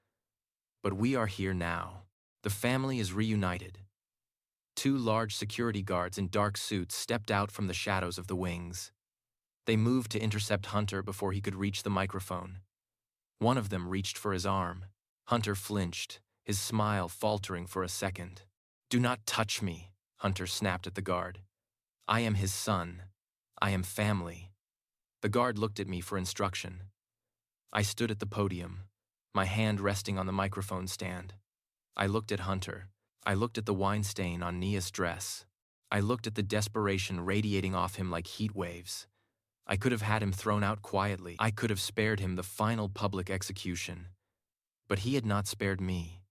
But we are here now. The family is reunited." Two large security guards in dark suits stepped out from the shadows of the wings. They moved to intercept Hunter before he could reach the microphone. One of them reached for his arm. Hunter flinched, his smile faltering for a second. "Do not touch me," Hunter snapped at the guard. "I am his son. I am family." The guard looked at me for instruction. I stood at the podium, my hand resting on the microphone stand. I looked at Hunter. I looked at the wine stain on Nia's dress. I looked at the desperation radiating off him like heat waves. I could have had him thrown out quietly. I could have spared him the final public execution. But he had not spared me.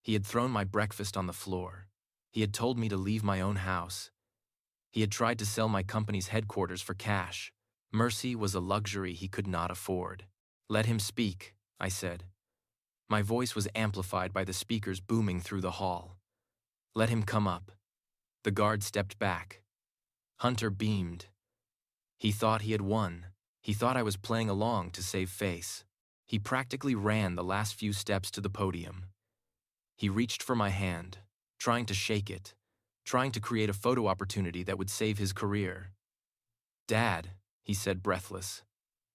He had thrown my breakfast on the floor. He had told me to leave my own house. He had tried to sell my company's headquarters for cash. Mercy was a luxury he could not afford. "Let him speak," I said. My voice was amplified by the speakers booming through the hall. "Let him come up." The guard stepped back. Hunter beamed. He thought he had won. He thought I was playing along to save face. He practically ran the last few steps to the podium. He reached for my hand, trying to shake it, trying to create a photo opportunity that would save his career. "Dad," he said, breathless.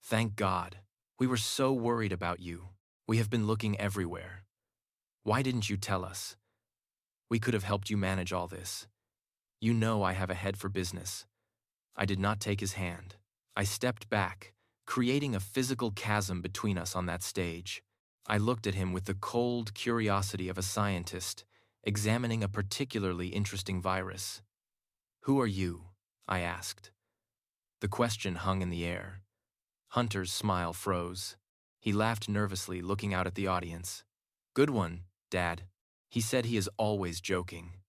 "Thank God. We were so worried about you. We have been looking everywhere. Why didn't you tell us? We could have helped you manage all this. You know I have a head for business." I did not take his hand. I stepped back, creating a physical chasm between us on that stage. I looked at him with the cold curiosity of a scientist examining a particularly interesting virus. "Who are you?" I asked. The question hung in the air. Hunter's smile froze. He laughed nervously, looking out at the audience. "Good one, Dad." He said he is always joking.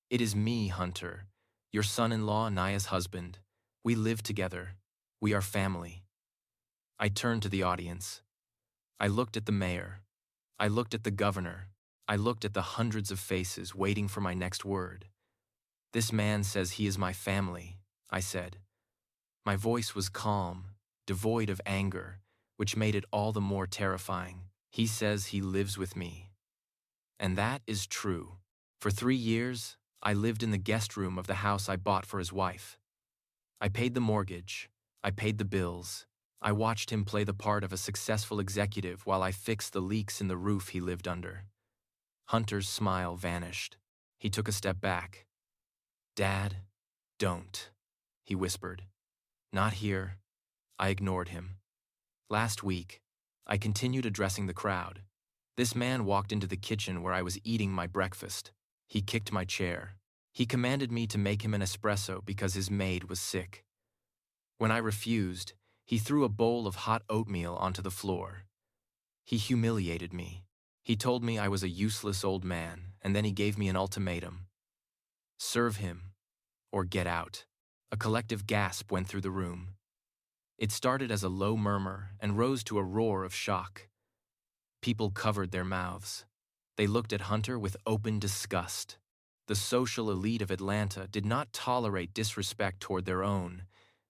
"It is me, Hunter, your son-in-law, Naya's husband. We live together. We are family." I turned to the audience. I looked at the mayor. I looked at the governor. I looked at the hundreds of faces waiting for my next word. "This man says he is my family," I said. My voice was calm, devoid of anger, which made it all the more terrifying. "He says he lives with me." And that is true. For 3 years, I lived in the guest room of the house I bought for his wife. I paid the mortgage. I paid the bills. I watched him play the part of a successful executive while I fixed the leaks in the roof he lived under. Hunter's smile vanished. He took a step back. "Dad, don't," he whispered. "Not here." I ignored him. Last week, I continued addressing the crowd. This man walked into the kitchen where I was eating my breakfast. He kicked my chair. He commanded me to make him an espresso because his maid was sick. When I refused, he threw a bowl of hot oatmeal onto the floor. He humiliated me. He told me I was a useless old man, and then he gave me an ultimatum. "Serve him, or get out." A collective gasp went through the room. It started as a low murmur and rose to a roar of shock. People covered their mouths. They looked at Hunter with open disgust. The social elite of Atlanta did not tolerate disrespect toward their own,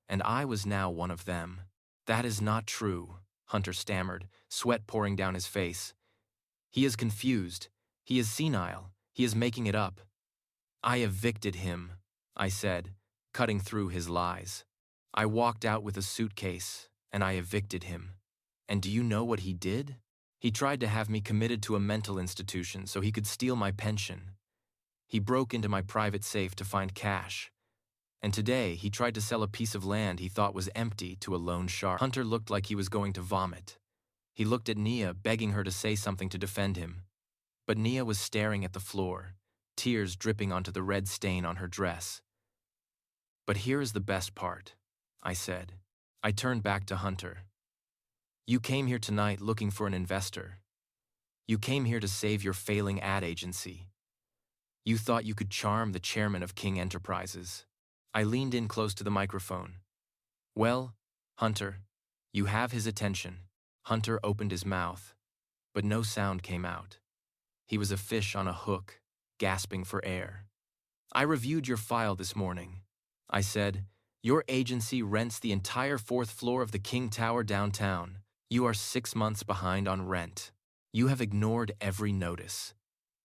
and I was now one of them. "That is not true," Hunter stammered, sweat pouring down his face. "He is confused. He is senile. He is making it up." "I evicted him," I said, cutting through his lies. "I walked out with a suitcase, and I evicted him. And do you know what he did? He tried to have me committed to a mental institution so he could steal my pension. He broke into my private safe to find cash. And today, he tried to sell a piece of land he thought was empty to a loan shark." Hunter looked like he was going to vomit. He looked at Nia, begging her to say something to defend him. But Nia was staring at the floor, tears dripping onto the red stain on her dress. "But here is the best part," I said. I turned back to Hunter. "You came here tonight looking for an investor. You came here to save your failing ad agency. You thought you could charm the chairman of King Enterprises." I leaned in close to the microphone. "Well, Hunter, you have his attention." Hunter opened his mouth, but no sound came out. He was a fish on a hook, gasping for air. "I reviewed your file this morning," I said. "Your agency rents the entire 4th floor of the King Tower downtown. You are 6 months behind on rent. You have ignored every notice.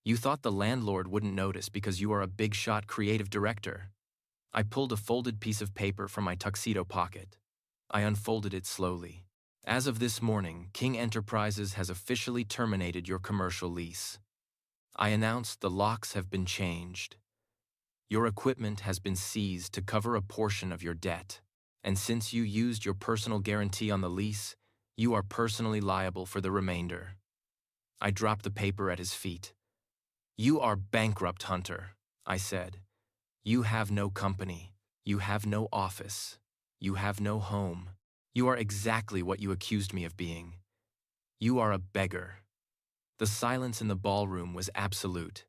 You thought the landlord wouldn't notice because you are a big-shot creative director." I pulled a folded piece of paper from my tuxedo pocket. I unfolded it slowly. "As of this morning, King Enterprises has officially terminated your commercial lease. I announced the locks have been changed. Your equipment has been seized to cover a portion of your debt. And since you used your personal guarantee on the lease, you are personally liable for the remainder." I dropped the paper at his feet. "You are bankrupt, Hunter," I said. "You have no company. You have no office. You have no home. You are exactly what you accused me of being. You are a beggar." The silence in the ballroom was absolute.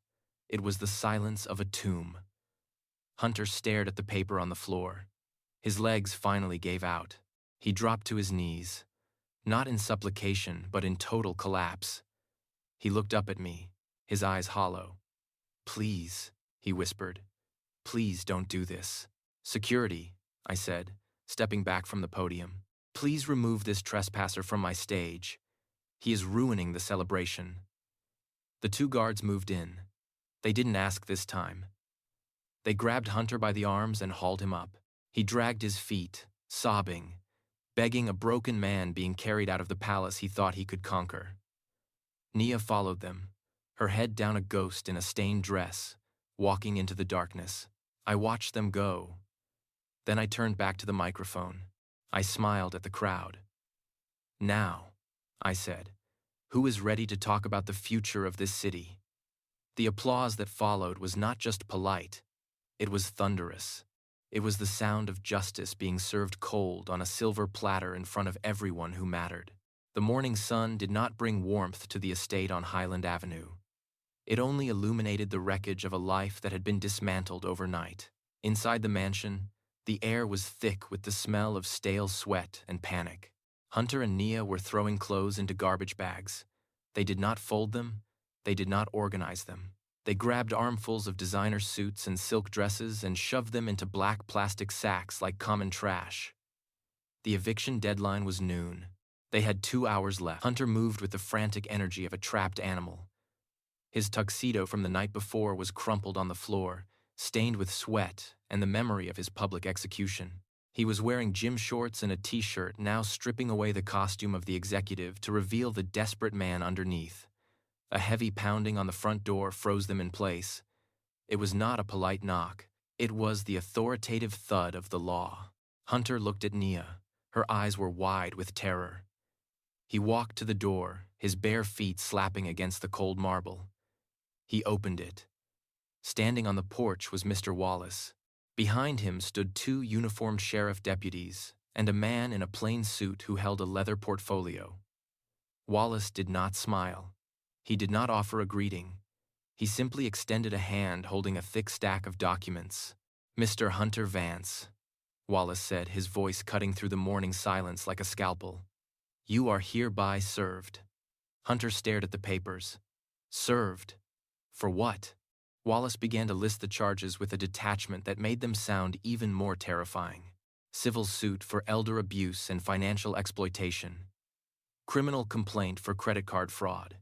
It was the silence of a tomb. Hunter stared at the paper on the floor. His legs finally gave out. He dropped to his knees, not in supplication, but in total collapse. He looked up at me, his eyes hollow. "Please," he whispered. "Please don't do this." "Security," I said, stepping back from the podium. "Please remove this trespasser from my stage. He is ruining the celebration." The 2 guards moved in. They didn't ask this time. They grabbed Hunter by the arms and hauled him up. He dragged his feet, sobbing, begging, a broken man being carried out of the palace he thought he could conquer. Nia followed them, her head down, a ghost in a stained dress, walking into the darkness. I watched them go. Then I turned back to the microphone. I smiled at the crowd. "Now," I said, "who is ready to talk about the future of this city?" The applause that followed was not just polite, it was thunderous. It was the sound of justice being served cold on a silver platter in front of everyone who mattered. The morning sun did not bring warmth to the estate on Highland Avenue. It only illuminated the wreckage of a life that had been dismantled overnight. Inside the mansion, the air was thick with the smell of stale sweat and panic. Hunter and Nia were throwing clothes into garbage bags. They did not fold them. They did not organize them. They grabbed armfuls of designer suits and silk dresses and shoved them into black plastic sacks like common trash. The eviction deadline was noon. They had 2 hours left. Hunter moved with the frantic energy of a trapped animal. His tuxedo from the night before was crumpled on the floor, stained with sweat and the memory of his public execution. He was wearing gym shorts and a t-shirt, now stripping away the costume of the executive to reveal the desperate man underneath. A heavy pounding on the front door froze them in place. It was not a polite knock. It was the authoritative thud of the law. Hunter looked at Nia. Her eyes were wide with terror. He walked to the door, his bare feet slapping against the cold marble. He opened it. Standing on the porch was Mr. Wallace. Behind him stood 2 uniformed sheriff deputies and a man in a plain suit who held a leather portfolio. Wallace did not smile. He did not offer a greeting. He simply extended a hand holding a thick stack of documents. "Mr. Hunter Vance," Wallace said, his voice cutting through the morning silence like a scalpel. "You are hereby served." Hunter stared at the papers. Served. For what? Wallace began to list the charges with a detachment that made them sound even more terrifying. Civil suit for elder abuse and financial exploitation. Criminal complaint for credit card fraud.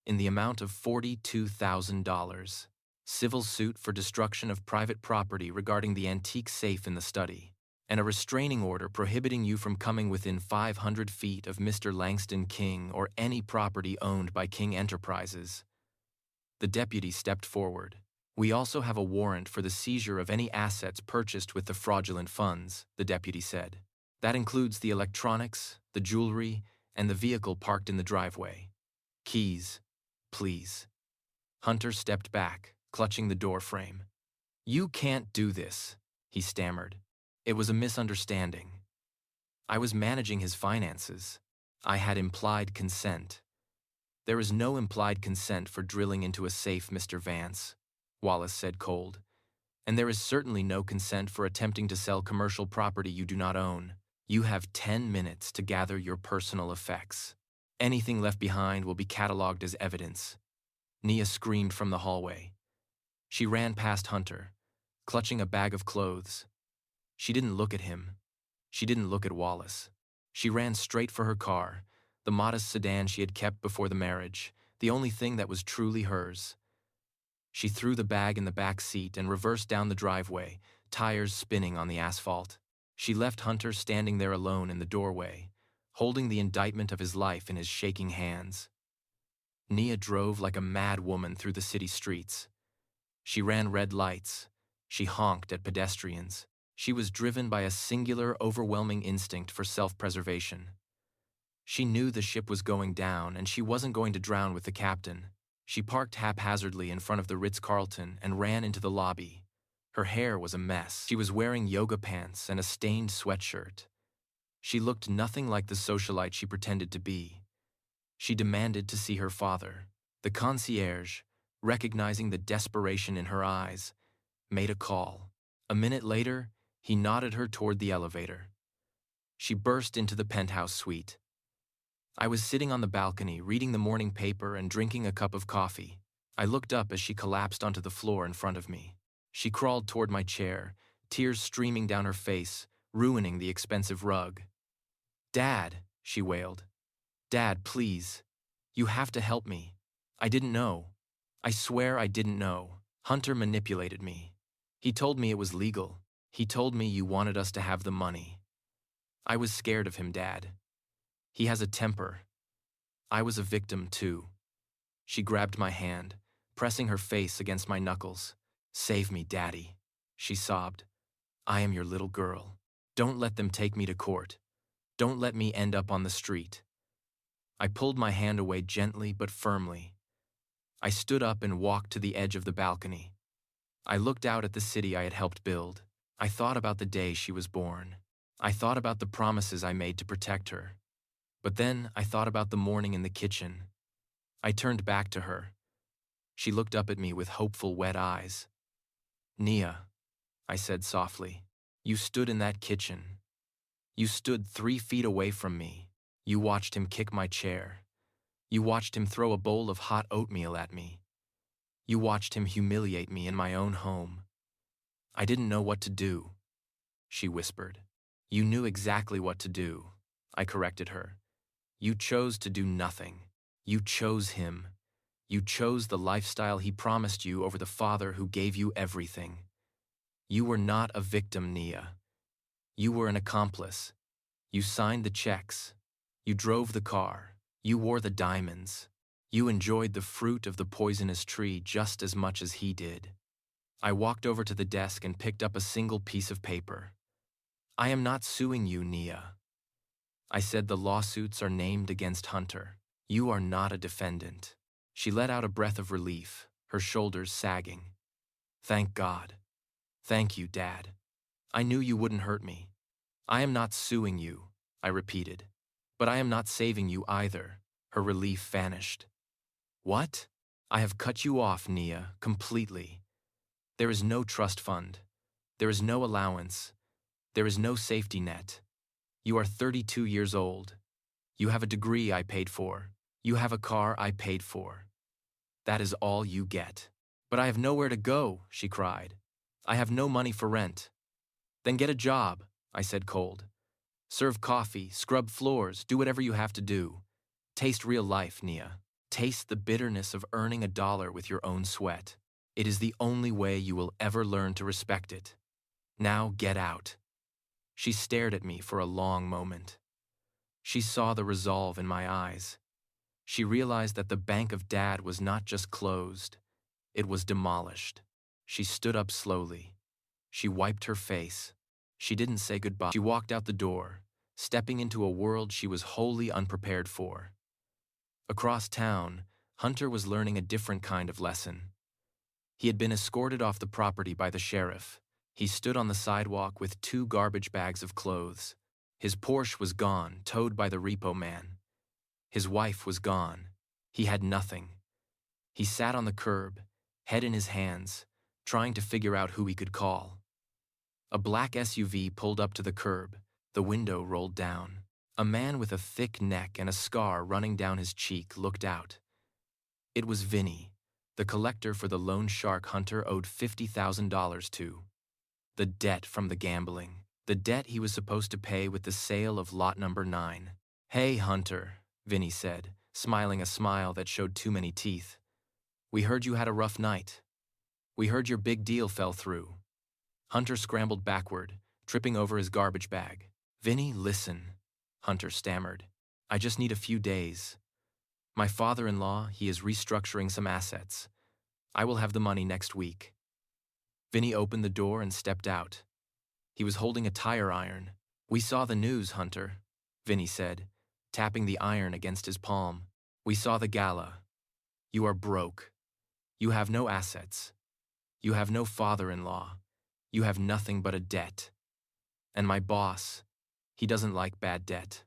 In the amount of $42,000. Civil suit for destruction of private property regarding the antique safe in the study. And a restraining order prohibiting you from coming within 500 feet of Mr. Langston King or any property owned by King Enterprises. The deputy stepped forward. We also have a warrant for the seizure of any assets purchased with the fraudulent funds, the deputy said. That includes the electronics, the jewelry, and the vehicle parked in the driveway. Keys, please. Hunter stepped back, clutching the door frame. You can't do this, he stammered. It was a misunderstanding. I was managing his finances. I had implied consent. There is no implied consent for drilling into a safe, Mr. Vance, Wallace said cold. And there is certainly no consent for attempting to sell commercial property you do not own. You have 10 minutes to gather your personal effects. Anything left behind will be catalogued as evidence. Nia screamed from the hallway. She ran past Hunter, clutching a bag of clothes. She didn't look at him. She didn't look at Wallace. She ran straight for her car, the modest sedan she had kept before the marriage, the only thing that was truly hers. She threw the bag in the back seat and reversed down the driveway, tires spinning on the asphalt. She left Hunter standing there alone in the doorway, holding the indictment of his life in his shaking hands. Nia drove like a mad woman through the city streets. She ran red lights. She honked at pedestrians. She was driven by a singular, overwhelming instinct for self-preservation. She knew the ship was going down and she wasn't going to drown with the captain. She parked haphazardly in front of the Ritz-Carlton and ran into the lobby. Her hair was a mess. She was wearing yoga pants and a stained sweatshirt. She looked nothing like the socialite she pretended to be. She demanded to see her father. The concierge, recognizing the desperation in her eyes, made a call. A minute later, he nodded her toward the elevator. She burst into the penthouse suite. I was sitting on the balcony, reading the morning paper and drinking a cup of coffee. I looked up as she collapsed onto the floor in front of me. She crawled toward my chair, tears streaming down her face, ruining the expensive rug. "Dad," she wailed. "Dad, please. You have to help me. I didn't know. I swear I didn't know. Hunter manipulated me. He told me it was legal. He told me you wanted us to have the money. I was scared of him, Dad. He has a temper. I was a victim, too." She grabbed my hand, pressing her face against my knuckles. "Save me, Daddy," she sobbed. "I am your little girl. Don't let them take me to court. Don't let me end up on the street." I pulled my hand away gently but firmly. I stood up and walked to the edge of the balcony. I looked out at the city I had helped build. I thought about the day she was born. I thought about the promises I made to protect her. But then I thought about the morning in the kitchen. I turned back to her. She looked up at me with hopeful, wet eyes. "Nia," I said softly, "you stood in that kitchen. You stood 3 feet away from me. You watched him kick my chair. You watched him throw a bowl of hot oatmeal at me. You watched him humiliate me in my own home. I didn't know what to do," she whispered. "You knew exactly what to do," I corrected her. "You chose to do nothing. You chose him. You chose the lifestyle he promised you over the father who gave you everything. You were not a victim, Nia. You were an accomplice. You signed the checks. You drove the car. You wore the diamonds. You enjoyed the fruit of the poisonous tree just as much as he did." I walked over to the desk and picked up a single piece of paper. "I am not suing you, Nia." I said the lawsuits are named against Hunter. You are not a defendant. She let out a breath of relief, her shoulders sagging. "Thank God. Thank you, Dad. I knew you wouldn't hurt me. I am not suing you," I repeated. "But I am not saving you either." Her relief vanished. "What?" "I have cut you off, Nia, completely. There is no trust fund. There is no allowance. There is no safety net. You are 32 years old. You have a degree I paid for. You have a car I paid for. That is all you get. But I have nowhere to go, she cried. I have no money for rent. Then get a job, I said cold. Serve coffee, scrub floors, do whatever you have to do. Taste real life, Nia. Taste the bitterness of earning $1 with your own sweat. It is the only way you will ever learn to respect it. Now get out. She stared at me for a long moment. She saw the resolve in my eyes. She realized that the bank of Dad was not just closed, it was demolished. She stood up slowly. She wiped her face. She didn't say goodbye. She walked out the door, stepping into a world she was wholly unprepared for. Across town, Hunter was learning a different kind of lesson. He had been escorted off the property by the sheriff. He stood on the sidewalk with 2 garbage bags of clothes. His Porsche was gone, towed by the repo man. His wife was gone. He had nothing. He sat on the curb, head in his hands, trying to figure out who he could call. A black SUV pulled up to the curb. The window rolled down. A man with a thick neck and a scar running down his cheek looked out. It was Vinny, the collector for the loan shark Hunter owed $50,000 to. The debt from the gambling. The debt he was supposed to pay with the sale of lot number 9. Hey, Hunter, Vinny said, smiling a smile that showed too many teeth. We heard you had a rough night. We heard your big deal fell through. Hunter scrambled backward, tripping over his garbage bag. Vinny, listen, Hunter stammered. I just need a few days. My father-in-law, he is restructuring some assets. I will have the money next week. Vinny opened the door and stepped out. He was holding a tire iron. We saw the news, Hunter, Vinny said, tapping the iron against his palm. We saw the gala. You are broke. You have no assets. You have no father-in-law. You have nothing but a debt. And my boss, he doesn't like bad debt.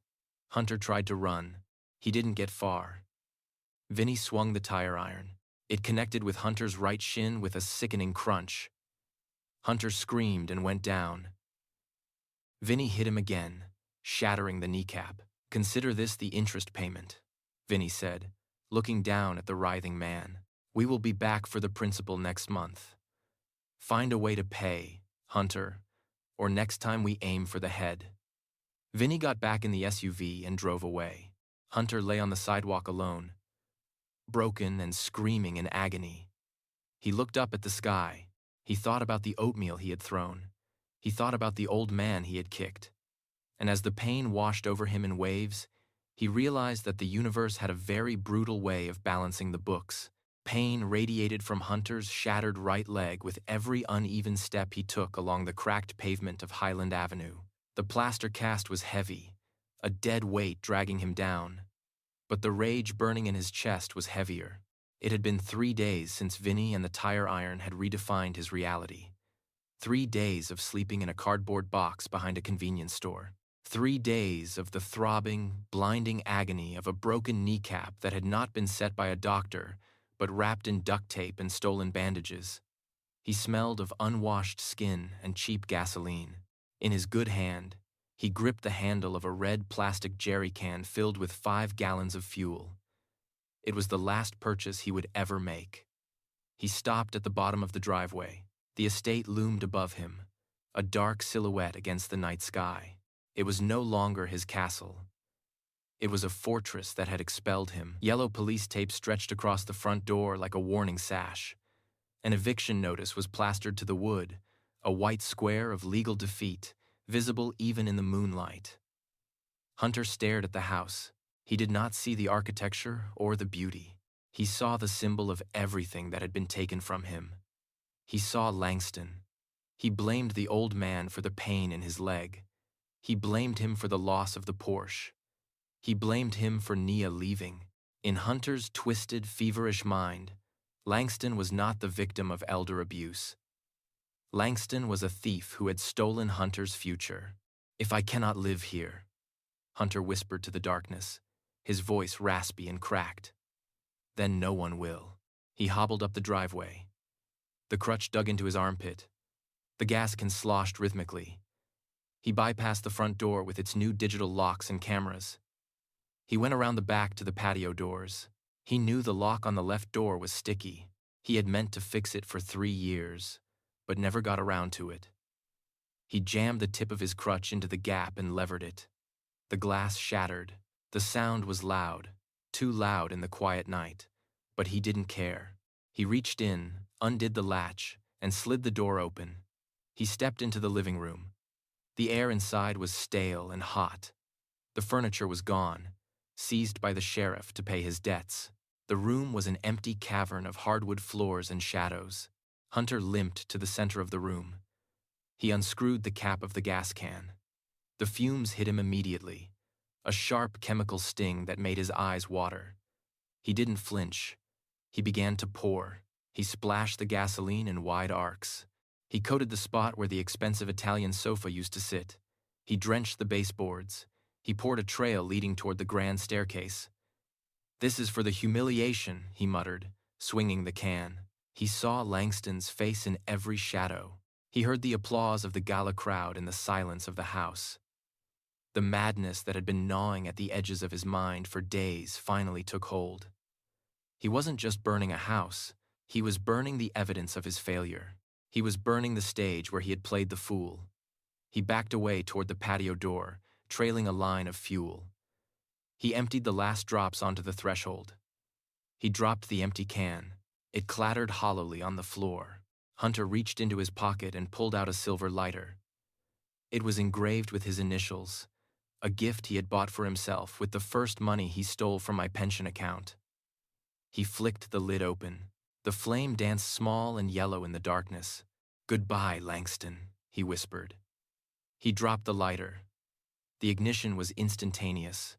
Hunter tried to run. He didn't get far. Vinny swung the tire iron. It connected with Hunter's right shin with a sickening crunch. Hunter screamed and went down. Vinny hit him again, shattering the kneecap. Consider this the interest payment, Vinny said, looking down at the writhing man. We will be back for the principal next month. Find a way to pay, Hunter, or next time we aim for the head. Vinny got back in the SUV and drove away. Hunter lay on the sidewalk alone, broken and screaming in agony. He looked up at the sky. He thought about the oatmeal he had thrown. He thought about the old man he had kicked. And as the pain washed over him in waves, he realized that the universe had a very brutal way of balancing the books. Pain radiated from Hunter's shattered right leg with every uneven step he took along the cracked pavement of Highland Avenue. The plaster cast was heavy, a dead weight dragging him down. But the rage burning in his chest was heavier. It had been 3 days since Vinny and the tire iron had redefined his reality. 3 days of sleeping in a cardboard box behind a convenience store. 3 days of the throbbing, blinding agony of a broken kneecap that had not been set by a doctor, but wrapped in duct tape and stolen bandages. He smelled of unwashed skin and cheap gasoline. In his good hand, he gripped the handle of a red plastic jerry can filled with 5 gallons of fuel. It was the last purchase he would ever make. He stopped at the bottom of the driveway. The estate loomed above him, a dark silhouette against the night sky. It was no longer his castle. It was a fortress that had expelled him. Yellow police tape stretched across the front door like a warning sash. An eviction notice was plastered to the wood, a white square of legal defeat, visible even in the moonlight. Hunter stared at the house. He did not see the architecture or the beauty. He saw the symbol of everything that had been taken from him. He saw Langston. He blamed the old man for the pain in his leg. He blamed him for the loss of the Porsche. He blamed him for Nia leaving. In Hunter's twisted, feverish mind, Langston was not the victim of elder abuse. Langston was a thief who had stolen Hunter's future. If I cannot live here, Hunter whispered to the darkness, his voice raspy and cracked. Then no one will. He hobbled up the driveway. The crutch dug into his armpit. The gas can sloshed rhythmically. He bypassed the front door with its new digital locks and cameras. He went around the back to the patio doors. He knew the lock on the left door was sticky. He had meant to fix it for 3 years, but never got around to it. He jammed the tip of his crutch into the gap and levered it. The glass shattered. The sound was loud, too loud in the quiet night, but he didn't care. He reached in, undid the latch, and slid the door open. He stepped into the living room. The air inside was stale and hot. The furniture was gone, seized by the sheriff to pay his debts. The room was an empty cavern of hardwood floors and shadows. Hunter limped to the center of the room. He unscrewed the cap of the gas can. The fumes hit him immediately, a sharp chemical sting that made his eyes water. He didn't flinch. He began to pour. He splashed the gasoline in wide arcs. He coated the spot where the expensive Italian sofa used to sit. He drenched the baseboards. He poured a trail leading toward the grand staircase. "This is for the humiliation," he muttered, swinging the can. He saw Langston's face in every shadow. He heard the applause of the gala crowd in the silence of the house. The madness that had been gnawing at the edges of his mind for days finally took hold. He wasn't just burning a house. He was burning the evidence of his failure. He was burning the stage where he had played the fool. He backed away toward the patio door, trailing a line of fuel. He emptied the last drops onto the threshold. He dropped the empty can. It clattered hollowly on the floor. Hunter reached into his pocket and pulled out a silver lighter. It was engraved with his initials, a gift he had bought for himself with the first money he stole from my pension account. He flicked the lid open. The flame danced small and yellow in the darkness. "Goodbye, Langston," he whispered. He dropped the lighter. The ignition was instantaneous.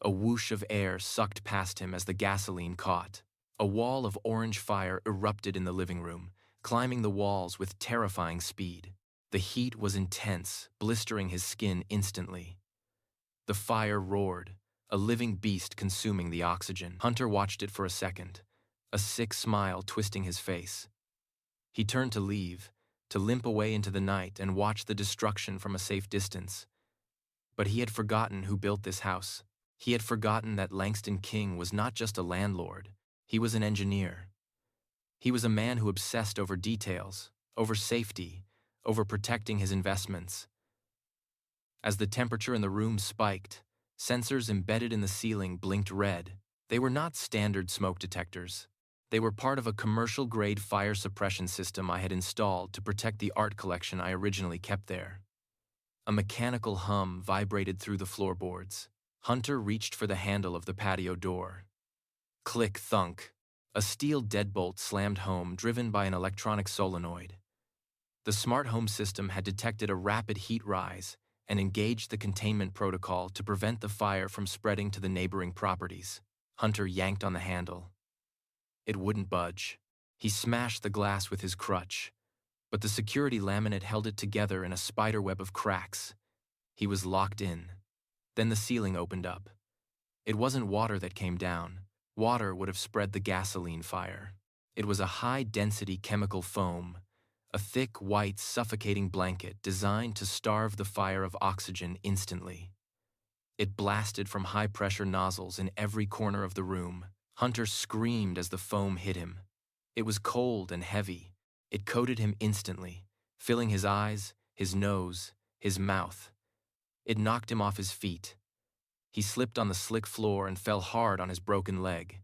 A whoosh of air sucked past him as the gasoline caught. A wall of orange fire erupted in the living room, climbing the walls with terrifying speed. The heat was intense, blistering his skin instantly. The fire roared, a living beast consuming the oxygen. Hunter watched it for a second, a sick smile twisting his face. He turned to leave, to limp away into the night and watch the destruction from a safe distance. But he had forgotten who built this house. He had forgotten that Langston King was not just a landlord, he was an engineer. He was a man who obsessed over details, over safety, over protecting his investments. As the temperature in the room spiked, sensors embedded in the ceiling blinked red. They were not standard smoke detectors. They were part of a commercial-grade fire suppression system I had installed to protect the art collection I originally kept there. A mechanical hum vibrated through the floorboards. Hunter reached for the handle of the patio door. Click, thunk. A steel deadbolt slammed home, driven by an electronic solenoid. The smart home system had detected a rapid heat rise and engaged the containment protocol to prevent the fire from spreading to the neighboring properties. Hunter yanked on the handle. It wouldn't budge. He smashed the glass with his crutch, but the security laminate held it together in a spiderweb of cracks. He was locked in. Then the ceiling opened up. It wasn't water that came down. Water would have spread the gasoline fire. It was a high-density chemical foam, a thick, white, suffocating blanket designed to starve the fire of oxygen instantly. It blasted from high-pressure nozzles in every corner of the room. Hunter screamed as the foam hit him. It was cold and heavy. It coated him instantly, filling his eyes, his nose, his mouth. It knocked him off his feet. He slipped on the slick floor and fell hard on his broken leg.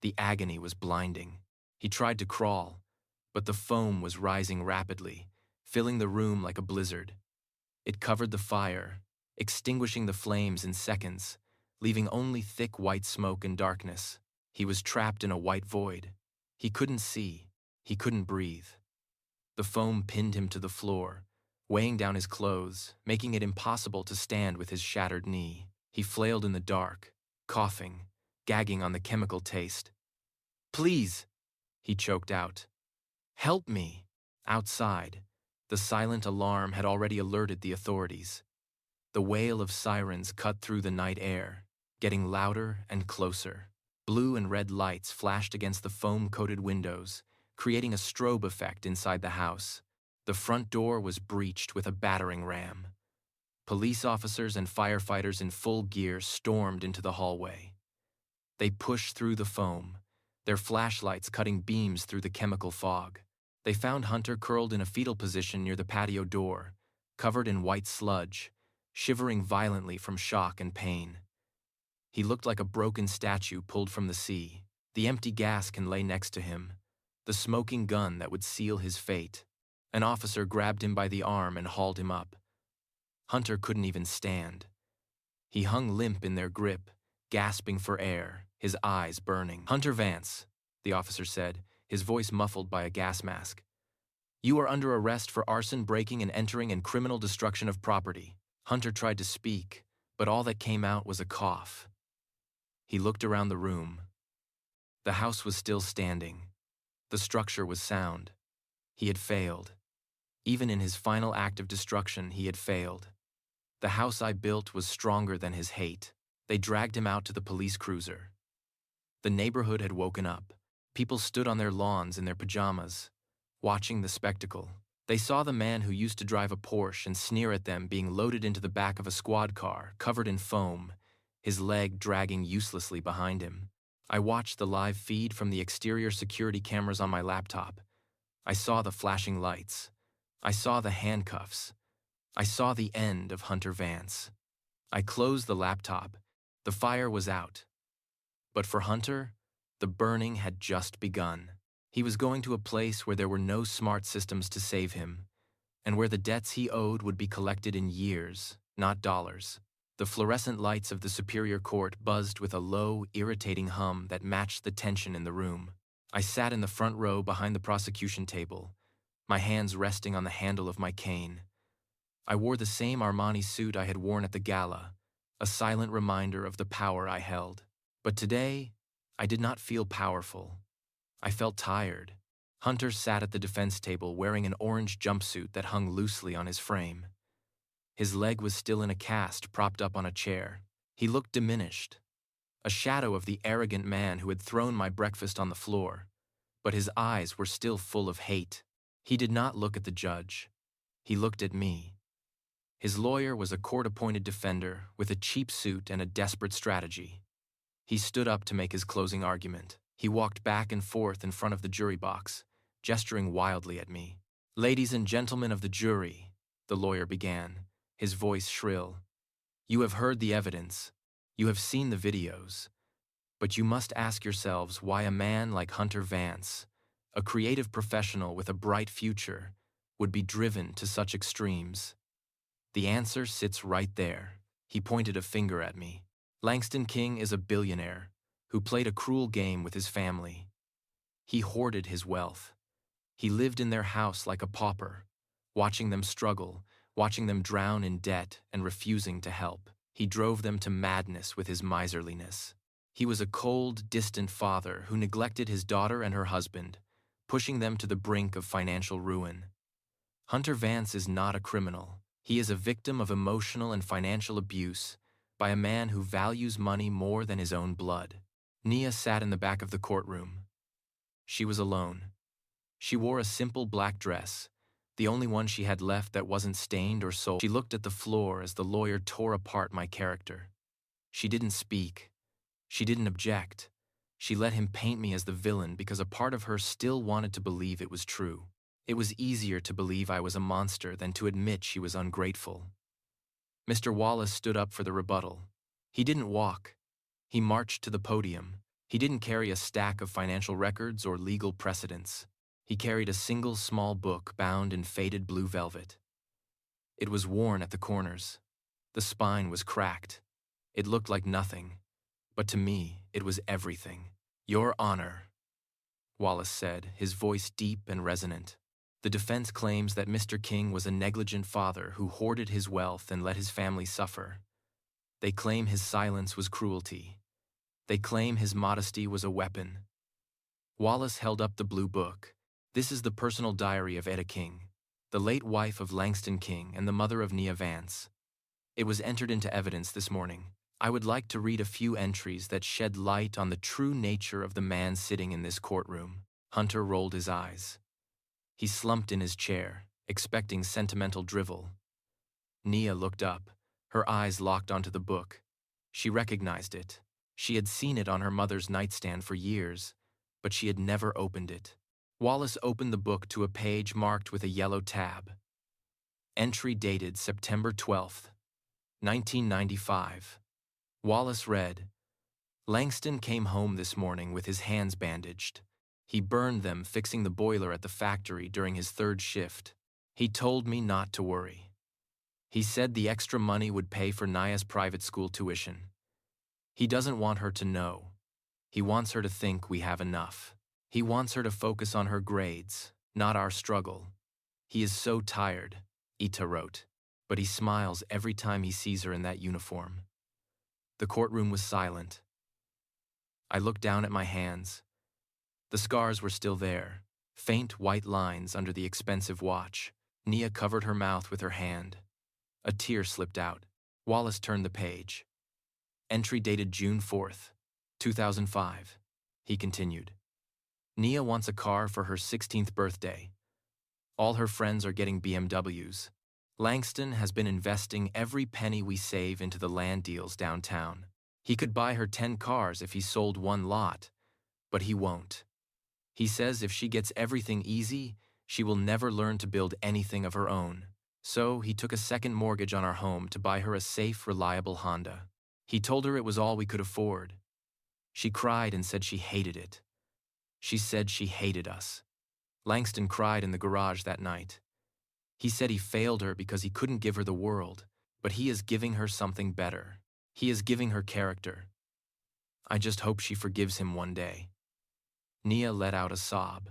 The agony was blinding. He tried to crawl, but the foam was rising rapidly, filling the room like a blizzard. It covered the fire, extinguishing the flames in seconds, leaving only thick white smoke and darkness. He was trapped in a white void. He couldn't see. He couldn't breathe. The foam pinned him to the floor, weighing down his clothes, making it impossible to stand with his shattered knee. He flailed in the dark, coughing, gagging on the chemical taste. "Please," he choked out. "Help me." Outside, the silent alarm had already alerted the authorities. The wail of sirens cut through the night air, getting louder and closer. Blue and red lights flashed against the foam-coated windows, creating a strobe effect inside the house. The front door was breached with a battering ram. Police officers and firefighters in full gear stormed into the hallway. They pushed through the foam, their flashlights cutting beams through the chemical fog. They found Hunter curled in a fetal position near the patio door, covered in white sludge, shivering violently from shock and pain. He looked like a broken statue pulled from the sea. The empty gas can lay next to him, the smoking gun that would seal his fate. An officer grabbed him by the arm and hauled him up. Hunter couldn't even stand. He hung limp in their grip, gasping for air, his eyes burning. "Hunter Vance," the officer said, his voice muffled by a gas mask. "You are under arrest for arson, breaking and entering, and criminal destruction of property." Hunter tried to speak, but all that came out was a cough. He looked around the room. The house was still standing. The structure was sound. He had failed. Even in his final act of destruction, he had failed. The house I built was stronger than his hate. They dragged him out to the police cruiser. The neighborhood had woken up. People stood on their lawns in their pajamas, watching the spectacle. They saw the man who used to drive a Porsche and sneer at them being loaded into the back of a squad car, covered in foam, his leg dragging uselessly behind him. I watched the live feed from the exterior security cameras on my laptop. I saw the flashing lights. I saw the handcuffs. I saw the end of Hunter Vance. I closed the laptop. The fire was out. But for Hunter, the burning had just begun. He was going to a place where there were no smart systems to save him, and where the debts he owed would be collected in years, not dollars. The fluorescent lights of the Superior Court buzzed with a low, irritating hum that matched the tension in the room. I sat in the front row behind the prosecution table, my hands resting on the handle of my cane. I wore the same Armani suit I had worn at the gala, a silent reminder of the power I held. But today, I did not feel powerful. I felt tired. Hunter sat at the defense table wearing an orange jumpsuit that hung loosely on his frame. His leg was still in a cast propped up on a chair. He looked diminished, a shadow of the arrogant man who had thrown my breakfast on the floor, but his eyes were still full of hate. He did not look at the judge. He looked at me. His lawyer was a court-appointed defender with a cheap suit and a desperate strategy. He stood up to make his closing argument. He walked back and forth in front of the jury box, gesturing wildly at me. "Ladies and gentlemen of the jury," the lawyer began, his voice shrill. "You have heard the evidence. You have seen the videos. But you must ask yourselves why a man like Hunter Vance, a creative professional with a bright future, would be driven to such extremes. The answer sits right there." He pointed a finger at me. "Langston King is a billionaire who played a cruel game with his family. He hoarded his wealth. He lived in their house like a pauper, watching them struggle, watching them drown in debt and refusing to help. He drove them to madness with his miserliness. He was a cold, distant father who neglected his daughter and her husband, pushing them to the brink of financial ruin. Hunter Vance is not a criminal. He is a victim of emotional and financial abuse by a man who values money more than his own blood." Nia sat in the back of the courtroom. She was alone. She wore a simple black dress, the only one she had left that wasn't stained or soiled. She looked at the floor as the lawyer tore apart my character. She didn't speak. She didn't object. She let him paint me as the villain because a part of her still wanted to believe it was true. It was easier to believe I was a monster than to admit she was ungrateful. Mr. Wallace stood up for the rebuttal. He didn't walk. He marched to the podium. He didn't carry a stack of financial records or legal precedents. He carried a single small book bound in faded blue velvet. It was worn at the corners. The spine was cracked. It looked like nothing, but to me, it was everything. "Your Honor," Wallace said, his voice deep and resonant. "The defense claims that Mr. King was a negligent father who hoarded his wealth and let his family suffer. They claim his silence was cruelty. They claim his modesty was a weapon." Wallace held up the blue book. "This is the personal diary of Etta King, the late wife of Langston King and the mother of Nia Vance. It was entered into evidence this morning. I would like to read a few entries that shed light on the true nature of the man sitting in this courtroom." Hunter rolled his eyes. He slumped in his chair, expecting sentimental drivel. Nia looked up, her eyes locked onto the book. She recognized it. She had seen it on her mother's nightstand for years, but she had never opened it. Wallace opened the book to a page marked with a yellow tab. Entry dated September 12th, 1995. Wallace read, Langston came home this morning with his hands bandaged. He burned them fixing the boiler at the factory during his third shift. He told me not to worry. He said the extra money would pay for Naya's private school tuition. He doesn't want her to know. He wants her to think we have enough. He wants her to focus on her grades, not our struggle. He is so tired, Ita wrote, but he smiles every time he sees her in that uniform. The courtroom was silent. I looked down at my hands. The scars were still there, faint white lines under the expensive watch. Nia covered her mouth with her hand. A tear slipped out. Wallace turned the page. Entry dated June 4th, 2005. He continued. Nia wants a car for her 16th birthday. All her friends are getting BMWs. Langston has been investing every penny we save into the land deals downtown. He could buy her 10 cars if he sold one lot, but he won't. He says if she gets everything easy, she will never learn to build anything of her own. So he took a second mortgage on our home to buy her a safe, reliable Honda. He told her it was all we could afford. She cried and said she hated it. She said she hated us. Langston cried in the garage that night. He said he failed her because he couldn't give her the world, but he is giving her something better. He is giving her character. I just hope she forgives him one day. Nia let out a sob.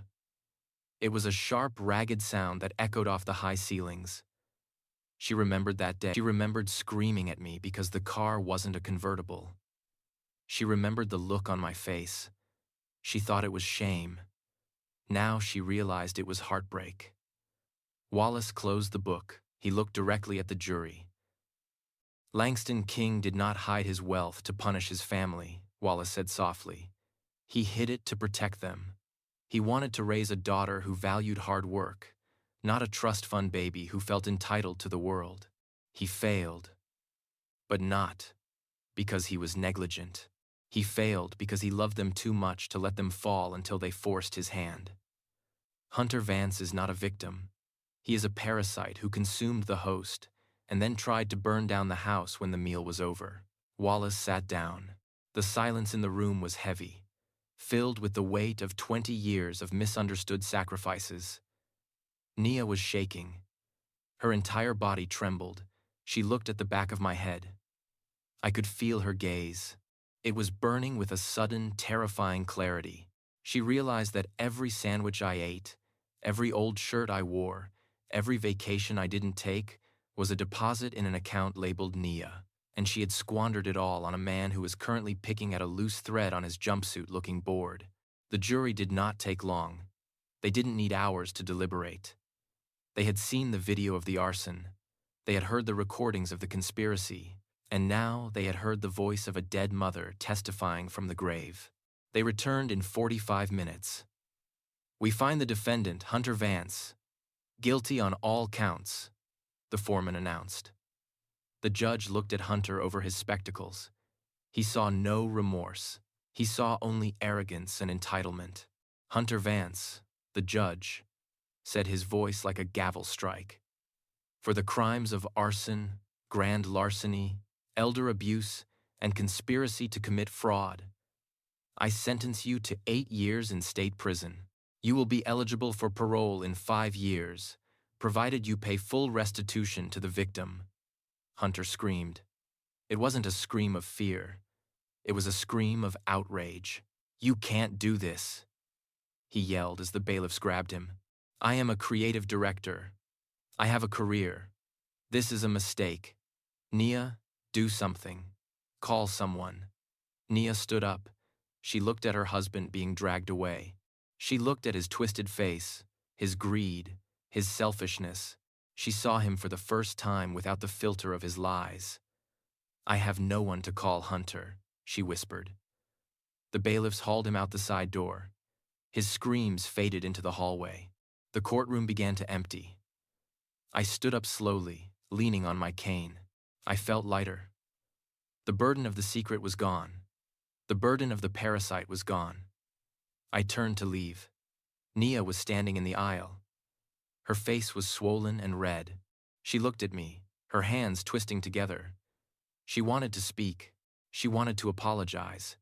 It was a sharp, ragged sound that echoed off the high ceilings. She remembered that day. She remembered screaming at me because the car wasn't a convertible. She remembered the look on my face. She thought it was shame. Now she realized it was heartbreak. Wallace closed the book. He looked directly at the jury. Langston King did not hide his wealth to punish his family, Wallace said softly. He hid it to protect them. He wanted to raise a daughter who valued hard work, not a trust fund baby who felt entitled to the world. He failed, but not because he was negligent. He failed because he loved them too much to let them fall until they forced his hand. Hunter Vance is not a victim. He is a parasite who consumed the host and then tried to burn down the house when the meal was over. Wallace sat down. The silence in the room was heavy, filled with the weight of 20 years of misunderstood sacrifices. Nia was shaking. Her entire body trembled. She looked at the back of my head. I could feel her gaze. It was burning with a sudden, terrifying clarity. She realized that every sandwich I ate, every old shirt I wore, every vacation I didn't take, was a deposit in an account labeled Nia, and she had squandered it all on a man who was currently picking at a loose thread on his jumpsuit looking bored. The jury did not take long. They didn't need hours to deliberate. They had seen the video of the arson. They had heard the recordings of the conspiracy, and now they had heard the voice of a dead mother testifying from the grave. They returned in 45 minutes. We find the defendant, Hunter Vance, guilty on all counts, the foreman announced. The judge looked at Hunter over his spectacles. He saw no remorse. He saw only arrogance and entitlement. Hunter Vance, the judge, said, his voice like a gavel strike, for the crimes of arson, grand larceny, elder abuse, and conspiracy to commit fraud, I sentence you to 8 years in state prison. You will be eligible for parole in 5 years, provided you pay full restitution to the victim. Hunter screamed. It wasn't a scream of fear. It was a scream of outrage. You can't do this, he yelled as the bailiffs grabbed him. I am a creative director. I have a career. This is a mistake. Nia, do something. Call someone. Nia stood up. She looked at her husband being dragged away. She looked at his twisted face, his greed, his selfishness. She saw him for the first time without the filter of his lies. I have no one to call Hunter, she whispered. The bailiffs hauled him out the side door. His screams faded into the hallway. The courtroom began to empty. I stood up slowly, leaning on my cane. I felt lighter. The burden of the secret was gone. The burden of the parasite was gone. I turned to leave. Nia was standing in the aisle. Her face was swollen and red. She looked at me, her hands twisting together. She wanted to speak. She wanted to apologize.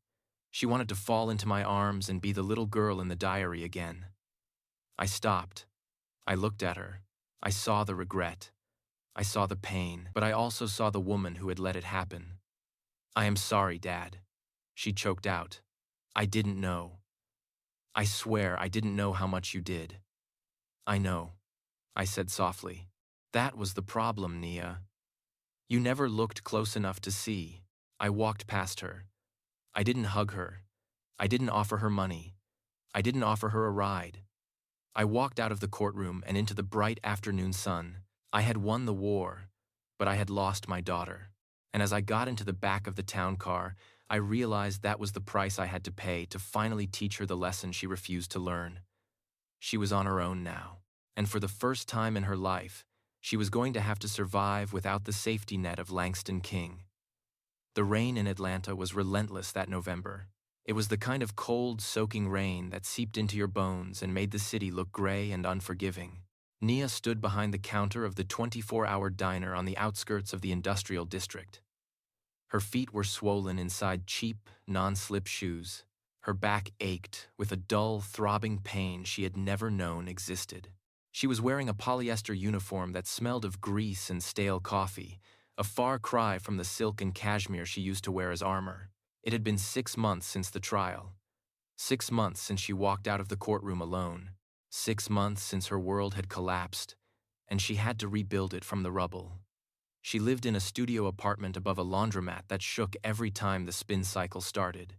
She wanted to fall into my arms and be the little girl in the diary again. I stopped. I looked at her. I saw the regret. I saw the pain, but I also saw the woman who had let it happen. "I am sorry, Dad," she choked out. "I didn't know. I swear I didn't know how much you did." "I know," I said softly. "That was the problem, Nia. You never looked close enough to see." I walked past her. I didn't hug her. I didn't offer her money. I didn't offer her a ride. I walked out of the courtroom and into the bright afternoon sun. I had won the war, but I had lost my daughter. And as I got into the back of the town car, I realized that was the price I had to pay to finally teach her the lesson she refused to learn. She was on her own now, and for the first time in her life, she was going to have to survive without the safety net of Langston King. The rain in Atlanta was relentless that November. It was the kind of cold, soaking rain that seeped into your bones and made the city look gray and unforgiving. Nia stood behind the counter of the 24-hour diner on the outskirts of the industrial district. Her feet were swollen inside cheap, non-slip shoes. Her back ached with a dull, throbbing pain she had never known existed. She was wearing a polyester uniform that smelled of grease and stale coffee, a far cry from the silk and cashmere she used to wear as armor. It had been 6 months since the trial. 6 months since she walked out of the courtroom alone. 6 months since her world had collapsed, and she had to rebuild it from the rubble. She lived in a studio apartment above a laundromat that shook every time the spin cycle started.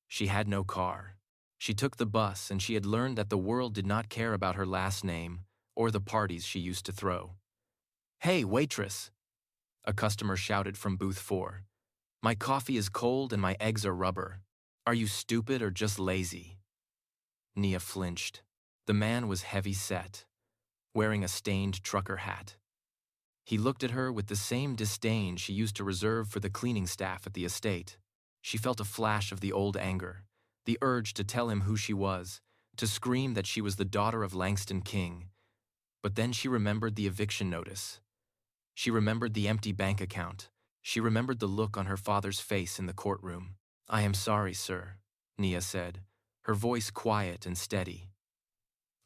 She had no car. She took the bus, and she had learned that the world did not care about her last name or the parties she used to throw. "Hey, waitress!" a customer shouted from booth 4. "My coffee is cold and my eggs are rubber. Are you stupid or just lazy?" Nia flinched. The man was heavy-set, wearing a stained trucker hat. He looked at her with the same disdain she used to reserve for the cleaning staff at the estate. She felt a flash of the old anger, the urge to tell him who she was, to scream that she was the daughter of Langston King. But then she remembered the eviction notice. She remembered the empty bank account. She remembered the look on her father's face in the courtroom. "I am sorry, sir," Nia said, her voice quiet and steady.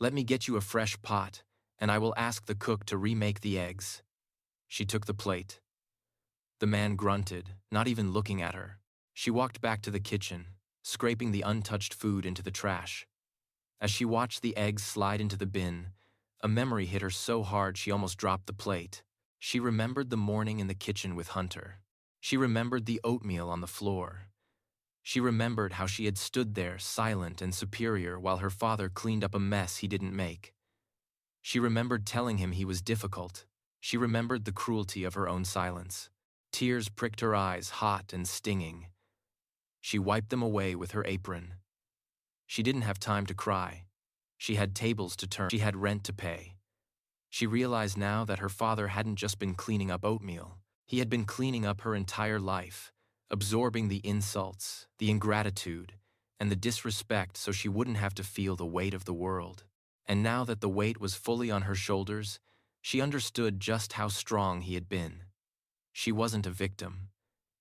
"Let me get you a fresh pot, and I will ask the cook to remake the eggs." She took the plate. The man grunted, not even looking at her. She walked back to the kitchen, scraping the untouched food into the trash. As she watched the eggs slide into the bin, a memory hit her so hard she almost dropped the plate. She remembered the morning in the kitchen with Hunter. She remembered the oatmeal on the floor. She remembered how she had stood there silent and superior while her father cleaned up a mess he didn't make. She remembered telling him he was difficult. She remembered the cruelty of her own silence. Tears pricked her eyes, hot and stinging. She wiped them away with her apron. She didn't have time to cry. She had tables to turn. She had rent to pay. She realized now that her father hadn't just been cleaning up oatmeal. He had been cleaning up her entire life, absorbing the insults, the ingratitude, and the disrespect so she wouldn't have to feel the weight of the world. And now that the weight was fully on her shoulders, she understood just how strong he had been. She wasn't a victim.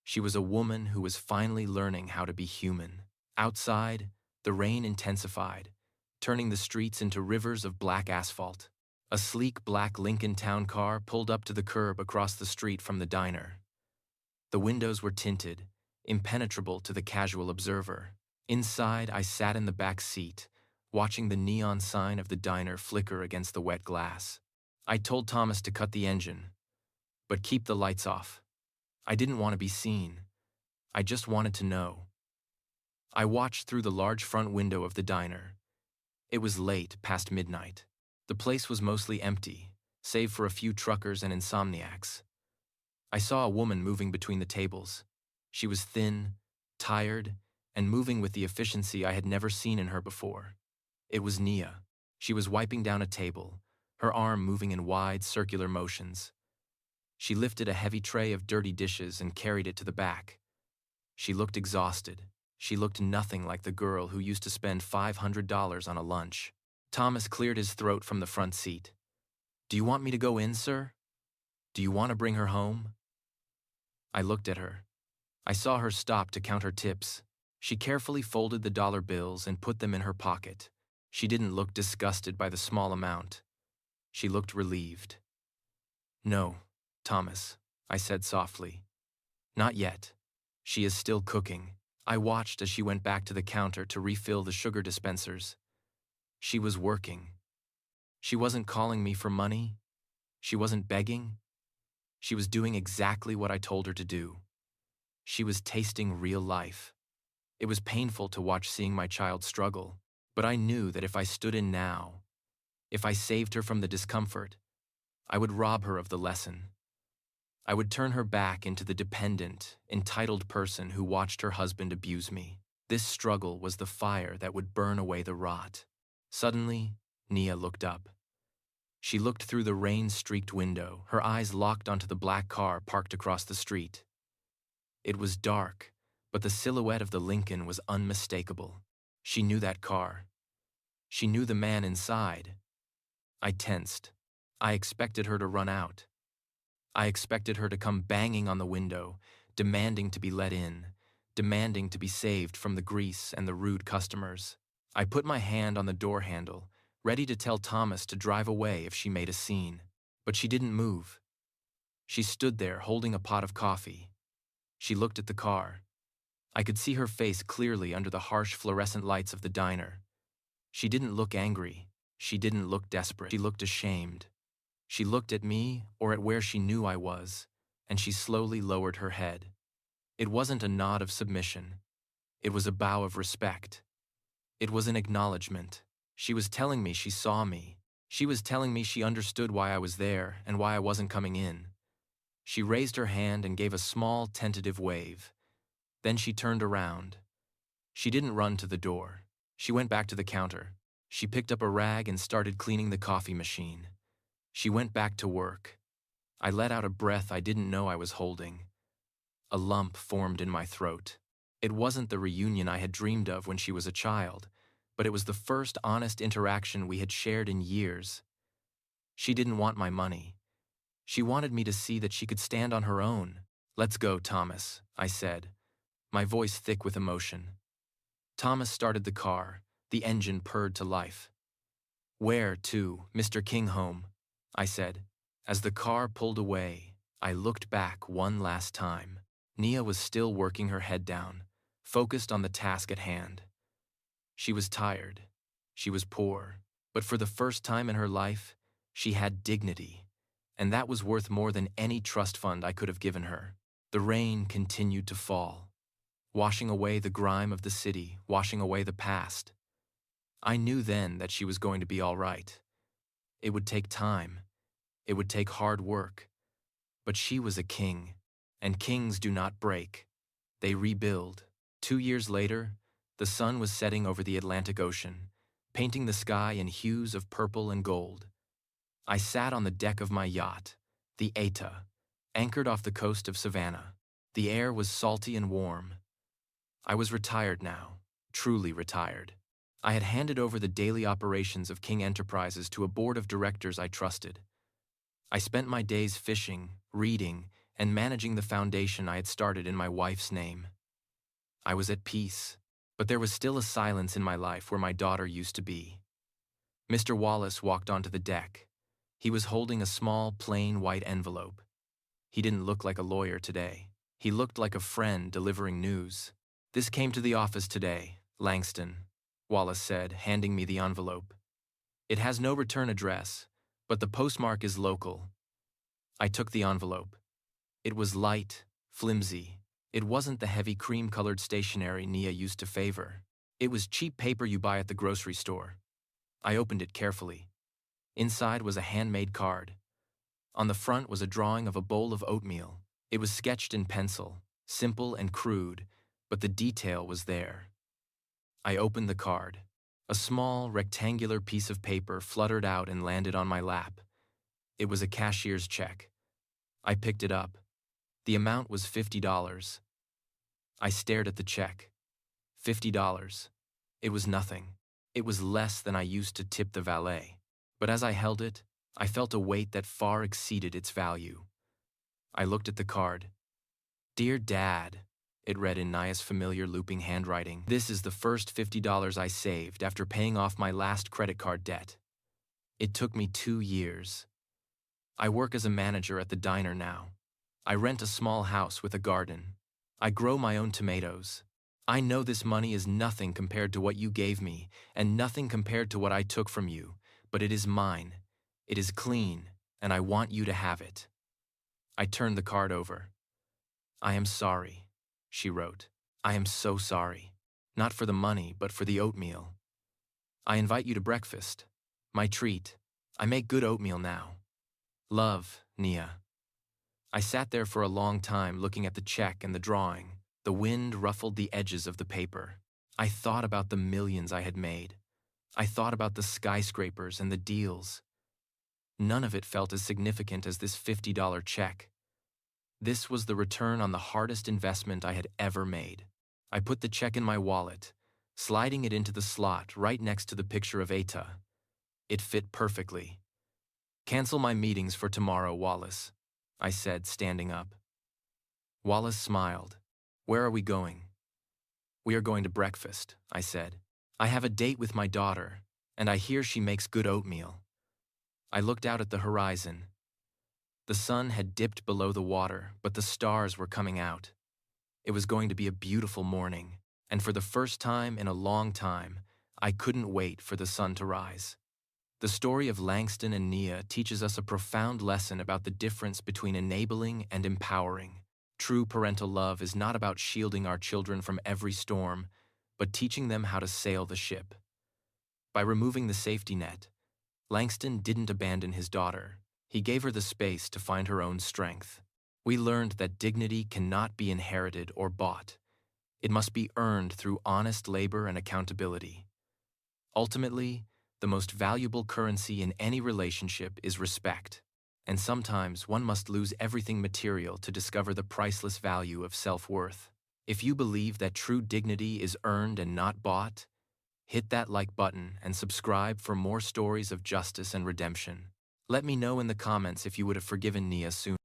She was a woman who was finally learning how to be human. Outside, the rain intensified, turning the streets into rivers of black asphalt. A sleek black Lincoln Town car pulled up to the curb across the street from the diner. The windows were tinted, impenetrable to the casual observer. Inside, I sat in the back seat, watching the neon sign of the diner flicker against the wet glass. I told Thomas to cut the engine, but keep the lights off. I didn't want to be seen. I just wanted to know. I watched through the large front window of the diner. It was late, past midnight. The place was mostly empty, save for a few truckers and insomniacs. I saw a woman moving between the tables. She was thin, tired, and moving with the efficiency I had never seen in her before. It was Nia. She was wiping down a table, her arm moving in wide, circular motions. She lifted a heavy tray of dirty dishes and carried it to the back. She looked exhausted. She looked nothing like the girl who used to spend $500 on a lunch. Thomas cleared his throat from the front seat. "Do you want me to go in, sir? Do you want to bring her home?" I looked at her. I saw her stop to count her tips. She carefully folded the dollar bills and put them in her pocket. She didn't look disgusted by the small amount. She looked relieved. "No, Thomas," I said softly. "Not yet. She is still cooking." I watched as she went back to the counter to refill the sugar dispensers. She was working. She wasn't calling me for money. She wasn't begging. She was doing exactly what I told her to do. She was tasting real life. It was painful to watch seeing my child struggle, but I knew that if I stood in now, if I saved her from the discomfort, I would rob her of the lesson. I would turn her back into the dependent, entitled person who watched her husband abuse me. This struggle was the fire that would burn away the rot. Suddenly, Nia looked up. She looked through the rain-streaked window, her eyes locked onto the black car parked across the street. It was dark, but the silhouette of the Lincoln was unmistakable. She knew that car. She knew the man inside. I tensed. I expected her to run out. I expected her to come banging on the window, demanding to be let in, demanding to be saved from the grease and the rude customers. I put my hand on the door handle, ready to tell Thomas to drive away if she made a scene. But she didn't move. She stood there holding a pot of coffee. She looked at the car. I could see her face clearly under the harsh fluorescent lights of the diner. She didn't look angry. She didn't look desperate. She looked ashamed. She looked at me, or at where she knew I was, and she slowly lowered her head. It wasn't a nod of submission. It was a bow of respect. It was an acknowledgement. She was telling me she saw me. She was telling me she understood why I was there and why I wasn't coming in. She raised her hand and gave a small, tentative wave. Then she turned around. She didn't run to the door. She went back to the counter. She picked up a rag and started cleaning the coffee machine. She went back to work. I let out a breath I didn't know I was holding. A lump formed in my throat. It wasn't the reunion I had dreamed of when she was a child, but it was the first honest interaction we had shared in years. She didn't want my money. She wanted me to see that she could stand on her own. "Let's go, Thomas," I said, my voice thick with emotion. Thomas started the car. The engine purred to life. "Where to, Mr. King home?" I said. As the car pulled away, I looked back one last time. Nia was still working her head down, focused on the task at hand. She was tired. She was poor. But for the first time in her life, she had dignity, and that was worth more than any trust fund I could have given her. The rain continued to fall, washing away the grime of the city, washing away the past. I knew then that she was going to be all right. It would take time. It would take hard work. But she was a king, and kings do not break. They rebuild. 2 years later, the sun was setting over the Atlantic Ocean, painting the sky in hues of purple and gold. I sat on the deck of my yacht, the Eta, anchored off the coast of Savannah. The air was salty and warm. I was retired now, truly retired. I had handed over the daily operations of King Enterprises to a board of directors I trusted. I spent my days fishing, reading, and managing the foundation I had started in my wife's name. I was at peace, but there was still a silence in my life where my daughter used to be. Mr. Wallace walked onto the deck. He was holding a small, plain white envelope. He didn't look like a lawyer today. He looked like a friend delivering news. "This came to the office today, Langston," Wallace said, handing me the envelope. "It has no return address, but the postmark is local." I took the envelope. It was light, flimsy. It wasn't the heavy cream-colored stationery Nia used to favor. It was cheap paper you buy at the grocery store. I opened it carefully. Inside was a handmade card. On the front was a drawing of a bowl of oatmeal. It was sketched in pencil, simple and crude, but the detail was there. I opened the card. A small, rectangular piece of paper fluttered out and landed on my lap. It was a cashier's check. I picked it up. The amount was $50. I stared at the check. $50. It was nothing. It was less than I used to tip the valet. But as I held it, I felt a weight that far exceeded its value. I looked at the card. "Dear Dad," it read in Naya's familiar looping handwriting. "This is the first $50 I saved after paying off my last credit card debt. It took me 2 years. I work as a manager at the diner now. I rent a small house with a garden. I grow my own tomatoes. I know this money is nothing compared to what you gave me, and nothing compared to what I took from you, but it is mine. It is clean, and I want you to have it." I turned the card over. "I am sorry," she wrote. "I am so sorry. Not for the money, but for the oatmeal. I invite you to breakfast. My treat. I make good oatmeal now. Love, Nia." I sat there for a long time looking at the check and the drawing. The wind ruffled the edges of the paper. I thought about the millions I had made. I thought about the skyscrapers and the deals. None of it felt as significant as this $50 check. This was the return on the hardest investment I had ever made. I put the check in my wallet, sliding it into the slot right next to the picture of Eta. It fit perfectly. "Cancel my meetings for tomorrow, Wallace," I said, standing up. Wallace smiled. "Where are we going?" "We are going to breakfast," I said. "I have a date with my daughter, and I hear she makes good oatmeal." I looked out at the horizon. The sun had dipped below the water, but the stars were coming out. It was going to be a beautiful morning, and for the first time in a long time, I couldn't wait for the sun to rise. The story of Langston and Nia teaches us a profound lesson about the difference between enabling and empowering. True parental love is not about shielding our children from every storm, but teaching them how to sail the ship. By removing the safety net, Langston didn't abandon his daughter. He gave her the space to find her own strength. We learned that dignity cannot be inherited or bought. It must be earned through honest labor and accountability. Ultimately, the most valuable currency in any relationship is respect, and sometimes one must lose everything material to discover the priceless value of self-worth. If you believe that true dignity is earned and not bought, hit that like button and subscribe for more stories of justice and redemption. Let me know in the comments if you would have forgiven Nia soon.